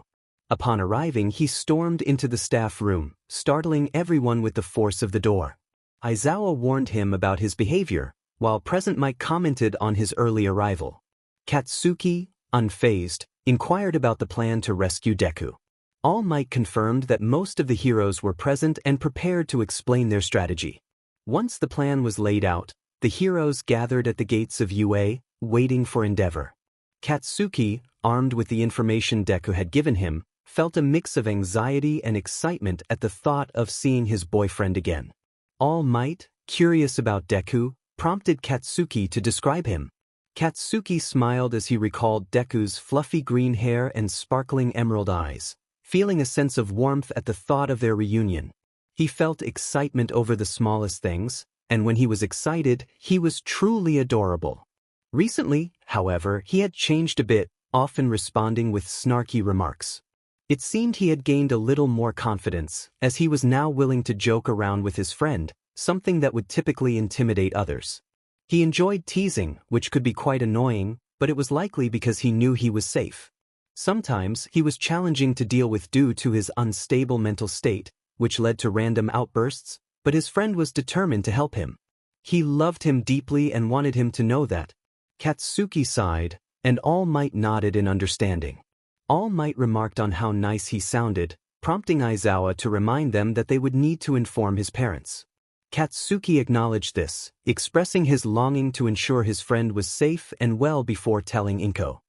Upon arriving, he stormed into the staff room, startling everyone with the force of the door. Aizawa warned him about his behavior, while Present Mic commented on his early arrival. Katsuki, unfazed, inquired about the plan to rescue Deku. All Might confirmed that most of the heroes were present and prepared to explain their strategy. Once the plan was laid out, the heroes gathered at the gates of UA, waiting for Endeavor. Katsuki, armed with the information Deku had given him, felt a mix of anxiety and excitement at the thought of seeing his boyfriend again. All Might, curious about Deku, prompted Katsuki to describe him. Katsuki smiled as he recalled Deku's fluffy green hair and sparkling emerald eyes, feeling a sense of warmth at the thought of their reunion. He felt excitement over the smallest things, and when he was excited, he was truly adorable. Recently, however, he had changed a bit, often responding with snarky remarks. It seemed he had gained a little more confidence, as he was now willing to joke around with his friend, something that would typically intimidate others. He enjoyed teasing, which could be quite annoying, but it was likely because he knew he was safe. Sometimes he was challenging to deal with due to his unstable mental state, which led to random outbursts, but his friend was determined to help him. He loved him deeply and wanted him to know that. Katsuki sighed, and All Might nodded in understanding. All Might remarked on how nice he sounded, prompting Aizawa to remind them that they would need to inform his parents. Katsuki acknowledged this, expressing his longing to ensure his friend was safe and well before telling Inko.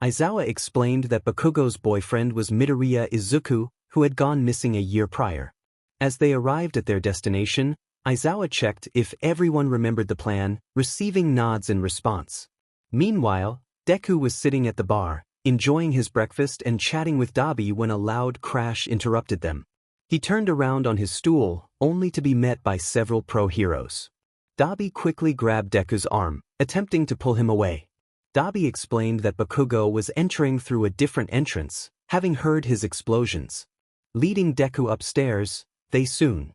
Aizawa explained that Bakugo's boyfriend was Midoriya Izuku, who had gone missing a year prior. As they arrived at their destination, Aizawa checked if everyone remembered the plan, receiving nods in response. Meanwhile, Deku was sitting at the bar, enjoying his breakfast and chatting with Dabi when a loud crash interrupted them. He turned around on his stool, only to be met by several pro-heroes. Dabi quickly grabbed Deku's arm, attempting to pull him away. Dabi explained that Bakugo was entering through a different entrance, having heard his explosions. Leading Deku upstairs, they soon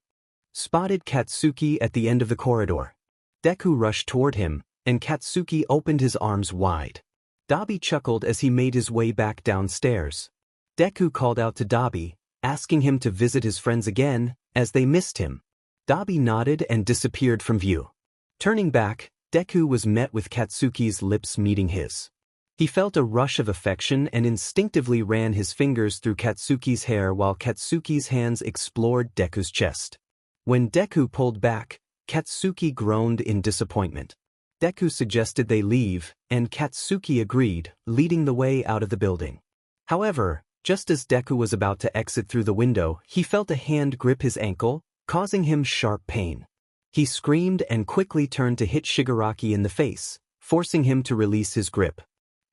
spotted Katsuki at the end of the corridor. Deku rushed toward him, and Katsuki opened his arms wide. Dabi chuckled as he made his way back downstairs. Deku called out to Dabi, asking him to visit his friends again, as they missed him. Dabi nodded and disappeared from view. Turning back, Deku was met with Katsuki's lips meeting his. He felt a rush of affection and instinctively ran his fingers through Katsuki's hair while Katsuki's hands explored Deku's chest. When Deku pulled back, Katsuki groaned in disappointment. Deku suggested they leave, and Katsuki agreed, leading the way out of the building. However, Just as Deku was about to exit through the window, he felt a hand grip his ankle, causing him sharp pain. He screamed and quickly turned to hit Shigaraki in the face, forcing him to release his grip.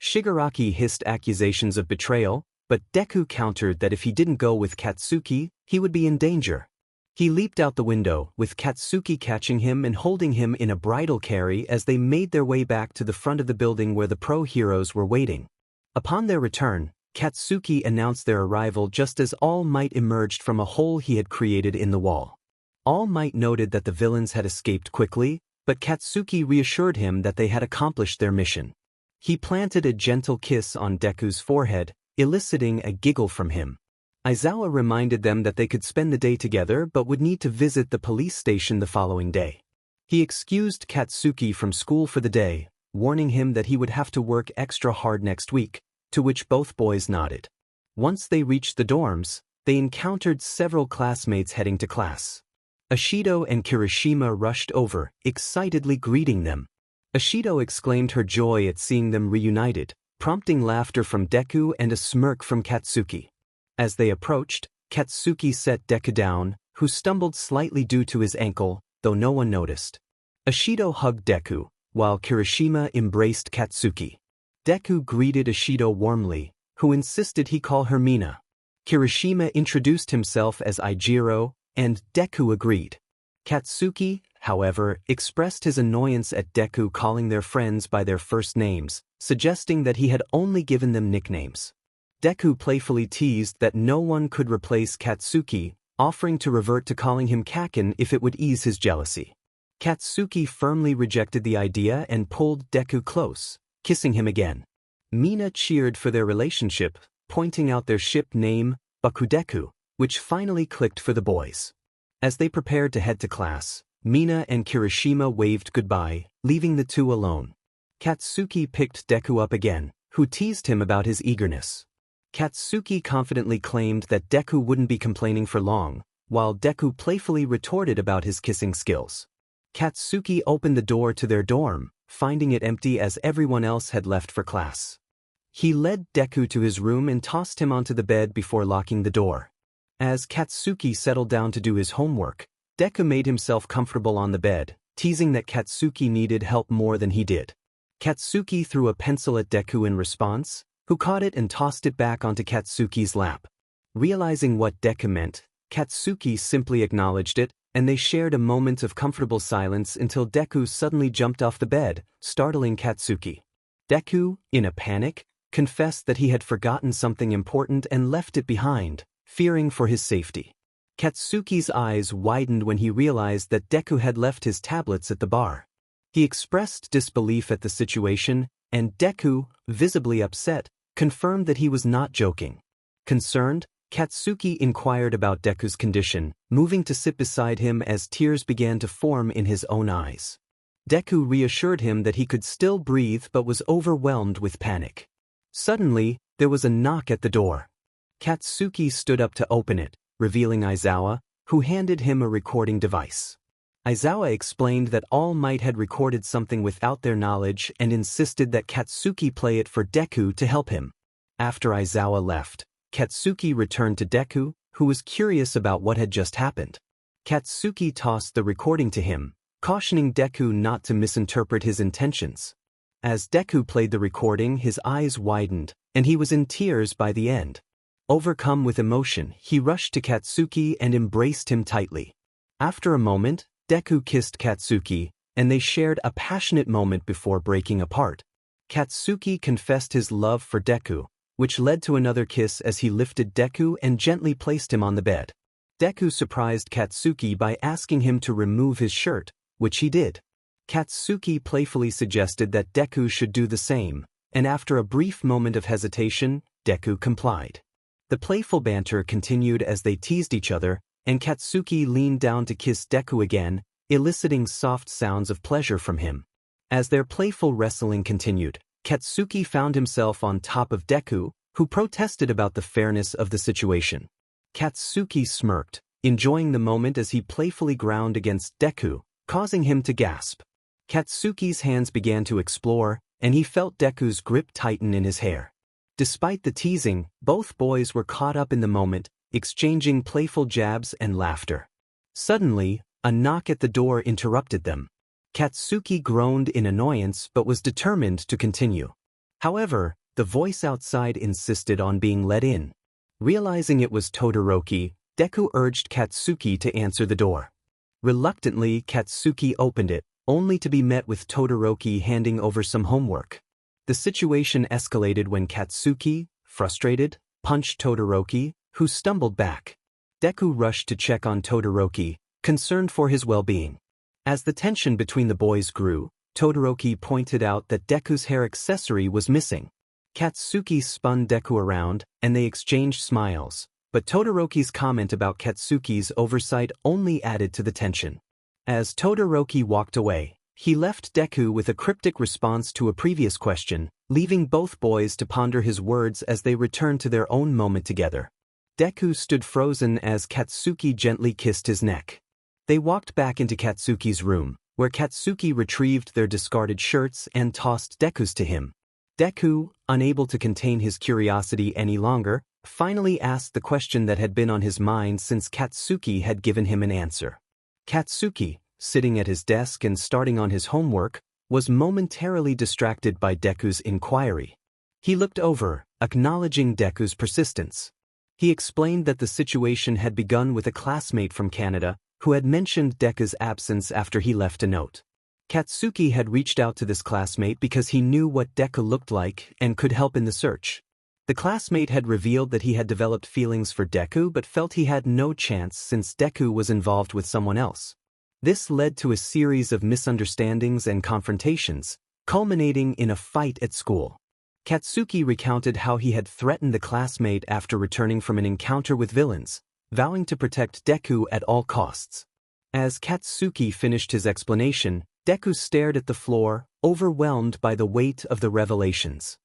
Shigaraki hissed accusations of betrayal, but Deku countered that if he didn't go with Katsuki, he would be in danger. He leaped out the window, with Katsuki catching him and holding him in a bridal carry as they made their way back to the front of the building where the pro-heroes were waiting. Upon their return, Katsuki announced their arrival just as All Might emerged from a hole he had created in the wall. All Might noted that the villains had escaped quickly, but Katsuki reassured him that they had accomplished their mission. He planted a gentle kiss on Deku's forehead, eliciting a giggle from him. Aizawa reminded them that they could spend the day together but would need to visit the police station the following day. He excused Katsuki from school for the day, warning him that he would have to work extra hard next week, to which both boys nodded. Once they reached the dorms, they encountered several classmates heading to class. Ashido and Kirishima rushed over, excitedly greeting them. Ashido exclaimed her joy at seeing them reunited, prompting laughter from Deku and a smirk from Katsuki. As they approached, Katsuki set Deku down, who stumbled slightly due to his ankle, though no one noticed. Ashido hugged Deku, while Kirishima embraced Katsuki. Deku greeted Ashido warmly, who insisted he call her Mina. Kirishima introduced himself as Eijiro, and Deku agreed. Katsuki, however, expressed his annoyance at Deku calling their friends by their first names, suggesting that he had only given them nicknames. Deku playfully teased that no one could replace Katsuki, offering to revert to calling him Kaken if it would ease his jealousy. Katsuki firmly rejected the idea and pulled Deku close, kissing him again. Mina cheered for their relationship, pointing out their ship name, Bakudeku, which finally clicked for the boys. As they prepared to head to class, Mina and Kirishima waved goodbye, leaving the two alone. Katsuki picked Deku up again, who teased him about his eagerness. Katsuki confidently claimed that Deku wouldn't be complaining for long, while Deku playfully retorted about his kissing skills. Katsuki opened the door to their dorm, finding it empty as everyone else had left for class. He led Deku to his room and tossed him onto the bed before locking the door. As Katsuki settled down to do his homework, Deku made himself comfortable on the bed, teasing that Katsuki needed help more than he did. Katsuki threw a pencil at Deku in response, who caught it and tossed it back onto Katsuki's lap. Realizing what Deku meant, Katsuki simply acknowledged it, and they shared a moment of comfortable silence until Deku suddenly jumped off the bed, startling Katsuki. Deku, in a panic, confessed that he had forgotten something important and left it behind, fearing for his safety. Katsuki's eyes widened when he realized that Deku had left his tablets at the bar. He expressed disbelief at the situation, and Deku, visibly upset, confirmed that he was not joking. Concerned, Katsuki inquired about Deku's condition, moving to sit beside him as tears began to form in his own eyes. Deku reassured him that he could still breathe but was overwhelmed with panic. Suddenly, there was a knock at the door. Katsuki stood up to open it, revealing Aizawa, who handed him a recording device. Aizawa explained that All Might had recorded something without their knowledge and insisted that Katsuki play it for Deku to help him. After Aizawa left, Katsuki returned to Deku, who was curious about what had just happened. Katsuki tossed the recording to him, cautioning Deku not to misinterpret his intentions. As Deku played the recording, his eyes widened, and he was in tears by the end. Overcome with emotion, he rushed to Katsuki and embraced him tightly. After a moment, Deku kissed Katsuki, and they shared a passionate moment before breaking apart. Katsuki confessed his love for Deku, which led to another kiss as he lifted Deku and gently placed him on the bed. Deku surprised Katsuki by asking him to remove his shirt, which he did. Katsuki playfully suggested that Deku should do the same, and after a brief moment of hesitation, Deku complied. The playful banter continued as they teased each other, and Katsuki leaned down to kiss Deku again, eliciting soft sounds of pleasure from him. As their playful wrestling continued, Katsuki found himself on top of Deku, who protested about the fairness of the situation. Katsuki smirked, enjoying the moment as he playfully ground against Deku, causing him to gasp. Katsuki's hands began to explore, and he felt Deku's grip tighten in his hair. Despite the teasing, both boys were caught up in the moment, exchanging playful jabs and laughter. Suddenly, a knock at the door interrupted them. Katsuki groaned in annoyance but was determined to continue. However, the voice outside insisted on being let in. Realizing it was Todoroki, Deku urged Katsuki to answer the door. Reluctantly, Katsuki opened it, only to be met with Todoroki handing over some homework. The situation escalated when Katsuki, frustrated, punched Todoroki, who stumbled back. Deku rushed to check on Todoroki, concerned for his well-being. As the tension between the boys grew, Todoroki pointed out that Deku's hair accessory was missing. Katsuki spun Deku around, and they exchanged smiles, but Todoroki's comment about Katsuki's oversight only added to the tension. As Todoroki walked away, he left Deku with a cryptic response to a previous question, leaving both boys to ponder his words as they returned to their own moment together. Deku stood frozen as Katsuki gently kissed his neck. They walked back into Katsuki's room, where Katsuki retrieved their discarded shirts and tossed Deku's to him. Deku, unable to contain his curiosity any longer, finally asked the question that had been on his mind since Katsuki had given him an answer. Katsuki, sitting at his desk and starting on his homework, was momentarily distracted by Deku's inquiry. He looked over, acknowledging Deku's persistence. He explained that the situation had begun with a classmate from Canada who had mentioned Deku's absence after he left a note. Katsuki had reached out to this classmate because he knew what Deku looked like and could help in the search. The classmate had revealed that he had developed feelings for Deku but felt he had no chance since Deku was involved with someone else. This led to a series of misunderstandings and confrontations, culminating in a fight at school. Katsuki recounted how he had threatened the classmate after returning from an encounter with villains, vowing to protect Deku at all costs. As Katsuki finished his explanation, Deku stared at the floor, overwhelmed by the weight of the revelations.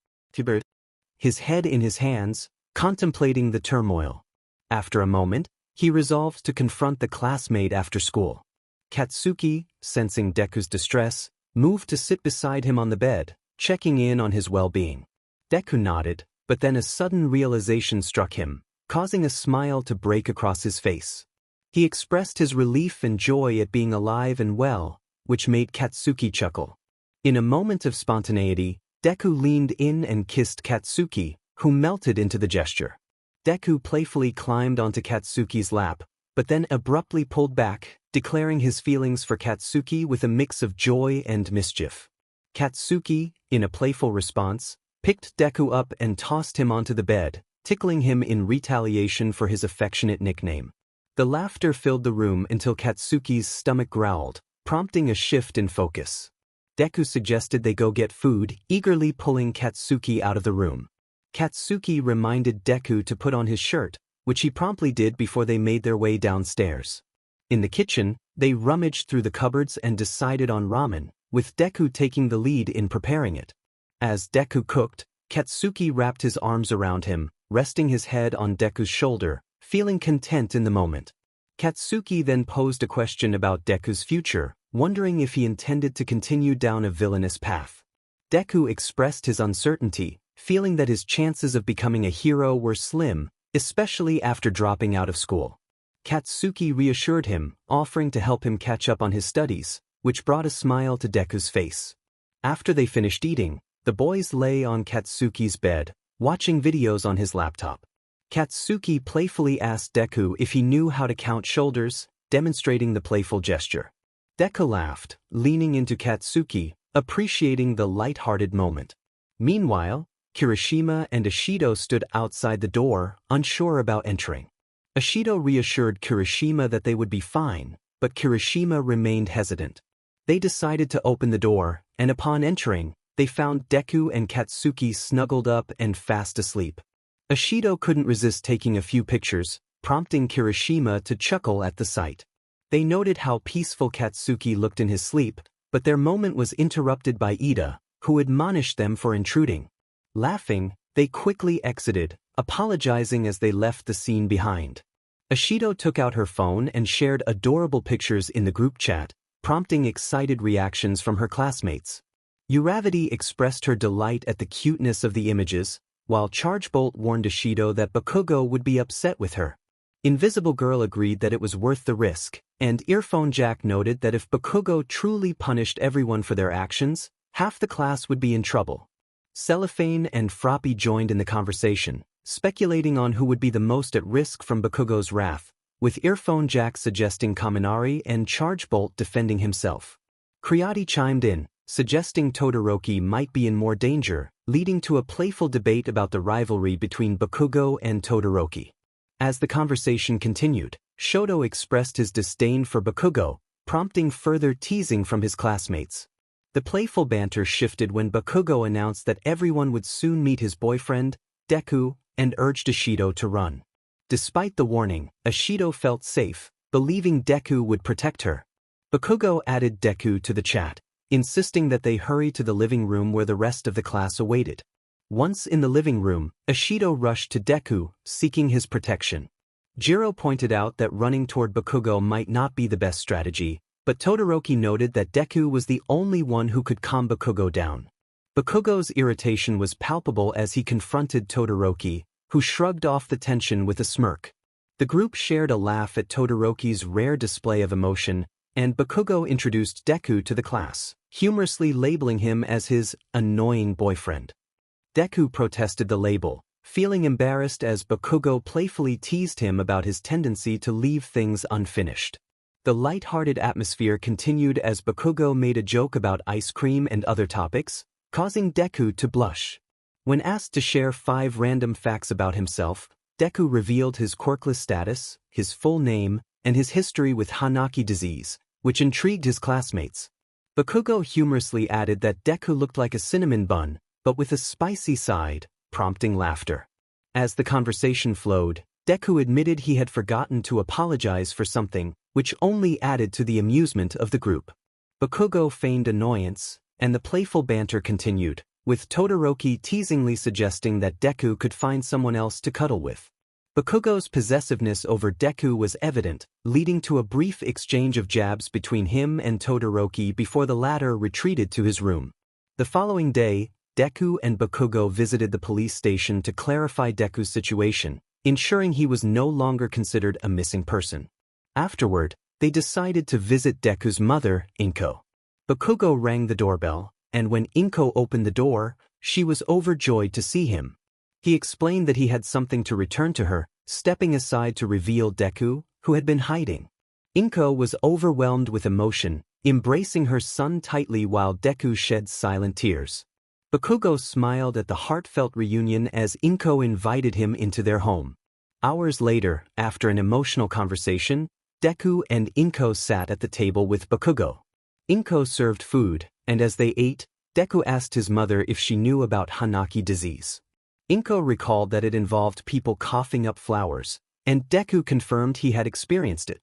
His head in his hands, contemplating the turmoil. After a moment, he resolved to confront the classmate after school. Katsuki, sensing Deku's distress, moved to sit beside him on the bed, checking in on his well-being. Deku nodded, but then a sudden realization struck him, causing a smile to break across his face. He expressed his relief and joy at being alive and well, which made Katsuki chuckle. In a moment of spontaneity, Deku leaned in and kissed Katsuki, who melted into the gesture. Deku playfully climbed onto Katsuki's lap, but then abruptly pulled back, declaring his feelings for Katsuki with a mix of joy and mischief. Katsuki, in a playful response, picked Deku up and tossed him onto the bed, tickling him in retaliation for his affectionate nickname. The laughter filled the room until Katsuki's stomach growled, prompting a shift in focus. Deku suggested they go get food, eagerly pulling Katsuki out of the room. Katsuki reminded Deku to put on his shirt, which he promptly did before they made their way downstairs. In the kitchen, they rummaged through the cupboards and decided on ramen, with Deku taking the lead in preparing it. As Deku cooked, Katsuki wrapped his arms around him, resting his head on Deku's shoulder, feeling content in the moment. Katsuki then posed a question about Deku's future, wondering if he intended to continue down a villainous path. Deku expressed his uncertainty, feeling that his chances of becoming a hero were slim, especially after dropping out of school. Katsuki reassured him, offering to help him catch up on his studies, which brought a smile to Deku's face. After they finished eating, the boys lay on Katsuki's bed, watching videos on his laptop. Katsuki playfully asked Deku if he knew how to count shoulders, demonstrating the playful gesture. Deku laughed, leaning into Katsuki, appreciating the light-hearted moment. Meanwhile, Kirishima and Ishido stood outside the door, unsure about entering. Ishido reassured Kirishima that they would be fine, but Kirishima remained hesitant. They decided to open the door, and upon entering, they found Deku and Katsuki snuggled up and fast asleep. Ishido couldn't resist taking a few pictures, prompting Kirishima to chuckle at the sight. They noted how peaceful Katsuki looked in his sleep, but their moment was interrupted by Ida, who admonished them for intruding. Laughing, they quickly exited, apologizing as they left the scene behind. Ishido took out her phone and shared adorable pictures in the group chat, prompting excited reactions from her classmates. Uravati expressed her delight at the cuteness of the images, while Chargebolt warned Ishido that Bakugo would be upset with her. Invisible Girl agreed that it was worth the risk, and Earphone Jack noted that if Bakugo truly punished everyone for their actions, half the class would be in trouble. Cellophane and Froppy joined in the conversation, speculating on who would be the most at risk from Bakugo's wrath, with Earphone Jack suggesting Kaminari and Chargebolt defending himself. Creati chimed in, suggesting Todoroki might be in more danger, leading to a playful debate about the rivalry between Bakugo and Todoroki. As the conversation continued, Shoto expressed his disdain for Bakugo, prompting further teasing from his classmates. The playful banter shifted when Bakugo announced that everyone would soon meet his boyfriend, Deku, and urged Ishido to run. Despite the warning, Ishido felt safe, believing Deku would protect her. Bakugo added Deku to the chat, insisting that they hurry to the living room where the rest of the class awaited. Once in the living room, Ishido rushed to Deku, seeking his protection. Jiro pointed out that running toward Bakugo might not be the best strategy, but Todoroki noted that Deku was the only one who could calm Bakugo down. Bakugo's irritation was palpable as he confronted Todoroki, who shrugged off the tension with a smirk. The group shared a laugh at Todoroki's rare display of emotion, and Bakugo introduced Deku to the class, humorously labeling him as his annoying boyfriend. Deku protested the label, feeling embarrassed as Bakugo playfully teased him about his tendency to leave things unfinished. The light-hearted atmosphere continued as Bakugo made a joke about ice cream and other topics, causing Deku to blush. When asked to share 5 random facts about himself, Deku revealed his quirkless status, his full name, and his history with Hanaki disease, which intrigued his classmates. Bakugo humorously added that Deku looked like a cinnamon bun, but with a spicy side, prompting laughter. As the conversation flowed, Deku admitted he had forgotten to apologize for something, which only added to the amusement of the group. Bakugo feigned annoyance, and the playful banter continued, with Todoroki teasingly suggesting that Deku could find someone else to cuddle with. Bakugo's possessiveness over Deku was evident, leading to a brief exchange of jabs between him and Todoroki before the latter retreated to his room. The following day, Deku and Bakugo visited the police station to clarify Deku's situation, ensuring he was no longer considered a missing person. Afterward, they decided to visit Deku's mother, Inko. Bakugo rang the doorbell, and when Inko opened the door, she was overjoyed to see him. He explained that he had something to return to her, stepping aside to reveal Deku, who had been hiding. Inko was overwhelmed with emotion, embracing her son tightly while Deku shed silent tears. Bakugo smiled at the heartfelt reunion as Inko invited him into their home. Hours later, after an emotional conversation, Deku and Inko sat at the table with Bakugo. Inko served food, and as they ate, Deku asked his mother if she knew about Hanaki disease. Inko recalled that it involved people coughing up flowers, and Deku confirmed he had experienced it.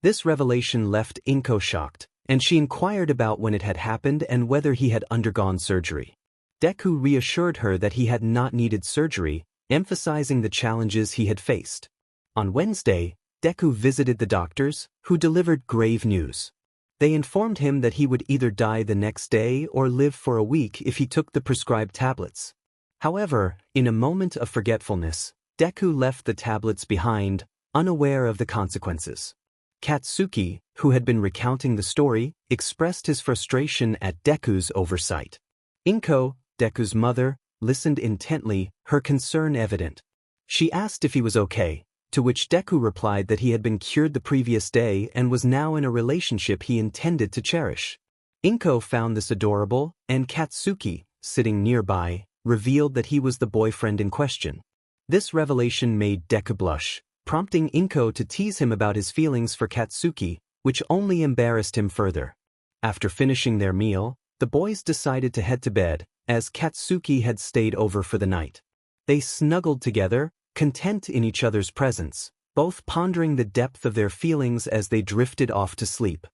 This revelation left Inko shocked, and she inquired about when it had happened and whether he had undergone surgery. Deku reassured her that he had not needed surgery, emphasizing the challenges he had faced. On Wednesday, Deku visited the doctors, who delivered grave news. They informed him that he would either die the next day or live for a week if he took the prescribed tablets. However, in a moment of forgetfulness, Deku left the tablets behind, unaware of the consequences. Katsuki, who had been recounting the story, expressed his frustration at Deku's oversight. Inko, Deku's mother, listened intently, her concern evident. She asked if he was okay, to which Deku replied that he had been cured the previous day and was now in a relationship he intended to cherish. Inko found this adorable, and Katsuki, sitting nearby, revealed that he was the boyfriend in question. This revelation made Deku blush, prompting Inko to tease him about his feelings for Katsuki, which only embarrassed him further. After finishing their meal, the boys decided to head to bed, as Katsuki had stayed over for the night. They snuggled together, content in each other's presence, both pondering the depth of their feelings as they drifted off to sleep.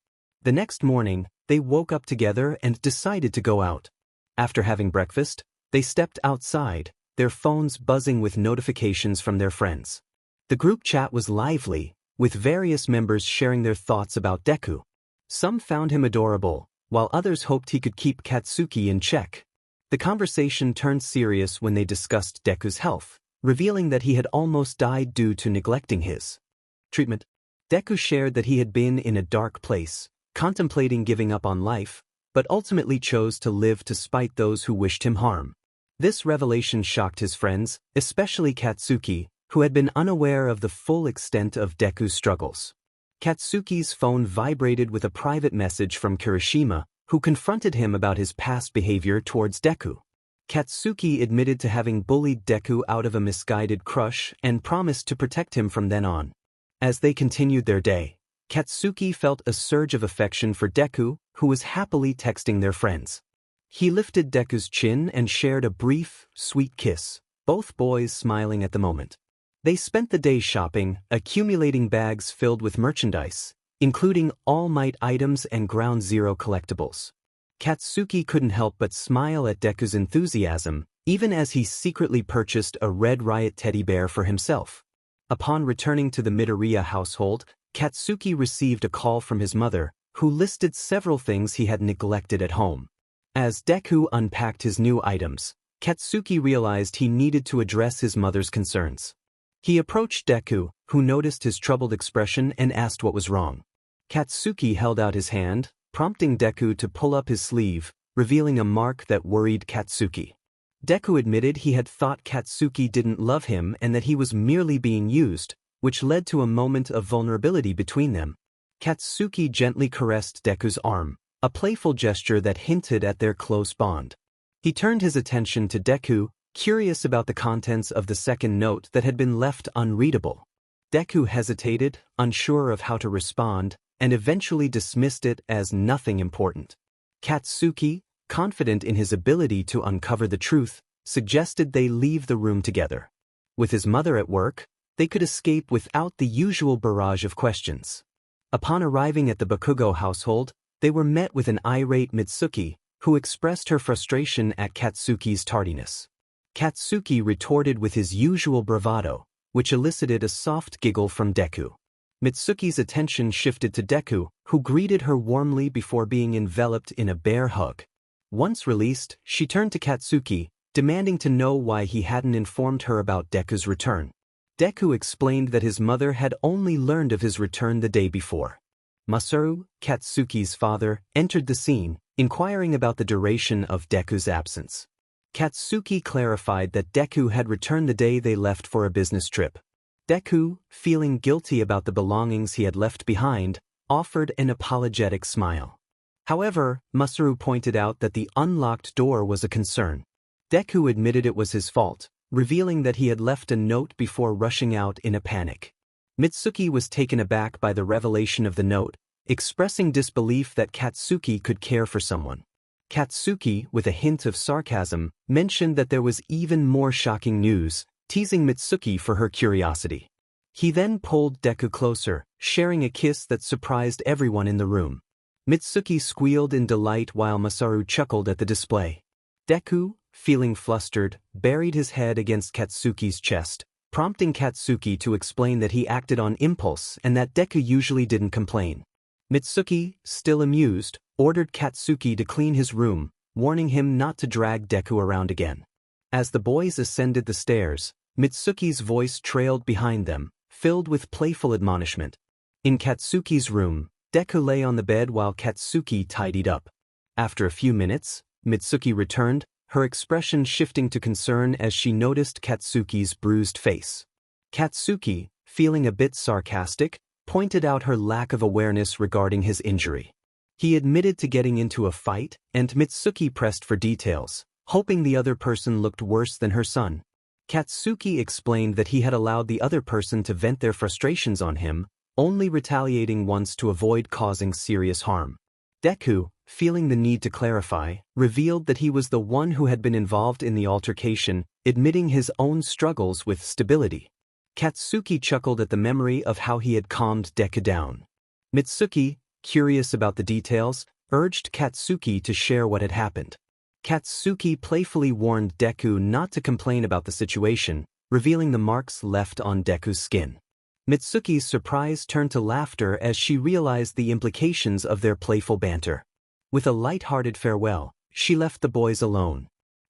The next morning, they woke up together and decided to go out. After having breakfast, they stepped outside, their phones buzzing with notifications from their friends. The group chat was lively, with various members sharing their thoughts about Deku. Some found him adorable, while others hoped he could keep Katsuki in check. The conversation turned serious when they discussed Deku's health, revealing that he had almost died due to neglecting his treatment. Deku shared that he had been in a dark place, contemplating giving up on life, but ultimately chose to live to spite those who wished him harm. This revelation shocked his friends, especially Katsuki, who had been unaware of the full extent of Deku's struggles. Katsuki's phone vibrated with a private message from Kirishima, who confronted him about his past behavior towards Deku. Katsuki admitted to having bullied Deku out of a misguided crush and promised to protect him from then on. As they continued their day, Katsuki felt a surge of affection for Deku, who was happily texting their friends. He lifted Deku's chin and shared a brief, sweet kiss, both boys smiling at the moment. They spent the day shopping, accumulating bags filled with merchandise, including All Might items and Ground Zero collectibles. Katsuki couldn't help but smile at Deku's enthusiasm, even as he secretly purchased a Red Riot teddy bear for himself. Upon returning to the Midoriya household, Katsuki received a call from his mother, who listed several things he had neglected at home. As Deku unpacked his new items, Katsuki realized he needed to address his mother's concerns. He approached Deku, who noticed his troubled expression and asked what was wrong. Katsuki held out his hand, prompting Deku to pull up his sleeve, revealing a mark that worried Katsuki. Deku admitted he had thought Katsuki didn't love him and that he was merely being used, which led to a moment of vulnerability between them. Katsuki gently caressed Deku's arm, a playful gesture that hinted at their close bond. He turned his attention to Deku, curious about the contents of the second note that had been left unreadable. Deku hesitated, unsure of how to respond, and eventually dismissed it as nothing important. Katsuki, confident in his ability to uncover the truth, suggested they leave the room together. With his mother at work, they could escape without the usual barrage of questions. Upon arriving at the Bakugo household, they were met with an irate Mitsuki, who expressed her frustration at Katsuki's tardiness. Katsuki retorted with his usual bravado, which elicited a soft giggle from Deku. Mitsuki's attention shifted to Deku, who greeted her warmly before being enveloped in a bear hug. Once released, she turned to Katsuki, demanding to know why he hadn't informed her about Deku's return. Deku explained that his mother had only learned of his return the day before. Masaru, Katsuki's father, entered the scene, inquiring about the duration of Deku's absence. Katsuki clarified that Deku had returned the day they left for a business trip. Deku, feeling guilty about the belongings he had left behind, offered an apologetic smile. However, Masaru pointed out that the unlocked door was a concern. Deku admitted it was his fault, revealing that he had left a note before rushing out in a panic. Mitsuki was taken aback by the revelation of the note, expressing disbelief that Katsuki could care for someone. Katsuki, with a hint of sarcasm, mentioned that there was even more shocking news, teasing Mitsuki for her curiosity. He then pulled Deku closer, sharing a kiss that surprised everyone in the room. Mitsuki squealed in delight while Masaru chuckled at the display. Deku, feeling flustered, buried his head against Katsuki's chest, prompting Katsuki to explain that he acted on impulse and that Deku usually didn't complain. Mitsuki, still amused, ordered Katsuki to clean his room, warning him not to drag Deku around again. As the boys ascended the stairs, Mitsuki's voice trailed behind them, filled with playful admonishment. In Katsuki's room, Deku lay on the bed while Katsuki tidied up. After a few minutes, Mitsuki returned, her expression shifting to concern as she noticed Katsuki's bruised face. Katsuki, feeling a bit sarcastic, pointed out her lack of awareness regarding his injury. He admitted to getting into a fight, and Mitsuki pressed for details, hoping the other person looked worse than her son. Katsuki explained that he had allowed the other person to vent their frustrations on him, only retaliating once to avoid causing serious harm. Deku, feeling the need to clarify, revealed that he was the one who had been involved in the altercation, admitting his own struggles with stability. Katsuki chuckled at the memory of how he had calmed Deku down. Mitsuki, curious about the details, urged Katsuki to share what had happened. Katsuki playfully warned Deku not to complain about the situation, revealing the marks left on Deku's skin. Mitsuki's surprise turned to laughter as she realized the implications of their playful banter. With a light-hearted farewell, she left the boys alone.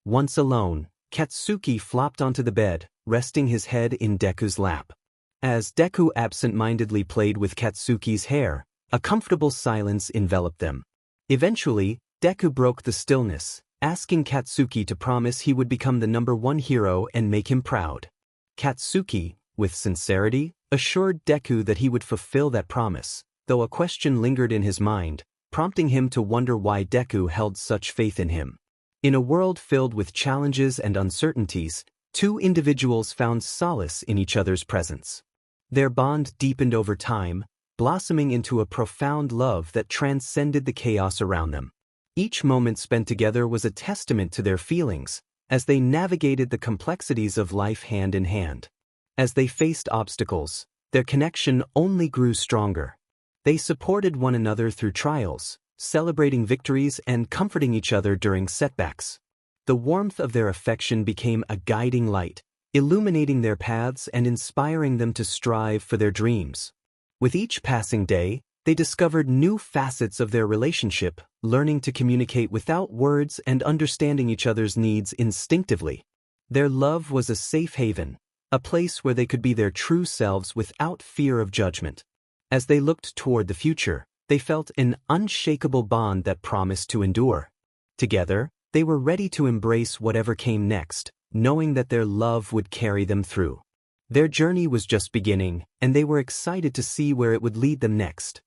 Once alone, Katsuki flopped onto the bed, resting his head in Deku's lap. As Deku absent-mindedly played with Katsuki's hair, a comfortable silence enveloped them. Eventually, Deku broke the stillness, asking Katsuki to promise he would become the #1 hero and make him proud. Katsuki, with sincerity, assured Deku that he would fulfill that promise, though a question lingered in his mind, prompting him to wonder why Deku held such faith in him. In a world filled with challenges and uncertainties, two individuals found solace in each other's presence. Their bond deepened over time, blossoming into a profound love that transcended the chaos around them. Each moment spent together was a testament to their feelings, as they navigated the complexities of life hand in hand. As they faced obstacles, their connection only grew stronger. They supported one another through trials, celebrating victories and comforting each other during setbacks. The warmth of their affection became a guiding light, illuminating their paths and inspiring them to strive for their dreams. With each passing day, they discovered new facets of their relationship, learning to communicate without words and understanding each other's needs instinctively. Their love was a safe haven, a place where they could be their true selves without fear of judgment. As they looked toward the future, they felt an unshakable bond that promised to endure. Together, they were ready to embrace whatever came next, knowing that their love would carry them through. Their journey was just beginning, and they were excited to see where it would lead them next.